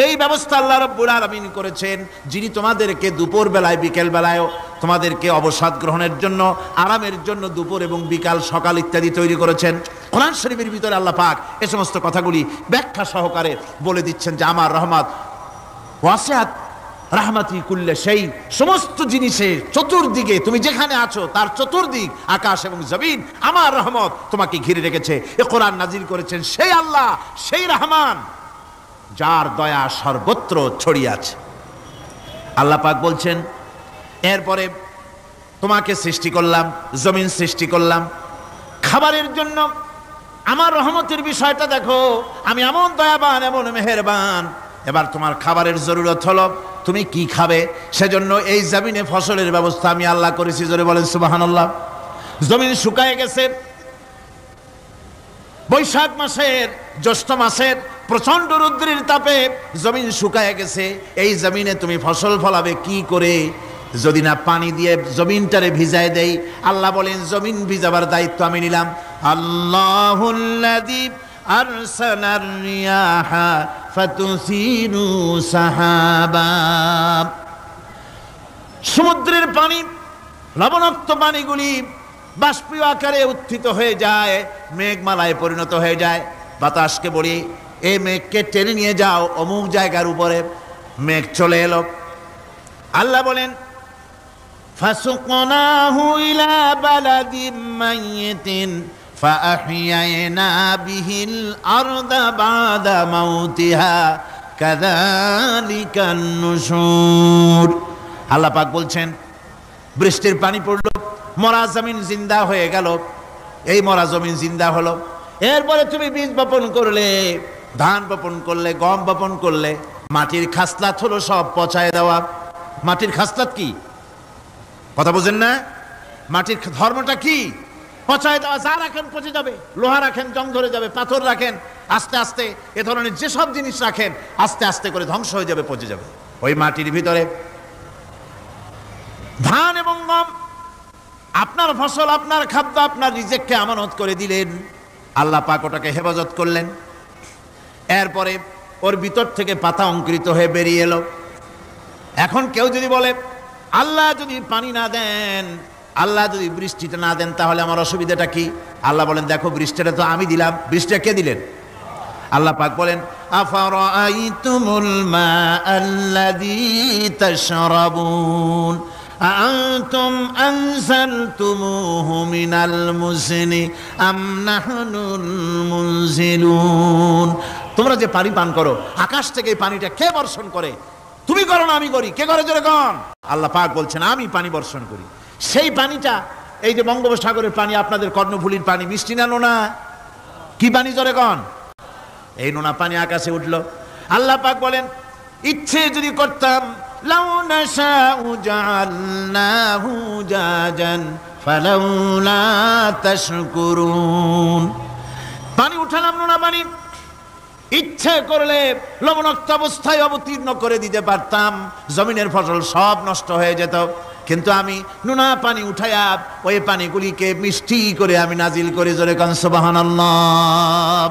এই ব্যবস্থা আল্লাহ রাব্বুল আলামিন করেছেন, যিনি তোমাদেরকে দুপুর বেলায় বিকেল বেলায়ও তোমাদেরকে অবসাদ গ্রহণের জন্য, আরামের জন্য দুপুর এবং বিকাল, সকাল ইত্যাদি তৈরি করেছেন। কোরআন শরীফের ভিতরে আল্লাহ পাক এই সমস্ত কথাগুলি ব্যাখ্যা সহকারে বলে দিচ্ছেন যে আমার রহমত ওয়াসিআত রাহমাতি কুল্লে সেই, সমস্ত জিনিসের চতুর্দিকে তুমি যেখানে আছো তার চতুর্দিক, আকাশ এবং জমিন, আমার রহমত তোমাকে ঘিরে রেখেছে। এ কোরআন নাজিল করেছেন সেই আল্লাহ, সেই রহমান যার দয়া সর্বত্র ছড়িয়ে আছে। আল্লাহ পাক বলছেন এরপরে তোমাকে সৃষ্টি করলাম, জমিন সৃষ্টি করলাম খাবারের জন্য। আমার রহমতের বিষয়টা দেখো, আমি এমন দয়াবান, এমন মেহেরবান। এবার তোমার খাবারের জরুরত হলো তুমি কি খাবে, সেজন্য এই জমিনে ফসলের ব্যবস্থা আমি আল্লাহ করেছি। জোরে বলেন সুবহানাল্লাহ। জমিন শুকায় গেছে, বৈশাখ মাসের, জ্যৈষ্ঠ মাসের প্রচন্ড রৌদ্রের তাপে জমিন শুকায় গেছে। এই জমিনে তুমি ফসল ফলাবে কি করে যদি না পানি দিয়ে জমিনটারে ভিজায় দেই? আল্লাহ বলেন জমিন ভিজাবার দায়িত্ব আমি নিলাম। আল্লাহুল্লাযী আরসালার রিয়াহা ফাতুসিরু সাহাবা, সমুদ্রের পানি, লবণাক্ত পানিগুলি বাষ্পীয় আকারে উত্থিত হয়ে যায়, মেঘমালায় পরিণত হয়ে যায়। বাতাসকে বলি এই মেঘকে টেনে নিয়ে যাও অমুক জায়গার উপরে, মেঘ চলে এলো। আল্লাহ বলেন ফাসুকনাহু ইলা বালাদিম মাইয়িতিন ফাআহইয়ানা বিহিল আরদা বাদা মাউতিহা কাযালিকান নুশুর। আল্লাহ পাক বলছেন বৃষ্টির পানি পড়লো, মরা জমিন জিন্দা হয়ে গেল। এই মরা জমিন জিন্দা হলো। এরপরে তুমি বীজ বপন করলে, ধান বপন করলে, গম বপন করলে, মাটির খাসলাত হলো সব পচায় দেওয়া। মাটির খাসলাত কি কথা বুঝেন না? মাটির ধর্মটা কি? পচায় দেওয়া। যা রাখেন পচে যাবে, লোহা রাখেন জং ধরে যাবে, পাথর রাখেন আস্তে আস্তে, এ ধরনের যেসব জিনিস রাখেন আস্তে আস্তে করে ধ্বংস হয়ে যাবে, পচে যাবে। ওই মাটির ভিতরে ধান এবং গম, আপনার ফসল, আপনার খাদ্য, আপনার রিজিককে আমানত করে দিলেন। আল্লাহ পাক ওটাকে হেফাজত করলেন। এরপরে ওর ভিতর থেকে পাতা অঙ্কুরিত হয়ে বেরিয়ে এলো। এখন কেউ যদি বলে আল্লাহ যদি পানি না দেন, আল্লাহ যদি বৃষ্টিটা না দেন, তাহলে আমার অসুবিধাটা কি? আল্লাহ বলেন দেখো বৃষ্টিটা তো আমি দিলাম। বৃষ্টিটা কে দিলেন? আল্লাহ পাক বলেন আফারাআইতুমুল মাআল্লাযী তাশরাবুন আআনতুম আনজালতুমুহু মিনাল মুজনি আম নাহনুল মুনজিলুন। তোমরা যে পানি পান করো, আকাশ থেকে এই পানিটা কে বর্ষণ করে? তুমি করো না আমি করি? কে করে জোরে কন? আল্লাহ পাক বলছেন আমি পানি বর্ষণ করি। সেই পানিটা এই যে বঙ্গোপসাগরের পানি, আপনাদের কর্ণফুলীর পানি, মিষ্টি না নোনা? কি পানি জোরে কন? এই নোনা পানি আকাশে উঠলো। আল্লাহ পাক বলেন ইচ্ছে যদি করতাম লাউ নাশাউ জাআলনাহু জাজান ফালাউলা তাশকুরুন। পানি উঠালাম নোনা পানি, ইচ্ছে করলে লবণাক্ত অবস্থায় অবতীর্ণ করে দিতে পারতাম, জমিনের ফসল সব নষ্ট হয়ে যেত। কিন্তু আমি নোনা পানি উঠাইয়া ওই পানিগুলিকে মিষ্টি করে আমি নাজিল করে জোরে কান সুবহানাল্লাহ,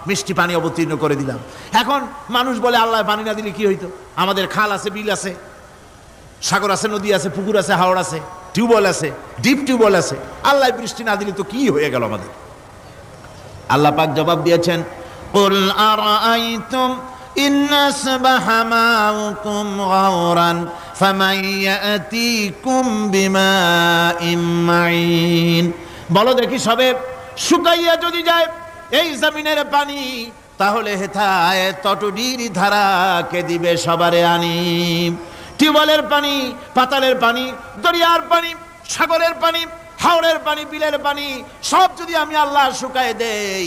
মিষ্টি পানি অবতীর্ণ করে দিলাম। এখন মানুষ বলে আল্লাহ পানি না দিলে কি হইতো? আমাদের খাল আছে, বিল আছে, সাগর আছে, নদী আছে, পুকুর আছে, হাওড় আছে, টিউবওয়েল আছে, ডিপ টিউবওয়েল আছে, আল্লাহ বৃষ্টি না দিলে তো কি হয়ে গেল আমাদের? আল্লাহ পাক জবাব দিয়েছেন কুল আরাআইতুম ইন আসবাহা মাউকুম গাওরান ফামান ইয়াতিকুম বিমাইন মাইন। বলো দেখি সবে শুকাইয়া যদি যায় এই জমিনের পানি, তাহলে হেথায় তটডির ধারা কে দিবে সবারে আনি? টিউবওয়েলের পানি, পাতালের পানি, দরিয়ার পানি, সাগরের পানি, হাওড়ের পানি, বিলের পানি সব যদি আমি আল্লাহ শুকায় দেই,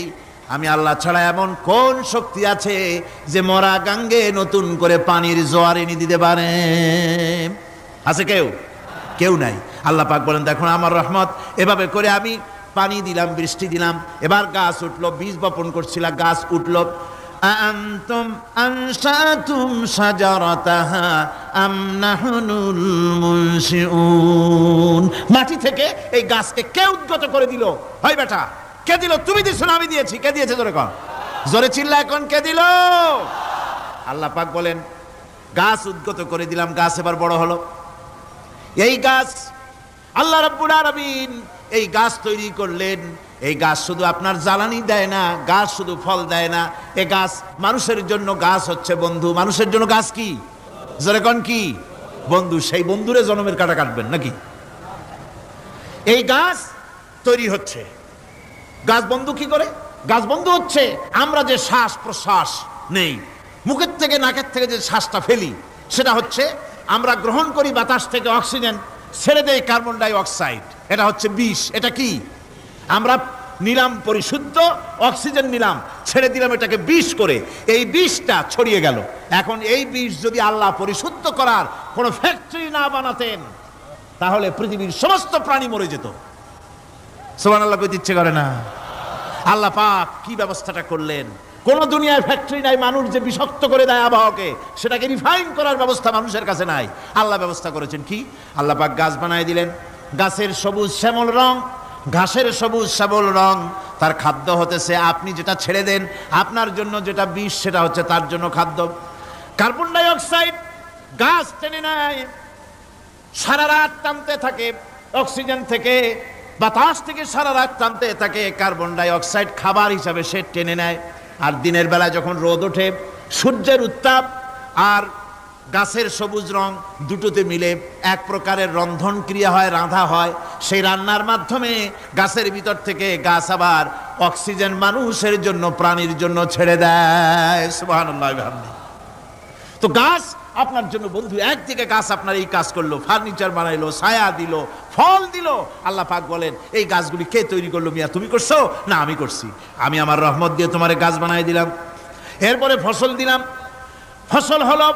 আমি আল্লাহ ছাড়া এমন কোন শক্তি আছে যে মরা গাঙ্গে নতুন করে পানির জোয়ার এনে দিতে পারে? আছে কেউ? কেউ নাই। আল্লাহ পাক বলেন দেখুন আমার রহমত, এভাবে করে আমি পানি দিলাম, বৃষ্টি দিলাম, এবার গাছ উঠলো, বীজ বপন করছিলাম, গাছ উঠলো। আনতুম আনশাতুম শাজারাতাহা আম নাহনুল মুনশিউন। মাটি থেকে এই গাছকে কে উদ্গত করে দিল? হয় বেটা, কে দিল? তুমি দিছো না আমি দিয়েছি? কে দিয়েছে জোরে কর, জোরে চিল্লা এখন কে দিল? আল্লাহ পাক বলেন গাছ উদ্গত করে দিলাম, গাছ এবার বড় হলো। এই গাছ আল্লাহ রাব্বুল আলামিন এই গাছ তৈরি করলেন। এই গাছ শুধু আপনার জ্বালানি দেয় না, গাছ শুধু ফল দেয় না, এই গাছ মানুষের জন্য, গাছ হচ্ছে বন্ধু। মানুষের জন্য গাছ কি জোরে কোন? কি বন্ধু। সেই বন্ধুরে জন্মের কাটা কাটবেন নাকি? এই গাছ তৈরি হচ্ছে, গাছ বন্ধু কি করে? গাছ বন্ধু হচ্ছে আমরা যে শ্বাস প্রশ্বাস নেই, মুখের থেকে নাকের থেকে যে শ্বাসটা ফেলি, সেটা হচ্ছে আমরা গ্রহণ করি বাতাস থেকে অক্সিজেন, ছেড়ে দেয় কার্বন ডাই অক্সাইড। এটা হচ্ছে বিষ। এটা কি? আমরা নিলাম পরিশুদ্ধ অক্সিজেন, নিলাম, ছেড়ে দিলাম এটাকে বিষ করে, এই বিষটা ছড়িয়ে গেল। এখন এই বিষ যদি আল্লাহ পরিশুদ্ধ করার কোনো ফ্যাক্টরি না বানাতেন, তাহলে পৃথিবীর সমস্ত প্রাণী মরে যেত। সুবহানাল্লাহ কইতে ইচ্ছে করে না? আল্লাহ পাক কি ব্যবস্থাটা করলেন! কোন দুনিয়ায় ফ্যাক্টরি নাই মানুষ যে বিষাক্ত করে দেয় আবহাওয়াকে, সেটাকে রিফাইন করার ব্যবস্থা মানুষের কাছে নাই। আল্লাহ ব্যবস্থা করেছেন কি? আল্লাহ পাক গাছ বানায় দিলেন, গাছের সবুজ শ্যামল রং, ঘাসের সবুজ শ্যামল রং, তার খাদ্য হতেছে আপনি যেটা ছেড়ে দেন, আপনার জন্য যেটা বিষ সেটা হচ্ছে তার জন্য খাদ্য। কার্বন ডাই অক্সাইড গাছ টেনে নেয়, সারা রাত টানতে থাকে, অক্সিজেন থেকে বাতাস থেকে সারা রাত টানতে থাকে, কার্বন ডাই অক্সাইড খাবার হিসাবে সে টেনে নেয়। আর দিনের বেলা যখন রোদ ওঠে, সূর্যের উত্তাপ আর গাছের সবুজ রং দুটোতে মিলে এক প্রকারের রন্ধন ক্রিয়া হয়, রাঁধা হয়। সেই রান্নার মাধ্যমে গাছের ভিতর থেকে গাছ আবার অক্সিজেন মানুষের জন্য, প্রাণীর জন্য ছেড়ে দেয়। সুবহানাল্লাহ। তো গাছ আপনার জন্য বন্ধু। একদিকে গাছ আপনার এই কাজ করলো, ফার্নিচার বানাইলো, ছায়া দিল, ফল দিল। আল্লাহ পাক বলেন এই গাছগুলি কে তৈরি করলো? মিয়া তুমি করছো না আমি করছি? আমি আমার রহমত দিয়ে তোমার গাছ বানাই দিলাম। এরপরে ফসল দিলাম, ফসল হলো,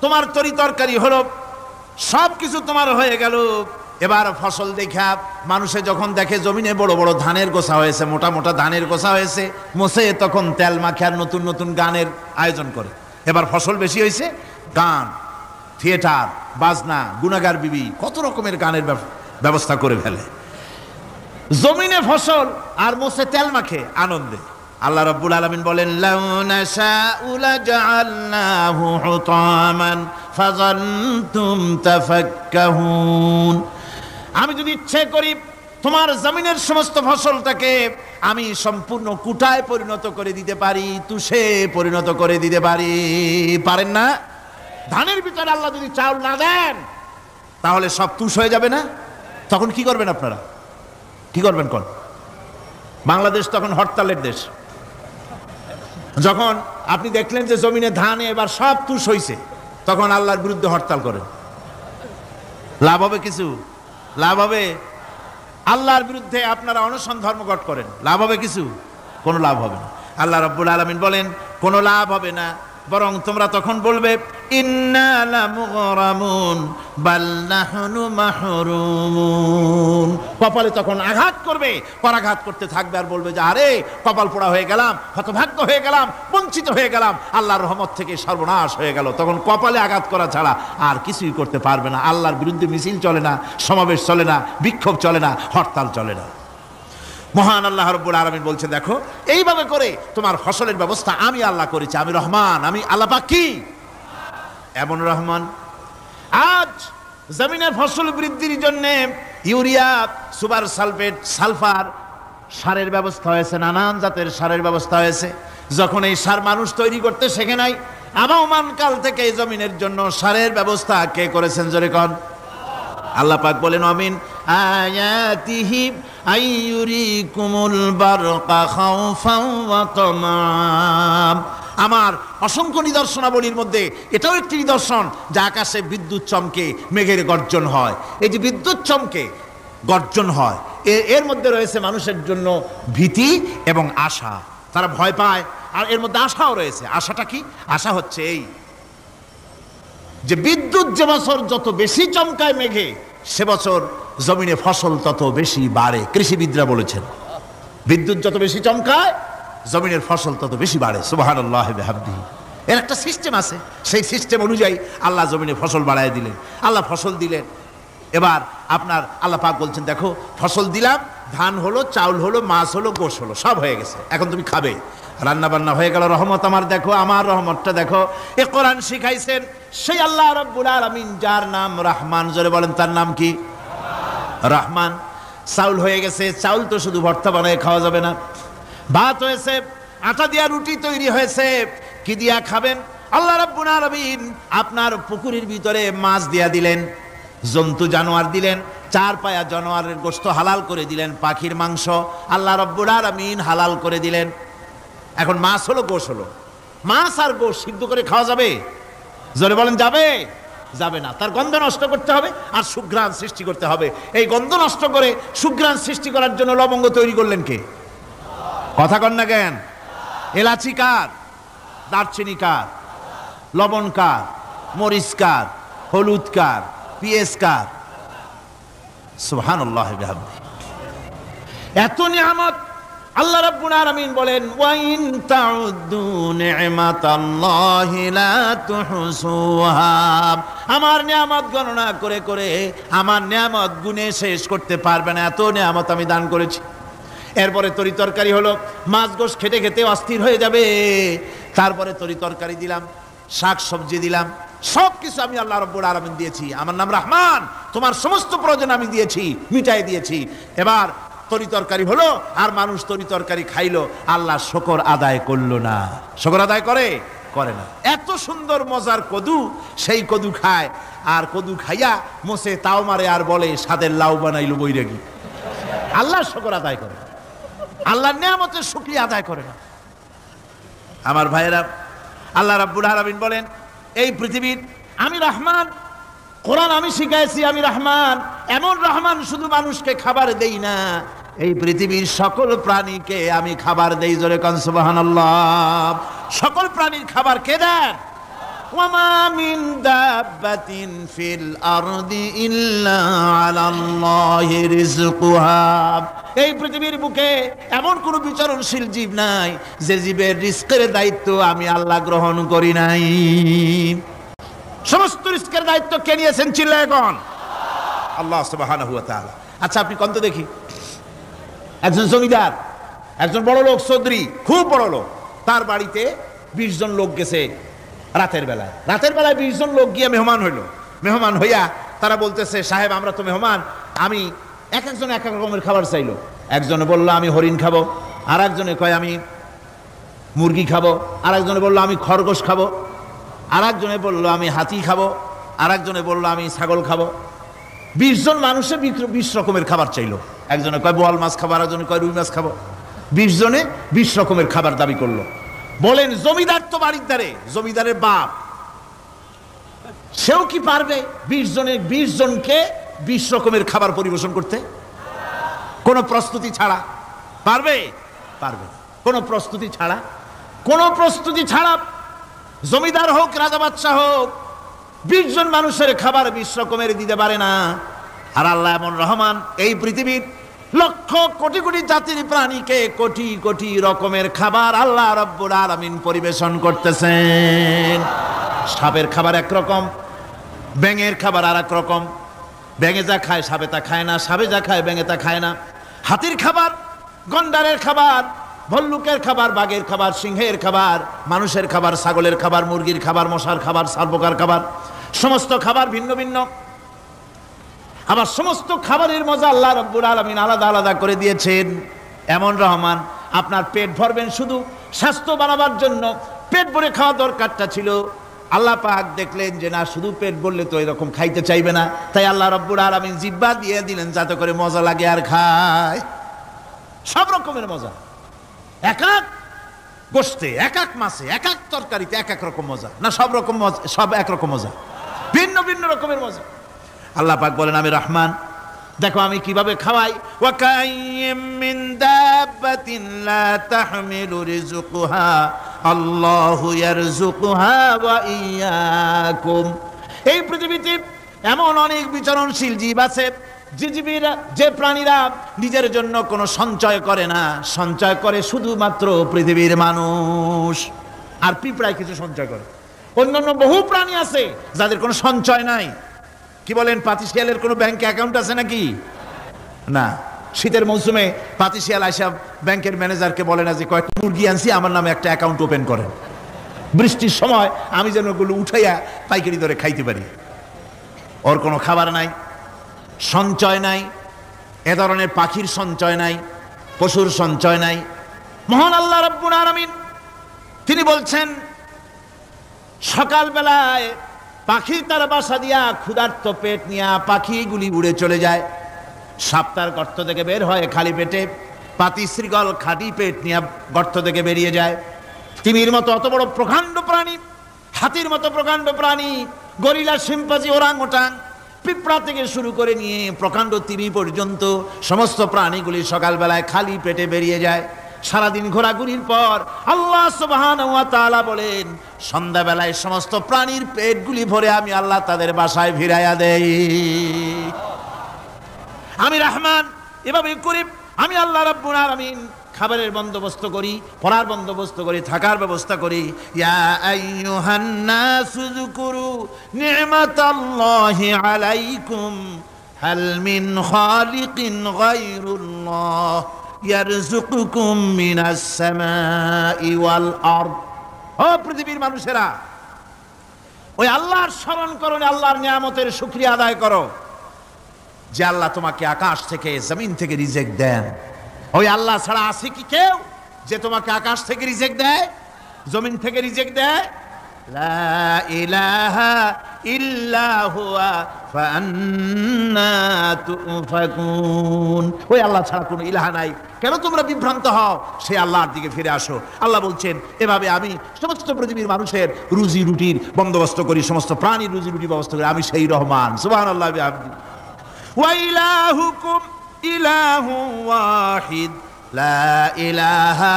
তোমার তরি তরকারি হলো, সব কিছু তোমার হয়ে গেল। এবার ফসল দেখা মানুষে যখন দেখে জমিনে বড় বড় ধানের গোছা হয়েছে, মোটা মোটা ধানের গোছা হয়েছে, মোছে তখন তেল মাখে আর নতুন নতুন গানের আয়োজন করে। এবার ফসল বেশি হয়েছে, গান, থিয়েটার, বাজনা, গুনাগার বিবি, কত রকমের গানের ব্যবস্থা করে ফেলে। জমিনে ফসল আর মোছে তেল মাখে আনন্দে। আল্লাহ রাব্বুল আলামিন বলেন লাউ নাশাউ লাজআলনাহু হুতামান ফাযান্তুম তাফাক্কাহুন। আমি যদি ইচ্ছে করি তোমার জমিনের সমস্ত ফসলটাকে আমি সম্পূর্ণ কুটায় পরিণত করে দিতে পারি, তুষে পরিণত করে দিতে পারি। পারেন না? ধানের ভিতরে আল্লাহ যদি চাউল না দেন তাহলে সব তুষ হয়ে যাবে না? তখন কি করবেন আপনারা? কি করবেন? কোন বাংলাদেশ তখন হরতালের দেশ। যখন আপনি দেখলেন যে জমিনে ধান এবার সব তুষ হইছে, তখন আল্লাহর বিরুদ্ধে হরতাল করেন, লাভ হবে কিছু? লাভ হবে? আল্লাহর বিরুদ্ধে আপনারা অনশন ধর্মঘট করেন, লাভ হবে কিছু? কোনো লাভ হবে না। আল্লাহ রাব্বুল আলামিন বলেন কোনো লাভ হবে না, বরং তোমরা তখন বলবে ইন্না লামুগরামুন বাল নাহনু মাহরুমুন। কপালে তখন আঘাত করবে, পরাঘাত করতে থাকবে আর বলবে যে আরে কপাল পোড়া হয়ে গেলাম, হতভাগ্য হয়ে গেলাম, বঞ্চিত হয়ে গেলাম, আল্লাহর রহমত থেকে সর্বনাশ হয়ে গেল। তখন কপালে আঘাত করা ছাড়া আর কিছুই করতে পারবে না। আল্লাহর বিরুদ্ধে মিছিল চলে না, সমাবেশ চলে না, বিক্ষোভ চলে না, হরতাল চলে না। মহান আল্লাহ রাব্বুল আলামিন বলছেন দেখো এইভাবে করে তোমার ফসলের ব্যবস্থা আমি আল্লাহ করেছি। আমি রহমান, আমি আল্লাহ পাক কি এমন রহমান। আজ জমিনের ফসল বৃদ্ধির জন্য ইউরিয়া, সুপার সালফেট, সালফার সারের ব্যবস্থা হয়েছে, নানান জাতের সারের ব্যবস্থা হয়েছে। যখন এই সার মানুষ তৈরি করতে শেখে নাই, আবহমান কাল থেকে এই জমিনের জন্য সারের ব্যবস্থা কে করেছেন? জোরে কোন? আল্লাহ পাক বলেন আমিন আয়াতিহি আইয়ুরিকুমুল বারকা খাউফান ওয়া তামাম। আমার অসংখ্য নিদর্শনাবলীর মধ্যে এটাও একটি নিদর্শন যে আকাশে বিদ্যুৎ চমকে মেঘের গর্জন হয়। এই যে বিদ্যুৎ চমকে গর্জন হয়, এর মধ্যে রয়েছে মানুষের জন্য ভীতি এবং আশা। তারা ভয় পায়, আর এর মধ্যে আশাও রয়েছে। আশাটা কি? আশা হচ্ছে এই যে বিদ্যুৎ যে বছর যত বেশি চমকায় মেঘে, সে বছর জমিনে ফসল তত বেশি বাড়ে। কৃষিবিদরা বলেছেন বিদ্যুৎ যত বেশি চমকায় জমিনের ফসল তত বেশি বাড়ে। সুবহানাল্লাহি ওয়া বিহামদিহি। এর একটা সিস্টেম আছে, সেই সিস্টেম অনুযায়ী আল্লাহ জমিনে ফসল বাড়ায় দিলেন। আল্লাহ ফসল দিলেন, এবার আপনার আল্লাহ পাক বলছেন দেখো ফসল দিলাম, ধান হলো, চাউল হলো, মাছ হলো, গোশ হলো, সব হয়ে গেছে, এখন তুমি খাবে। রান্না বান্না হয়ে গেল, রহমত আমার দেখো, আমার রহমতটা দেখো। এ কোরআন শিখাইছেন সেই আল্লাহ রাব্বুল আলামিন যার নাম রহমান। জোরে বলেন তার নাম কি? রহমান। চাউল হয়ে গেছে, চাউল তো শুধু ভর্তা বানায় খাওয়া যাবে না, ভাত হয়েছে, আটা দিয়া রুটি তৈরি হয়েছে, কি দিয়া খাবেন? আল্লাহ রাব্বুল আলামিন আপনার পুকুরের ভিতরে মাছ দিয়া দিলেন, জন্তু জানোয়ার দিলেন, চার পায়া জানোয়ারের গোশত হালাল করে দিলেন, পাখির মাংস আল্লাহ রাব্বুল আলামিন হালাল করে দিলেন। এখন মাছ হলো, গোশ হলো, মাছ আর গোশ সিদ্ধ করে খাওয়া যাবে? জোরে বলেন যাবে? যাবে না। তার গন্ধ নষ্ট করতে হবে আর সুঘ্রাণ সৃষ্টি করতে হবে। এই গন্ধ নষ্ট করে সুঘ্রাণ সৃষ্টি করার জন্য লবঙ্গ তৈরি করলেন কে? কথা কন না কেন? এলাচি কার? দারচিনি কার? লবণ কার? মরিচ কার? হলুদ কার? পিঁয়াজ কার? সুবহানাল্লাহি ওয়া বিহামদিহি। এত নিয়ামত আল্লাহ রাব্বুল আলামিন বলেন ওয়া ইন তাউদ্দু নি'মাতাল্লাহি লা তুহসুহা। আমার নিয়ামত গণনা করে করে আমার নিয়ামত গুণে শেষ করতে পারবে না, এত নিয়ামত আমি দান করেছি। এরপরে তরি তরকারি হলো, মাছ গোশ খেতে খেতে অস্থির হয়ে যাবে, তারপরে তরি তরকারি দিলাম, শাক সবজি দিলাম, সব কিছু আমি আল্লাহ রাব্বুল আলামিন দিয়েছি। আমার নাম রহমান, তোমার সমস্ত প্রয়োজন আমি দিয়েছি, মিটাই দিয়েছি। এবার তরি তরকারি হলো আর মানুষ তরি তরকারি খাইলো, আল্লাহ শুকর আদায় করলো না। শুকর আদায় করে? করে না। এত সুন্দর মজার কদু, সেই কদু খায়, আর কদু খাইয়া মোসে তাও মারে আর বলে স্বাদের লাউ বানাইলো বৈরাগী। আল্লাহ শুকর আদায় করে, আল্লাহর নিয়ামতের শুকরিয়া আদায় করে না। আমার ভাইয়েরা, আল্লাহ রাব্বুল আলামিন বলেন এই পৃথিবীর আমি রহমান, কোরআন আমি শিখাইছি আমি রহমান। এমন রহমান শুধু মানুষকে খাবার দেই না, এই পৃথিবীর সকল প্রাণীকে আমি খাবার দেই। জোরে কোন সুবহানাল্লাহ। সকল প্রাণীর খাবার কে দেন? ওয়ামা মিন দাব্বাতিন ফিল আরদি ইল্লা আলাল্লাহি রিজকুহা। এই পৃথিবীর বুকে এমন কোন বিচরণশীল জীব নাই যে জীবের রিজকের দায়িত্ব আমি আল্লাহ গ্রহণ করি নাই। সমস্ত রিজকের দায়িত্ব কে নিয়েছেন? চিল্লায় এখন আল্লাহ সুবহানাহু ওয়া তাআলা। আচ্ছা আপনি কোন তো দেখি, একজন জমিদার, একজন বড় লোক, চৌধুরী, খুব বড় লোক, তার বাড়িতে 20 জন লোক গেছে রাতের বেলায়। 20 জন লোক গিয়ে মেহমান হইল। মেহমান হইয়া তারা বলতেছে সাহেব আমরা তো মেহমান, আমি এক একজন এক এক রকমের খাবার চাইলো। একজনে বললো আমি হরিণ খাবো, আর একজনে কয় আমি মুরগি খাবো, আর একজনে বললো আমি খরগোশ খাবো, আর একজনে বললো আমি হাতি খাবো, আর একজনে বললো আমি ছাগল খাবো। 20 জন মানুষে 20 রকমের খাবার চাইলো। একজনে কয় বোয়াল মাছ খাবো, আর একজনে কয় রুই মাছ খাবো। 20 জনে 20 রকমের খাবার দাবি করলো। বলেন জমিদার তো বাড়ির ধারে, জমিদারের বাপ, সেও কি পারবে 20 জনকে 20 রকমের খাবার পরিবেশন করতে? কোনো প্রস্তুতি ছাড়া পারবে? পারবে না। কোনো প্রস্তুতি ছাড়া, কোনো প্রস্তুতি ছাড়া জমিদার হোক রাজা বাদশাহ হোক 20 জন মানুষের খাবার 20 রকমের দিতে পারে না। আর আল্লাহ এমন রহমান, এই পৃথিবীর লক্ষ কোটি কোটি জাতির প্রাণীকে কোটি কোটি রকমের খাবার আল্লাহ রব্বুল আলামিন পরিবেশন করতেছেন। সাপের খাবার একরকম, ব্যাঙের খাবার আর এক রকম। ব্যাঙে যা খায় সাপে তা খায় না, সাপে যা খায় ব্যাঙে তা খায় না। হাতির খাবার, গন্ডারের খাবার, ভল্লুকের খাবার, বাঘের খাবার, সিংহের খাবার, মানুষের খাবার, ছাগলের খাবার, মুরগির খাবার, মশার খাবার, সারপোকার খাবার, সমস্ত খাবার ভিন্ন ভিন্ন। আবার সমস্ত খাবারের মজা আল্লাহ রাব্বুল আলামিন আলাদা আলাদা করে দিয়েছেন। এমন রহমান, আপনার পেট ভরবেন শুধু স্বাস্থ্য বানাবার জন্য, পেট ভরে খাওয়া দরকারটা ছিল। আল্লাহ পাক দেখলেন যে না, শুধু পেট ভরলে তো এরকম খাইতে চাইবে না, তাই আল্লাহ রাব্বুল আলামিন জিহ্বা দিয়ে দিলেন যাতে করে মজা লাগে আর খায়। সব রকমের মজা, এক এক গোশতে, এক এক মাছে, এক এক তরকারিতে এক এক রকম মজা। না সব রকম মজা, সব একরকম মজা, ভিন্ন ভিন্ন রকমের মজা। আল্লাহ পাক বলেন আমি রহমান, দেখো আমি কিভাবে খাওয়াই। ওয়া কাইয়্যিম মিন দাব্বাতিন লা তাহমিলু রিজকুহা আল্লাহু ইয়ারযুকুহা ওয়া ইয়্যাকুম। এই পৃথিবীতে এমন অনেক বিচরণশীল জীব আছে যে জীবীরা, যে প্রাণীরা নিজের জন্য কোনো সঞ্চয় করে না, সঞ্চয় করে শুধুমাত্র পৃথিবীর মানুষ। আর পিঁপড়ায় কিছু সঞ্চয় করে। অন্যান্য বহু প্রাণী আছে যাদের কোনো সঞ্চয় নাই। কি বলেন, পাতিশিয়ালের কোনো ব্যাংকে অ্যাকাউন্ট আছে নাকি? না। শীতের মৌসুমে পাতিশিয়াল আইসা ব্যাংকের ম্যানেজারকে বলে না যে কয়েকটা মুরগি আনছি, আমার নামে একটা অ্যাকাউন্ট ওপেন করেন, বৃষ্টির সময় আমি যেন ওগুলো উঠাইয়া পাইকারি দরে খাইতে পারি। ওর কোনো খাবার নাই, সঞ্চয় নাই। এ ধরনের পাখির সঞ্চয় নাই, পশুর সঞ্চয় নাই। মহান আল্লাহ রাব্বুল আলামিন তিনি বলছেন, সকালবেলায় পাখি তার বাসা দিয়া ক্ষুধার্ত পেট নিয়ে পাখিগুলি উড়ে চলে যায়। সাপ তার গর্ত থেকে বের হয় খালি পেটে, পাতি শৃগল খালি পেট নিয়ে গর্ত থেকে বেরিয়ে যায়। তিমির মতো অত বড় প্রকাণ্ড প্রাণী, হাতির মতো প্রকাণ্ড প্রাণী, গরিলা, শিম্পাঞ্জি, ওরাংওটাং, পিঁপড়া থেকে শুরু করে নিয়ে প্রকাণ্ড তিমি পর্যন্ত সমস্ত প্রাণীগুলি সকালবেলায় খালি পেটে বেরিয়ে যায়। সারাদিন ঘোরাঘুরির পর আল্লাহ সুবহানাহু ওয়া তাআলা বলেন, সন্ধ্যাবেলায় সমস্ত প্রাণীর পেটগুলি ভরে আমি আল্লাহ তাদের বাসায় ফিরাইয়া দেই। আমি রহমান, এভাবে করি আমি আল্লাহ রাব্বুল আলামিন খাবারের বন্দোবস্ত করি, পড়ার বন্দোবস্ত করি, থাকার ব্যবস্থা করি। ইয়া আইয়ুহান নাসু যকুরু নি'মাতাল্লাহি আলাইকুম হাল মিন খালিকিন গায়রুল্লাহ ইয়ারযুকুকুম মিনাস সামাই ওয়াল আরদ। ও পৃথিবীর মানুষেরা, ওই আল্লাহর স্মরণ করো, আল্লাহর নিয়ামতের শুকরিয়া আদায় করো যে আল্লাহ তোমাকে আকাশ থেকে জমিন থেকে রিজিক দেন। ওই আল্লাহ ছাড়া আছে কি কেউ যে তোমাকে আকাশ থেকে রিজিক দেয়, জমিন থেকে রিজিক দেয়? লা ইলাহা ইল্লা হুয়া ফাআন্না তুফাকুন। ওই আল্লাহ ছাড়া কোনো ইলাহা নাই, কেন তোমরা বিভ্রান্ত হও? সেই আল্লাহর দিকে ফিরে আসো। আল্লাহ বলছেন, এভাবে আমি সমস্ত পৃথিবীর মানুষের রুজি রুটির বন্দোবস্ত করি, সমস্ত প্রাণীর রুজি রুটির ব্যবস্থা করি। আমি সেই রহমান। সুবহানাল্লাহ বিহামদিহি। ওয়া ইলাহুকুম ইলাহু ওয়াহিদ লা ইলাহা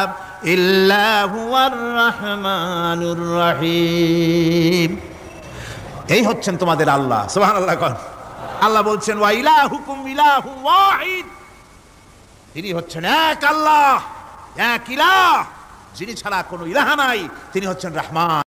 ইল্লা হুয়ার রহমানুর রহিম। এই হচ্ছেন তোমাদের আল্লাহ। সুবহানাল্লাহ। আল্লাহ বলছেন, ওয়া ইলাহুকুম ইলাহু ওয়াহিদ, তিনি হচ্ছেন এক আল্লাহ, এক ইলাহ, যিনি ছাড়া কোনো ইলাহা নাই। তিনি হচ্ছেন রহমান।